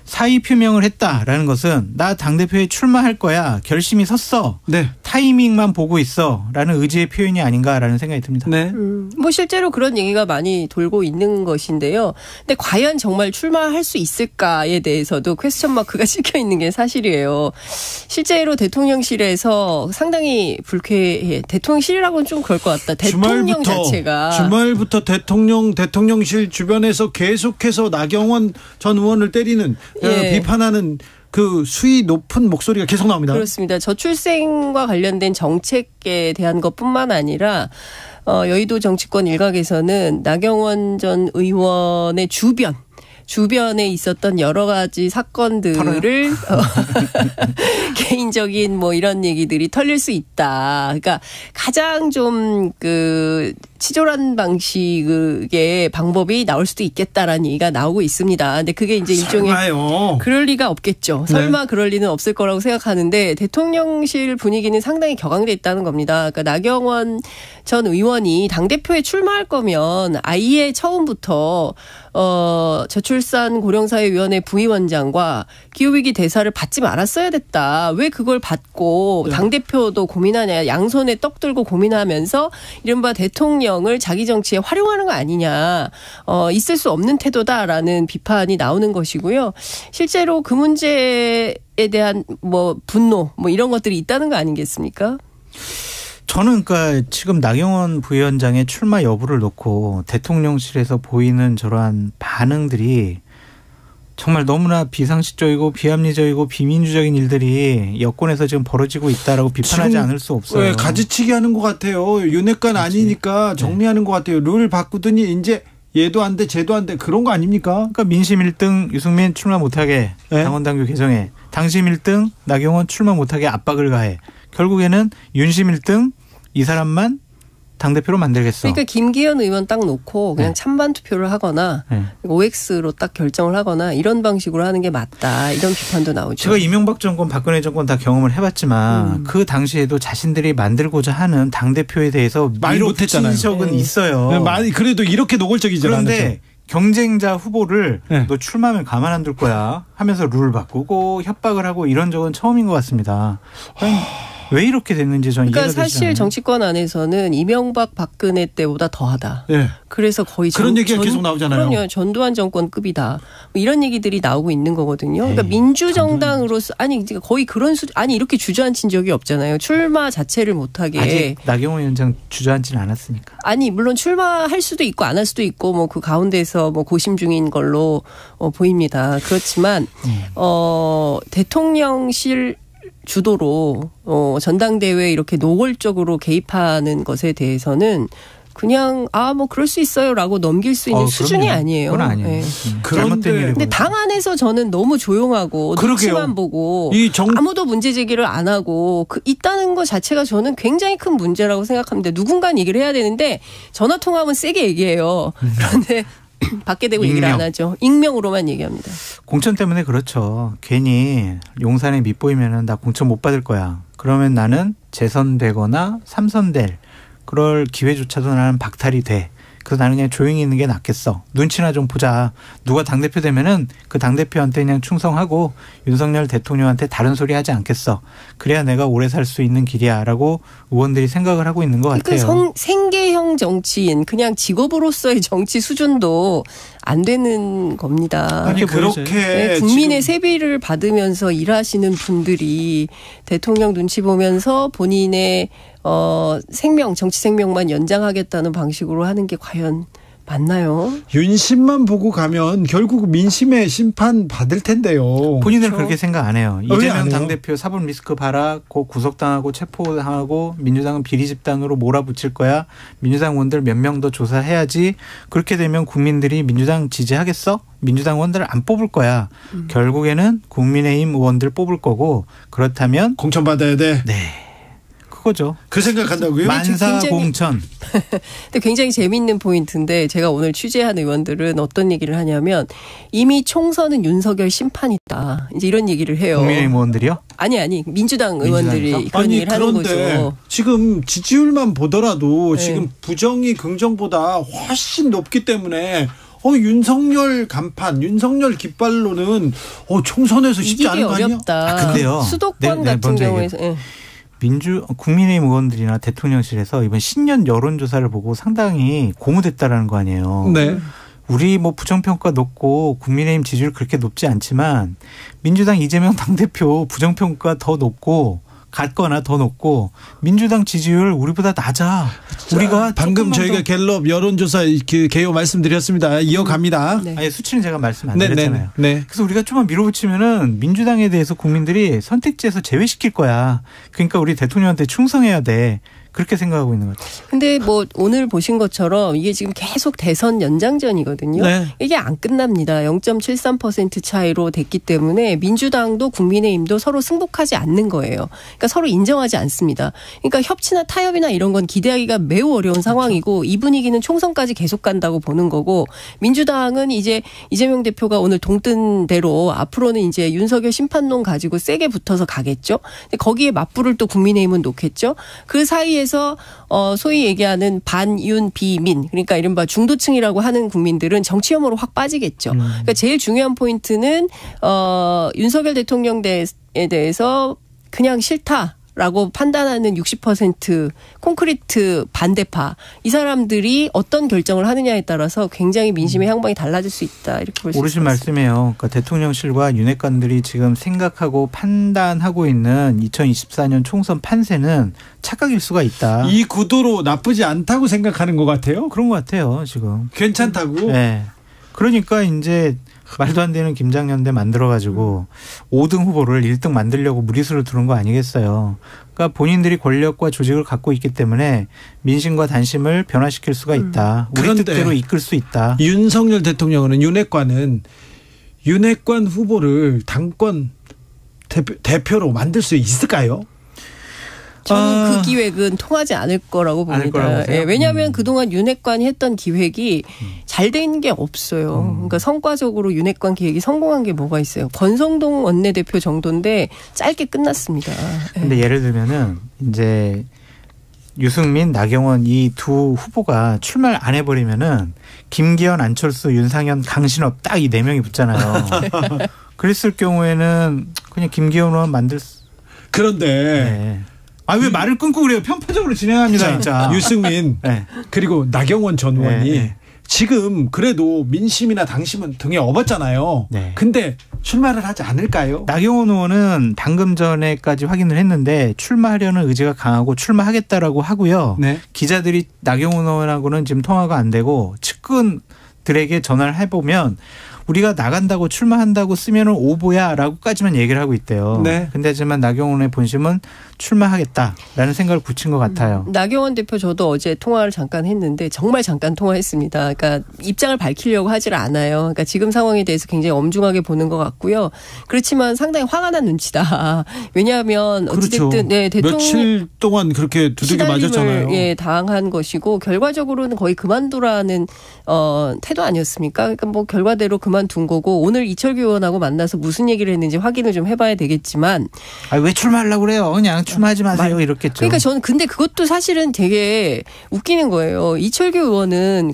사의 표명을 했다라는 것은 나 당대표에 출마할 거야 결심이 섰어 타이밍만 보고 있어라는 의지의 표현이 아닌가라는 생각이 듭니다. 네. 뭐 실제로 그런 얘기가 많이 돌고 있는 것인데요. 근데 과연 정말 출마할 수 있을까에 대해서도 퀘스천 마크가 찍혀 있는 게 사실이에요. 실제로 상당히 불쾌해. 대통령실이라고는 좀 그럴 것 같다. 대통령 자체가 주말부터 대통령실 주변에서 계속해서 나경원 전 의원을 때리는 비판하는 그 수위 높은 목소리가 계속 나옵니다. 그렇습니다. 저출생과 관련된 정책에 대한 것뿐만 아니라 여의도 정치권 일각에서는 나경원 전 의원의 주변 주변에 있었던 여러 가지 사건들을 개인적인 뭐 이런 얘기들이 털릴 수 있다. 그러니까 가장 좀 치졸한 방식의 방법이 나올 수도 있겠다라는 얘기가 나오고 있습니다. 근데 그게 이제 일종의 설마요. 그럴 리가 없겠죠. 설마 그럴 리는 없을 거라고 생각하는데 대통령실 분위기는 상당히 격앙돼 있다는 겁니다. 그러니까 나경원 전 의원이 당대표에 출마할 거면 아예 처음부터 저출산 고령사회위원회 부위원장과 기후위기 대사를 받지 말았어야 됐다. 왜 그걸 받고 당대표도 고민하냐. 양손에 떡 들고 고민하면서 이른바 대통령을 자기 정치에 활용하는 거 아니냐. 있을 수 없는 태도다라는 비판이 나오는 것이고요. 실제로 그 문제에 대한 뭐 분노 뭐 이런 것들이 있다는 거 아니겠습니까? 저는 그러니까 지금 나경원 부위원장의 출마 여부를 놓고 대통령실에서 보이는 저러한 반응들이 정말 너무나 비상식적이고 비합리적이고 비민주적인 일들이 여권에서 지금 벌어지고 있다라고 비판하지 않을 수 없어요. 네, 가지치기 하는 것 같아요. 윤핵관 아니니까 정리하는 것 같아요. 룰 바꾸더니 이제 얘도 안 돼, 쟤도 안 돼. 그런 거 아닙니까? 그러니까 민심 1등 유승민 출마 못하게 당원당규 개정해. 당심 1등 나경원 출마 못하게 압박을 가해. 결국에는 윤심 1등 이 사람만 당대표로 만들겠어. 그러니까 김기현 의원 딱 놓고 그냥 찬반 투표를 하거나 OX로 딱 결정을 하거나 이런 방식으로 하는 게 맞다. 이런 비판도 나오죠. 제가 이명박 정권, 박근혜 정권 다 경험을 해봤지만 그 당시에도 자신들이 만들고자 하는 당대표에 대해서 말 못했잖아요. 적은 있어요. 그래도 이렇게 노골적이지 않았죠. 그런데 경쟁자 후보를 너 출마하면 가만 안 둘 거야 하면서 룰 바꾸고 협박을 하고 이런 적은 처음인 것 같습니다. 왜 이렇게 됐는지 저는 그러니까 이해가 되지 사실 않아요. 정치권 안에서는 이명박 박근혜 때보다 더하다. 네. 그래서 거의 그런 얘기가 계속 나오잖아요. 그럼요. 전두환 정권급이다. 뭐 이런 얘기들이 나오고 있는 거거든요. 그러니까 민주정당으로서 아니 거의 그런 아니 이렇게 주저앉힌 적이 없잖아요. 출마 자체를 못하게. 아직 나경원 위원장 주저앉지는 않았으니까. 아니 물론 출마할 수도 있고 안 할 수도 있고 뭐 그 가운데서 뭐 고심 중인 걸로 보입니다. 그렇지만 대통령실 주도로 전당대회에 이렇게 노골적으로 개입하는 것에 대해서는 그냥 뭐 그럴 수 있어요라고 넘길 수 있는 수준이 아니에요. 그건 아니에요. 네. 근데 당 안에서 저는 너무 조용하고 눈치만 보고 아무도 문제 제기를 안 하고 있다는 것 자체가 저는 굉장히 큰 문제라고 생각합니다. 누군가 얘기를 해야 되는데 전화 통화하면 세게 얘기해요. 그런데 밖에 대고 얘기를 안 하죠. 익명으로만 얘기합니다. 공천 때문에 그렇죠. 괜히 용산에 밑보이면 나 공천 못 받을 거야. 그러면 나는 재선되거나 삼선될 그럴 기회조차도 나는 박탈이 돼. 그래서 나는 그냥 조용히 있는 게 낫겠어. 눈치나 좀 보자. 누가 당대표 되면은 그 당대표한테 그냥 충성하고 윤석열 대통령한테 다른 소리 하지 않겠어. 그래야 내가 오래 살 수 있는 길이야라고 의원들이 생각을 하고 있는 것 같아요. 그러니까 생계형 정치인 그냥 직업으로서의 정치 수준도 안 되는 겁니다. 아니 그렇게 국민의 세비를 받으면서 일하시는 분들이 대통령 눈치 보면서 본인의 정치 생명만 연장하겠다는 방식으로 하는 게 과연 맞나요? 윤심만 보고 가면 결국 민심의 심판 받을 텐데요. 본인은 그렇게 생각 안 해요. 이재명 당대표 사법 리스크 봐라. 곧 구속당하고 체포당하고 민주당은 비리 집단으로 몰아붙일 거야. 민주당 의원들 몇 명 더 조사해야지. 그렇게 되면 국민들이 민주당 지지하겠어? 민주당 의원들을 안 뽑을 거야. 결국에는 국민의힘 의원들 뽑을 거고 그렇다면 공천 받아야 돼. 네. 그거죠. 그 생각한다고요? 만사공천. 근데 굉장히 재미있는 포인트인데 제가 오늘 취재한 의원들은 어떤 얘기를 하냐면 이미 총선은 윤석열 심판이다. 이제 이런 얘기를 해요. 국민의힘 의원들이요? 아니 민주당 의원들이 그런 얘기를 하는 거죠. 지금 지지율만 보더라도 지금 부정이 긍정보다 훨씬 높기 때문에 윤석열 간판, 윤석열 깃발로는 총선에서 쉽지 않은 거 아니에요? 어렵다. 근데요. 수도권 같은 경우에서. 국민의힘 의원들이나 대통령실에서 이번 신년 여론조사를 보고 상당히 고무됐다라는 거 아니에요. 네. 우리 부정평가 높고 국민의힘 지지율 그렇게 높지 않지만 민주당 이재명 당대표 부정평가 더 높고 같거나 더 높고 민주당 지지율 우리보다 낮아. 우리가 방금 저희가 갤럽 여론조사 개요 말씀드렸습니다. 이어갑니다. 아니 수치는 제가 말씀 안 드렸잖아요. 그래서 우리가 좀만 밀어붙이면은 민주당에 대해서 국민들이 선택지에서 제외시킬 거야. 그러니까 우리 대통령한테 충성해야 돼. 그렇게 생각하고 있는 것 같아요. 근데 뭐 오늘 보신 것처럼 이게 지금 계속 대선 연장전이거든요. 네. 이게 안 끝납니다. 0.73% 차이로 됐기 때문에 민주당도 국민의힘도 서로 승복하지 않는 거예요. 그러니까 서로 인정하지 않습니다. 그러니까 협치나 타협이나 이런 건 기대하기가 매우 어려운 상황이고 이 분위기는 총선까지 계속 간다고 보는 거고 민주당은 이제 이재명 대표가 오늘 동뜬 대로 앞으로는 이제 윤석열 심판론 가지고 세게 붙어서 가겠죠. 근데 거기에 맞불을 또 국민의힘은 놓겠죠. 그 사이에서 소위 얘기하는 반윤 비민 그러니까 이른바 중도층이라고 하는 국민들은 정치 혐오로 확 빠지겠죠. 그러니까 제일 중요한 포인트는 윤석열 대통령에 대해서 그냥 싫다. 라고 판단하는 60% 콘크리트 반대파 이 사람들이 어떤 결정을 하느냐에 따라서 굉장히 민심의 향방이 달라질 수 있다 이렇게 볼 수 있습니다. 오르신 말씀이에요. 그러니까 대통령실과 윤핵관들이 지금 생각하고 판단하고 있는 2024년 총선 판세는 착각일 수가 있다. 이 구도로 나쁘지 않다고 생각하는 것 같아요. 그런 것 같아요. 지금 괜찮다고. 네. 그러니까 이제 말도 안 되는 김장연대 만들어가지고 5등 후보를 1등 만들려고 무리수를 두는 거 아니겠어요. 그러니까 본인들이 권력과 조직을 갖고 있기 때문에 민심과 단심을 변화시킬 수가 있다. 우리 뜻대로 이끌 수 있다. 윤석열 대통령은 윤핵관 후보를 당권 대표로 만들 수 있을까요? 저는 그 기획은 통하지 않을 거라고 봅니다. 예, 왜냐하면 그동안 윤핵관이 했던 기획이 잘 된 게 없어요. 그러니까 성과적으로 윤핵관 기획이 성공한 게 뭐가 있어요. 권성동 원내대표 정도인데 짧게 끝났습니다. 근데 예를 들면은 이제 유승민, 나경원 이 두 후보가 출마를 안 해버리면은 김기현, 안철수, 윤상현, 강신업 딱 이 4명이 붙잖아요. 그랬을 경우에는 그냥 김기현 의원 만들 수. 그런데. 네. 왜 말을 끊고 그래요? 편파적으로 진행합니다. 진짜. 유승민 네. 그리고 나경원 전 의원이 지금 그래도 민심이나 당심은 등에 업었잖아요. 네. 근데 출마를 하지 않을까요? 나경원 의원은 방금 전에까지 확인을 했는데 출마하려는 의지가 강하고 출마하겠다라고 하고요. 네. 기자들이 나경원 의원하고는 지금 통화가 안 되고 측근들에게 전화를 해보면 우리가 나간다고 출마한다고 쓰면은 오보야라고까지만 얘기를 하고 있대요. 네. 근데 하지만 나경원의 본심은 출마하겠다라는 생각을 붙인 것 같아요. 나경원 대표 저도 어제 통화를 잠깐 했는데 정말 잠깐 통화했습니다. 그러니까 입장을 밝히려고 하질 않아요. 그러니까 지금 상황에 대해서 굉장히 엄중하게 보는 것 같고요. 그렇지만 상당히 화가 난 눈치다. 왜냐하면 어찌됐든 그렇죠. 네, 대통령 며칠 동안 그렇게 두들겨 맞았잖아요. 예, 당한 것이고 결과적으로는 거의 그만두라는 태도 아니었습니까? 그러니까 뭐 결과대로 그만둔 거고 오늘 이철규 의원하고 만나서 무슨 얘기를 했는지 확인을 좀 해봐야 되겠지만 왜 출마하려고 그래요? 그냥 출마하지 마세요. 이렇겠죠. 그러니까 저는 근데 그것도 사실은 되게 웃기는 거예요. 이철규 의원은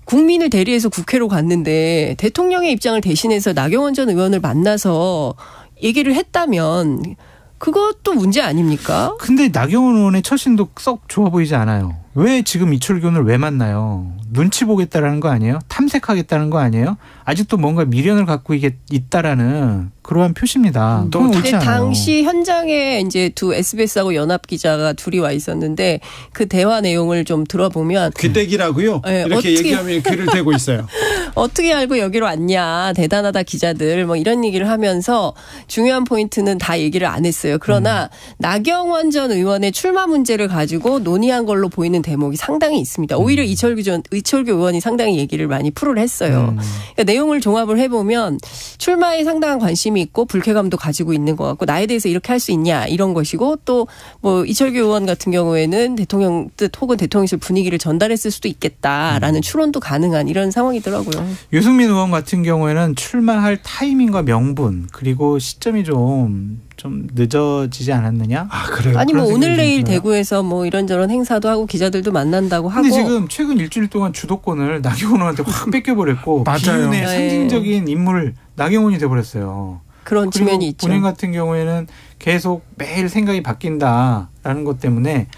국민을 대리해서 국회로 갔는데 대통령의 입장을 대신해서 나경원 전 의원을 만나서 얘기를 했다면 그것도 문제 아닙니까? 근데 나경원 의원의 처신도 썩 좋아 보이지 않아요. 왜 지금 이철규 의원을 왜 만나요? 눈치 보겠다라는 거 아니에요? 탐색하겠다는 거 아니에요? 아직도 뭔가 미련을 갖고 있다라는 그러한 표시입니다. 근데 당시 현장에 이제 두 SBS하고 연합 기자가 둘이 와 있었는데 그 대화 내용을 좀 들어보면 귀대기라고요? 네, 이렇게 얘기하면 귀를 대고 있어요. 어떻게 알고 여기로 왔냐 대단하다 기자들 뭐 이런 얘기를 하면서 중요한 포인트는 다 얘기를 안 했어요. 그러나 나경원 전 의원의 출마 문제를 가지고 논의한 걸로 보이는 대목이 상당히 있습니다. 오히려 이철규 의원이 상당히 얘기를 많이 풀을 했어요. 그러니까 내용을 종합을 해보면 출마에 상당한 관심이 있고 불쾌감도 가지고 있는 것 같고 나에 대해서 이렇게 할 수 있냐 이런 것이고 또 뭐 이철규 의원 같은 경우에는 대통령 뜻 혹은 대통령실 분위기를 전달했을 수도 있겠다라는 추론도 가능한 이런 상황이더라고요. 유승민 의원 같은 경우에는 출마할 타이밍과 명분 그리고 시점이 좀 늦어지지 않았느냐? 그래요? 아니 뭐 오늘 내일 대구에서 뭐 이런저런 행사도 하고 기자들도 만난다고 하고. 근데 지금 최근 일주일 동안 주도권을 나경원 의원한테 확 뺏겨버렸고 맞아요. 비윤의 네. 상징적인 인물 나경원이 돼버렸어요. 그런 측면이 있죠. 본인 같은 경우에는 계속 매일 생각이 바뀐다라는 것 때문에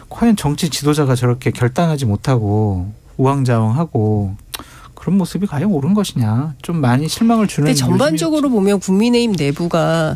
과연 정치 지도자가 저렇게 결단하지 못하고 우왕좌왕하고 그런 모습이 과연 옳은 것이냐 좀 많이 실망을 주는. 근데 전반적으로 보면 국민의힘 내부가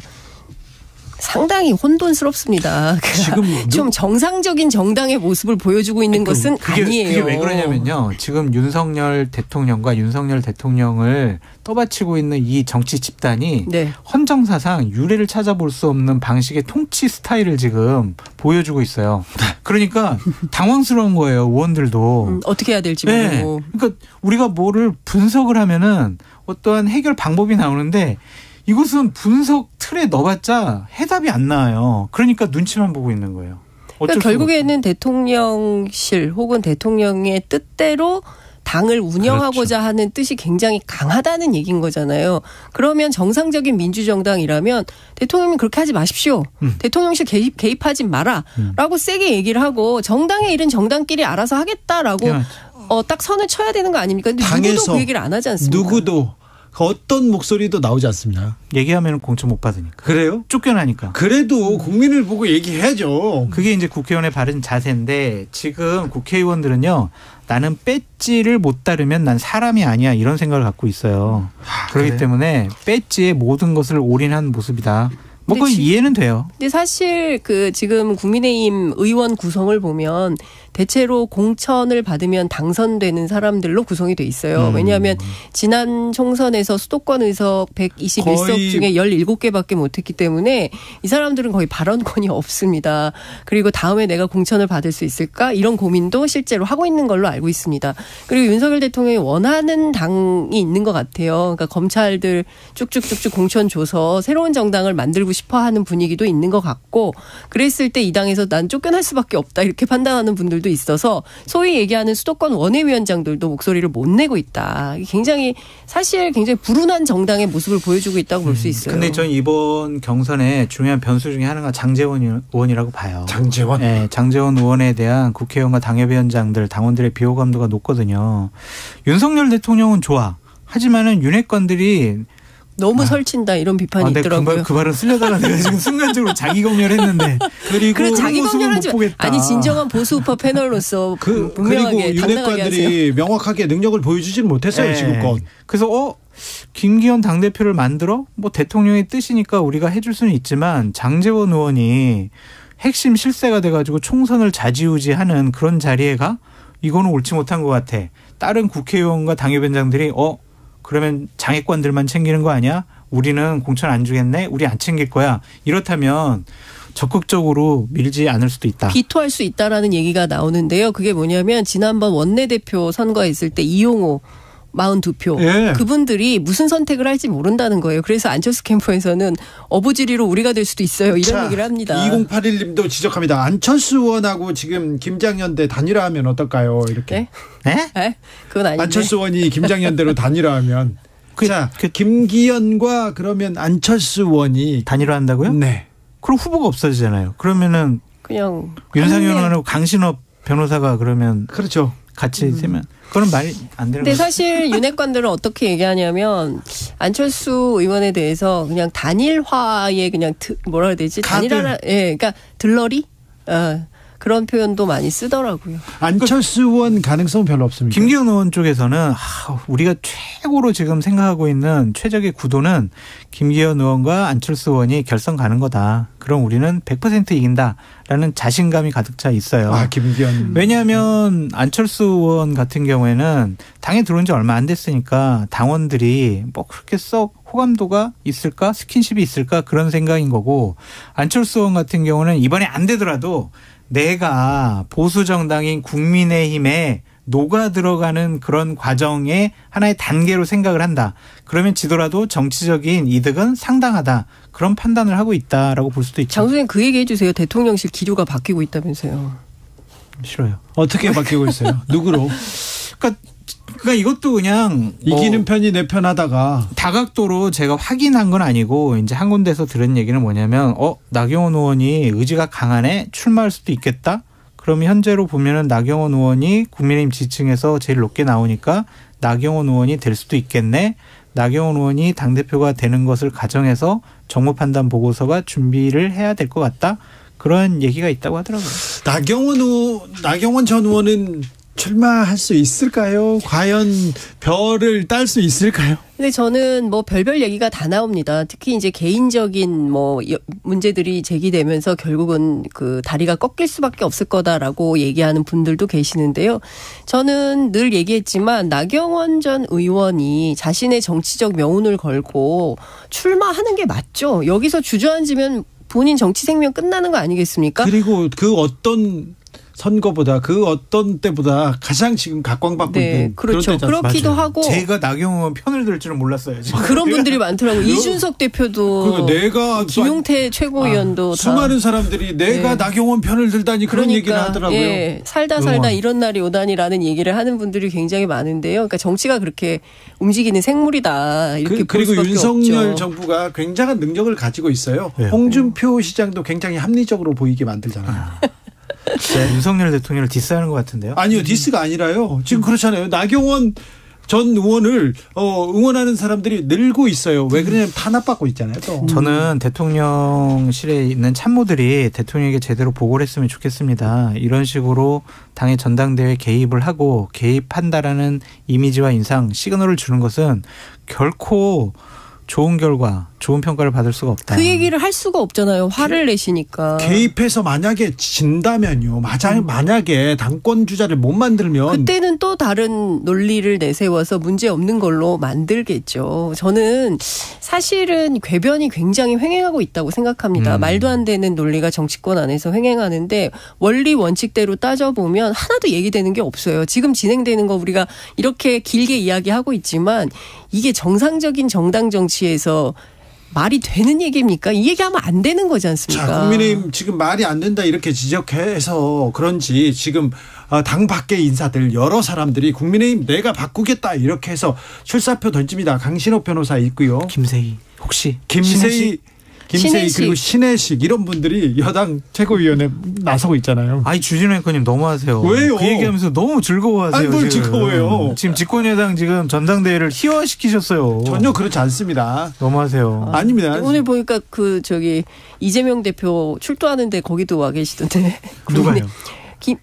상당히 혼돈스럽습니다. 지금 좀 정상적인 정당의 모습을 보여주고 있는 것은 아니에요. 그게 왜 그러냐면요. 지금 윤석열 대통령과 윤석열 대통령을 떠받치고 있는 이 정치 집단이 네. 헌정사상 유례를 찾아볼 수 없는 방식의 통치 스타일을 지금 보여주고 있어요. 그러니까 당황스러운 거예요. 의원들도. 어떻게 해야 될지 모르고. 그러니까 우리가 뭐를 분석을 하면은 어떠한 해결 방법이 나오는데 이것은 분석 틀에 넣어봤자 해답이 안 나와요. 그러니까 눈치만 보고 있는 거예요. 그러니까 결국에는 대통령실 혹은 대통령의 뜻대로 당을 운영하고자 그렇죠. 하는 뜻이 굉장히 강하다는 얘기인 거잖아요. 그러면 정상적인 민주정당이라면 대통령님 그렇게 하지 마십시오. 대통령실 개입하지 마라. 라고 세게 얘기를 하고 정당의 일은 정당끼리 알아서 하겠다라고 딱 선을 쳐야 되는 거 아닙니까? 근데 누구도 그 얘기를 안 하지 않습니까? 누구도. 어떤 목소리도 나오지 않습니다. 얘기하면 공천 못 받으니까. 그래요? 쫓겨나니까. 그래도 국민을 보고 얘기해야죠. 그게 이제 국회의원의 바른 자세인데 지금 국회의원들은요. 나는 배지를 못 따르면 난 사람이 아니야 이런 생각을 갖고 있어요. 그렇기 때문에 배지에 모든 것을 올인한 모습이다. 뭐 그건 이해는 돼요. 근데 사실 그 지금 국민의힘 의원 구성을 보면 대체로 공천을 받으면 당선되는 사람들로 구성이 돼 있어요. 왜냐하면 지난 총선에서 수도권 의석 121석 중에 17개밖에 못했기 때문에 이 사람들은 거의 발언권이 없습니다. 그리고 다음에 내가 공천을 받을 수 있을까? 이런 고민도 실제로 하고 있는 걸로 알고 있습니다. 그리고 윤석열 대통령이 원하는 당이 있는 것 같아요. 그러니까 검찰들 쭉쭉쭉쭉 공천 줘서 새로운 정당을 만들고 싶어하는 분위기도 있는 것 같고 그랬을 때 이 당에서 난 쫓겨날 수밖에 없다 이렇게 판단하는 분들도 있어서 소위 얘기하는 수도권 원외위원장들도 목소리를 못 내고 있다. 굉장히 사실 굉장히 불운한 정당의 모습을 보여주고 있다고 볼 수 있어요. 근데 전 이번 경선에 중요한 변수 중에 하나가 장제원 의원이라고 봐요. 장제원? 네, 장제원 의원에 대한 국회의원과 당협위원장들 당원들의 비호감도가 높거든요. 윤석열 대통령은 좋아. 하지만은 윤핵관들이 너무 설친다 이런 비판이 있더라고요. 그 말은 쓰려다가 내가 지금 순간적으로 자기 검열했는데 그리고 자기 검열하지 아니 진정한 보수우파 패널로서 분명하게 그리고 윤핵관들이 명확하게 능력을 보여주지는 못했어요. 지금껏. 그래서 김기현 당대표를 만들어 뭐 대통령의 뜻이니까 우리가 해줄 수는 있지만 장제원 의원이 핵심 실세가 돼가지고 총선을 좌지우지하는 그런 자리에 가 이거는 옳지 못한 것 같아. 다른 국회의원과 당협위원장들이 그러면 장애권들만 챙기는 거 아니야? 우리는 공천 안 주겠네? 우리 안 챙길 거야. 이렇다면 적극적으로 밀지 않을 수도 있다. 비토할 수 있다라는 얘기가 나오는데요. 그게 뭐냐면 지난번 원내대표 선거했을 때 이용호 42표. 예. 그분들이 무슨 선택을 할지 모른다는 거예요. 그래서 안철수 캠프에서는 어부지리로 우리가 될 수도 있어요. 이런 얘기를 합니다. 2081님도 지적합니다. 안철수 의원하고 지금 김장연대 단일화하면 어떨까요? 이렇게. 네? 그건 아닌데. 안철수 의원이 김장연대로 단일화하면. 자, 김기현과 그러면 안철수 의원이 단일화한다고요? 네. 그럼 후보가 없어지잖아요. 그러면은 그냥 윤상현 의원하고 강신업 변호사가 그러면 그렇죠. 같이 되면 그건 말이 안 되는 거죠. 근데 사실 윤핵관들은 어떻게 얘기하냐면 안철수 의원에 대해서 그냥 단일화에 그냥 뭐라 해야 되지? 단일화, 그러니까 들러리? 그런 표현도 많이 쓰더라고요. 안철수 의원 가능성은 별로 없습니다. 김기현 의원 쪽에서는 우리가 최고로 지금 생각하고 있는 최적의 구도는 김기현 의원과 안철수 의원이 결선 가는 거다. 그럼 우리는 100% 이긴다라는 자신감이 가득 차 있어요. 김기현. 왜냐하면 안철수 의원 같은 경우에는 당에 들어온 지 얼마 안 됐으니까 당원들이 뭐 그렇게 썩 호감도가 있을까? 스킨십이 있을까? 그런 생각인 거고 안철수 의원 같은 경우는 이번에 안 되더라도 내가 보수 정당인 국민의힘에 녹아 들어가는 그런 과정의 하나의 단계로 생각을 한다. 그러면 지더라도 정치적인 이득은 상당하다. 그런 판단을 하고 있다라고 볼 수도 있죠. 장 선생님 그 얘기 해주세요. 대통령실 기류가 바뀌고 있다면서요. 싫어요. 어떻게 바뀌고 있어요? 누구로? 그러니까 이것도 그냥 이기는 편이 내 편하다가 다각도로 제가 확인한 건 아니고 이제 한 군데서 들은 얘기는 뭐냐면 나경원 의원이 의지가 강하네 출마할 수도 있겠다. 그러면 현재로 보면은 나경원 의원이 국민의힘 지층에서 제일 높게 나오니까 나경원 의원이 될 수도 있겠네. 나경원 의원이 당대표가 되는 것을 가정해서 정무판단 보고서가 준비를 해야 될 것 같다. 그런 얘기가 있다고 하더라고요. 나경원 전 의원은 출마할 수 있을까요? 과연 별을 딸 수 있을까요? 근데 저는 뭐 별별 얘기가 다 나옵니다. 특히 이제 개인적인 뭐 문제들이 제기되면서 결국은 그 다리가 꺾일 수밖에 없을 거다라고 얘기하는 분들도 계시는데요. 저는 늘 얘기했지만 나경원 전 의원이 자신의 정치적 명운을 걸고 출마하는 게 맞죠. 여기서 주저앉으면 본인 정치 생명 끝나는 거 아니겠습니까? 그리고 그 어떤 선거보다 그 어떤 때보다 가장 지금 각광받고 있는 그렇죠. 그렇기도 하고 제가 나경원 편을 들 줄은 몰랐어요. 지금. 그런 분들이 많더라고요. 이준석 대표도 내가 김용태 최고위원도 수많은 사람들이 내가 나경원 편을 들다니 그런 얘기를 하더라고요. 예, 살다 이런 날이 오다니라는 얘기를 하는 분들이 굉장히 많은데요. 그러니까 정치가 그렇게 움직이는 생물이다. 이렇게 볼 그리고 수밖에 윤석열 없죠. 정부가 굉장한 능력을 가지고 있어요. 홍준표 시장도 굉장히 합리적으로 보이게 만들잖아요. 네. 윤석열 대통령을 디스하는 것 같은데요? 아니요, 디스가 아니라요. 지금 그렇잖아요. 나경원 전 의원을 응원하는 사람들이 늘고 있어요. 왜 그러냐면 탄압받고 있잖아요. 또. 저는 대통령실에 있는 참모들이 대통령에게 제대로 보고를 했으면 좋겠습니다. 이런 식으로 당의 전당대회에 개입을 하고 개입한다라는 이미지와 인상, 시그널을 주는 것은 결코 좋은 결과, 좋은 평가를 받을 수가 없다. 그 얘기를 할 수가 없잖아요. 화를 내시니까. 개입해서 만약에 진다면요. 만약에 당권 주자를 못 만들면. 그때는 또 다른 논리를 내세워서 문제 없는 걸로 만들겠죠. 저는 사실은 궤변이 굉장히 횡행하고 있다고 생각합니다. 말도 안 되는 논리가 정치권 안에서 횡행하는데 원리 원칙대로 따져보면 하나도 얘기되는 게 없어요. 지금 진행되는 거 우리가 이렇게 길게 이야기하고 있지만 이게 정상적인 정당 정치에서 말이 되는 얘기입니까? 이 얘기하면 안 되는 거지 않습니까? 자, 국민의힘 지금 말이 안 된다 이렇게 지적해서 그런지 지금 당 밖의 인사들 여러 사람들이 국민의힘 내가 바꾸겠다 이렇게 해서 출사표 던집니다. 강신호 변호사 있고요. 김세희 혹시 김세희 그리고 신혜식 이런 분들이 여당 최고위원회 나서고 있잖아요. 아니 주진우 앵커님 너무하세요. 왜요? 그 얘기하면서 너무 즐거워하세요. 아니 뭘 즐거워요. 지금 집권여당 지금 전당대회를 희화시키셨어요. 전혀 그렇지 않습니다. 너무하세요. 아닙니다. 오늘 보니까 이재명 대표 출두하는데 거기도 와 계시던데. 누가요?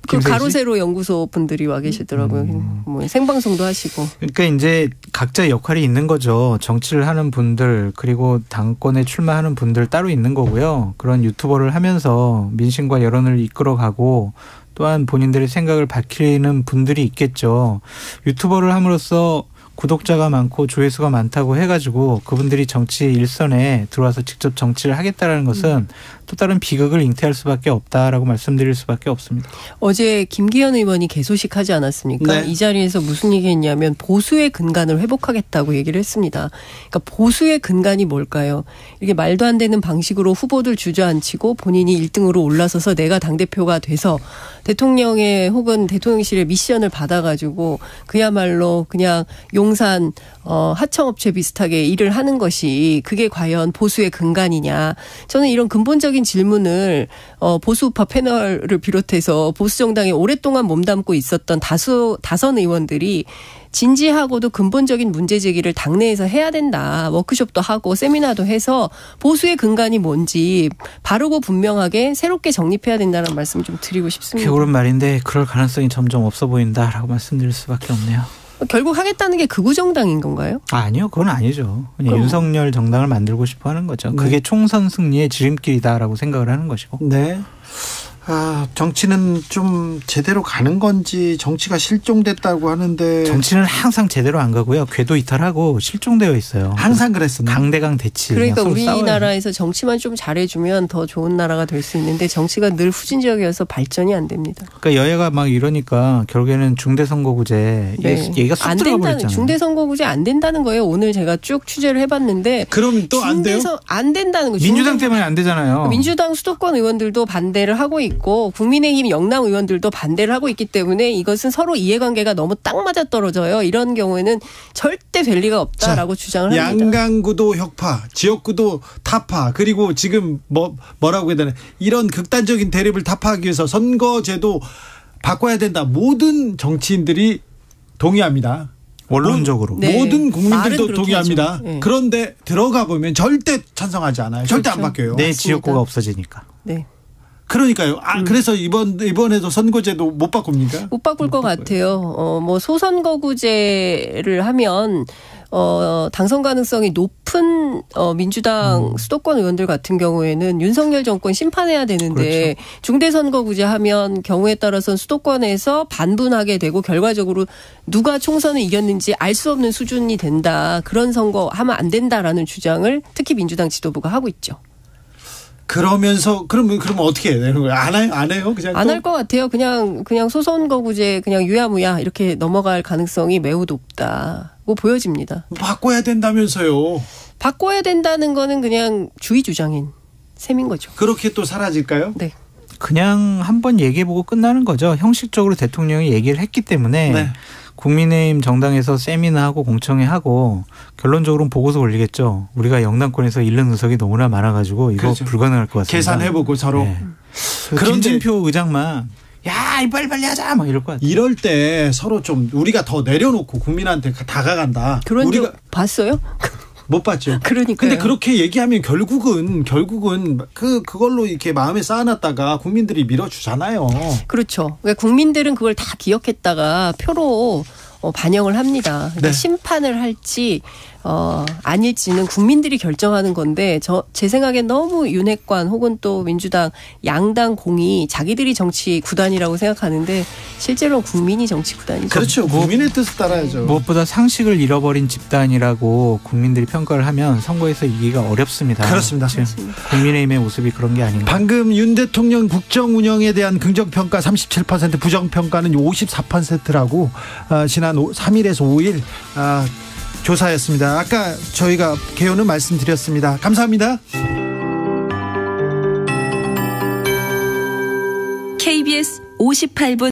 그 가로세로 연구소 분들이 와 계시더라고요. 뭐 생방송도 하시고. 그러니까 이제 각자 역할이 있는 거죠. 정치를 하는 분들 그리고 당권에 출마하는 분들 따로 있는 거고요. 그런 유튜버를 하면서 민심과 여론을 이끌어가고 또한 본인들의 생각을 밝히는 분들이 있겠죠. 유튜버를 함으로써 구독자가 많고 조회수가 많다고 해가지고 그분들이 정치 일선에 들어와서 직접 정치를 하겠다라는 것은 또 다른 비극을 잉태할 수밖에 없다라고 말씀드릴 수밖에 없습니다. 어제 김기현 의원이 개소식하지 않았습니까? 네. 이 자리에서 무슨 얘기했냐면 보수의 근간을 회복하겠다고 얘기를 했습니다. 그러니까 보수의 근간이 뭘까요? 이렇게 말도 안 되는 방식으로 후보들 주저앉히고 본인이 1등으로 올라서서 내가 당대표가 돼서 대통령의 혹은 대통령실의 미션을 받아가지고 그야말로 그냥 용산 하청업체 비슷하게 일을 하는 것이 그게 과연 보수의 근간이냐. 저는 이런 근본적인 질문을 보수우파 패널을 비롯해서 보수정당에 오랫동안 몸담고 있었던 다선 의원들이 진지하고도 근본적인 문제 제기를 당내에서 해야 된다. 워크숍도 하고 세미나도 해서 보수의 근간이 뭔지 바르고 분명하게 새롭게 정립해야 된다는 말씀 좀 드리고 싶습니다. 옳은 말인데 그럴 가능성이 점점 없어 보인다라고 말씀드릴 수밖에 없네요. 결국 하겠다는 게 극우 정당인 건가요? 아니요. 그건 아니죠. 그냥 윤석열 정당을 만들고 싶어 하는 거죠. 네. 그게 총선 승리의 지름길이다라고 생각을 하는 것이고. 네. 정치는 좀 제대로 가는 건지 정치가 실종됐다고 하는데 정치는 항상 제대로 안 가고요. 궤도 이탈하고 실종되어 있어요. 항상 그랬었나? 강대강 대치. 그러니까 우리나라에서 정치만 좀 잘해주면 더 좋은 나라가 될 수 있는데 정치가 늘 후진적이어서 발전이 안 됩니다. 그러니까 여야가 막 이러니까 결국에는 중대선거구제 얘기가 쏙 들어가 버렸잖아요. 중대선거구제 안 된다는 거예요. 오늘 제가 쭉 취재를 해봤는데 그럼 또 안 돼요? 안 된다는 거죠. 민주당 때문에 안 되잖아요. 민주당 수도권 의원들도 반대를 하고 있고 국민의힘 영남 의원들도 반대를 하고 있기 때문에 이것은 서로 이해관계가 너무 딱 맞아떨어져요. 이런 경우에는 절대 될 리가 없다라고 주장을 합니다. 양강구도 혁파, 지역구도 타파, 그리고 지금 뭐라고 해야 되나 이런 극단적인 대립을 타파하기 위해서 선거제도 바꿔야 된다. 모든 정치인들이 동의합니다. 원론적으로. 모든 국민들도 동의합니다. 네. 그런데 들어가 보면 절대 찬성하지 않아요. 절대 그렇죠. 안 바뀌어요. 내 지역구가 없어지니까. 네. 그러니까요. 그래서 이번에도 선거제도 못 바꿉니까? 못 바꿀 것 같아요. 뭐 소선거구제를 하면 당선 가능성이 높은 민주당 수도권 의원들 같은 경우에는 윤석열 정권 심판해야 되는데 그렇죠. 중대선거구제 하면 경우에 따라서는 수도권에서 반분하게 되고 결과적으로 누가 총선을 이겼는지 알 수 없는 수준이 된다. 그런 선거 하면 안 된다라는 주장을 특히 민주당 지도부가 하고 있죠. 그러면서 그러면 어떻게 해야 되는 거예요? 안 해요? 그냥 안 할 것 같아요. 그냥 소선거구제 그냥 유야무야 이렇게 넘어갈 가능성이 매우 높다고 보여집니다. 바꿔야 된다면서요? 바꿔야 된다는 거는 그냥 주의 주장인 셈인 거죠. 그렇게 또 사라질까요? 네. 그냥 한번 얘기해보고 끝나는 거죠. 형식적으로 대통령이 얘기를 했기 때문에 네. 국민의힘 정당에서 세미나하고 공청회하고 결론적으로는 보고서 올리겠죠. 우리가 영남권에서 잃는 의석이 너무나 많아가지고 이거 그렇죠. 불가능할 것 같습니다. 계산해보고 서로. 네. 김진표 의장만 야 빨리 하자 막 이럴 것 같아요. 이럴 때 서로 좀 우리가 더 내려놓고 국민한테 다가간다. 그런 우리가 봤어요? 못 봤죠. 그러니까. 근데 그렇게 얘기하면 결국은 그걸로 이렇게 마음에 쌓아놨다가 국민들이 밀어주잖아요. 그렇죠. 그러니까 국민들은 그걸 다 기억했다가 표로 반영을 합니다. 그러니까 네. 심판을 할지 아닐지는 국민들이 결정하는 건데 제 생각엔 너무 윤핵관 혹은 또 민주당 양당 공이 자기들이 정치 구단이라고 생각하는데 실제로는 국민이 정치 구단이죠. 그렇죠. 국민의 뜻을 따라야죠. 무엇보다 상식을 잃어버린 집단이라고 국민들이 평가를 하면 선거에서 이기가 어렵습니다. 그렇습니다. 국민의힘의 모습이 그런 게 아닌가. 방금 윤 대통령 국정 운영에 대한 긍정평가 37%, 부정평가는 54%라고 지난 3일에서 5일 조사였습니다. 아까 저희가 개요는 말씀드렸습니다. 감사합니다. KBS 58분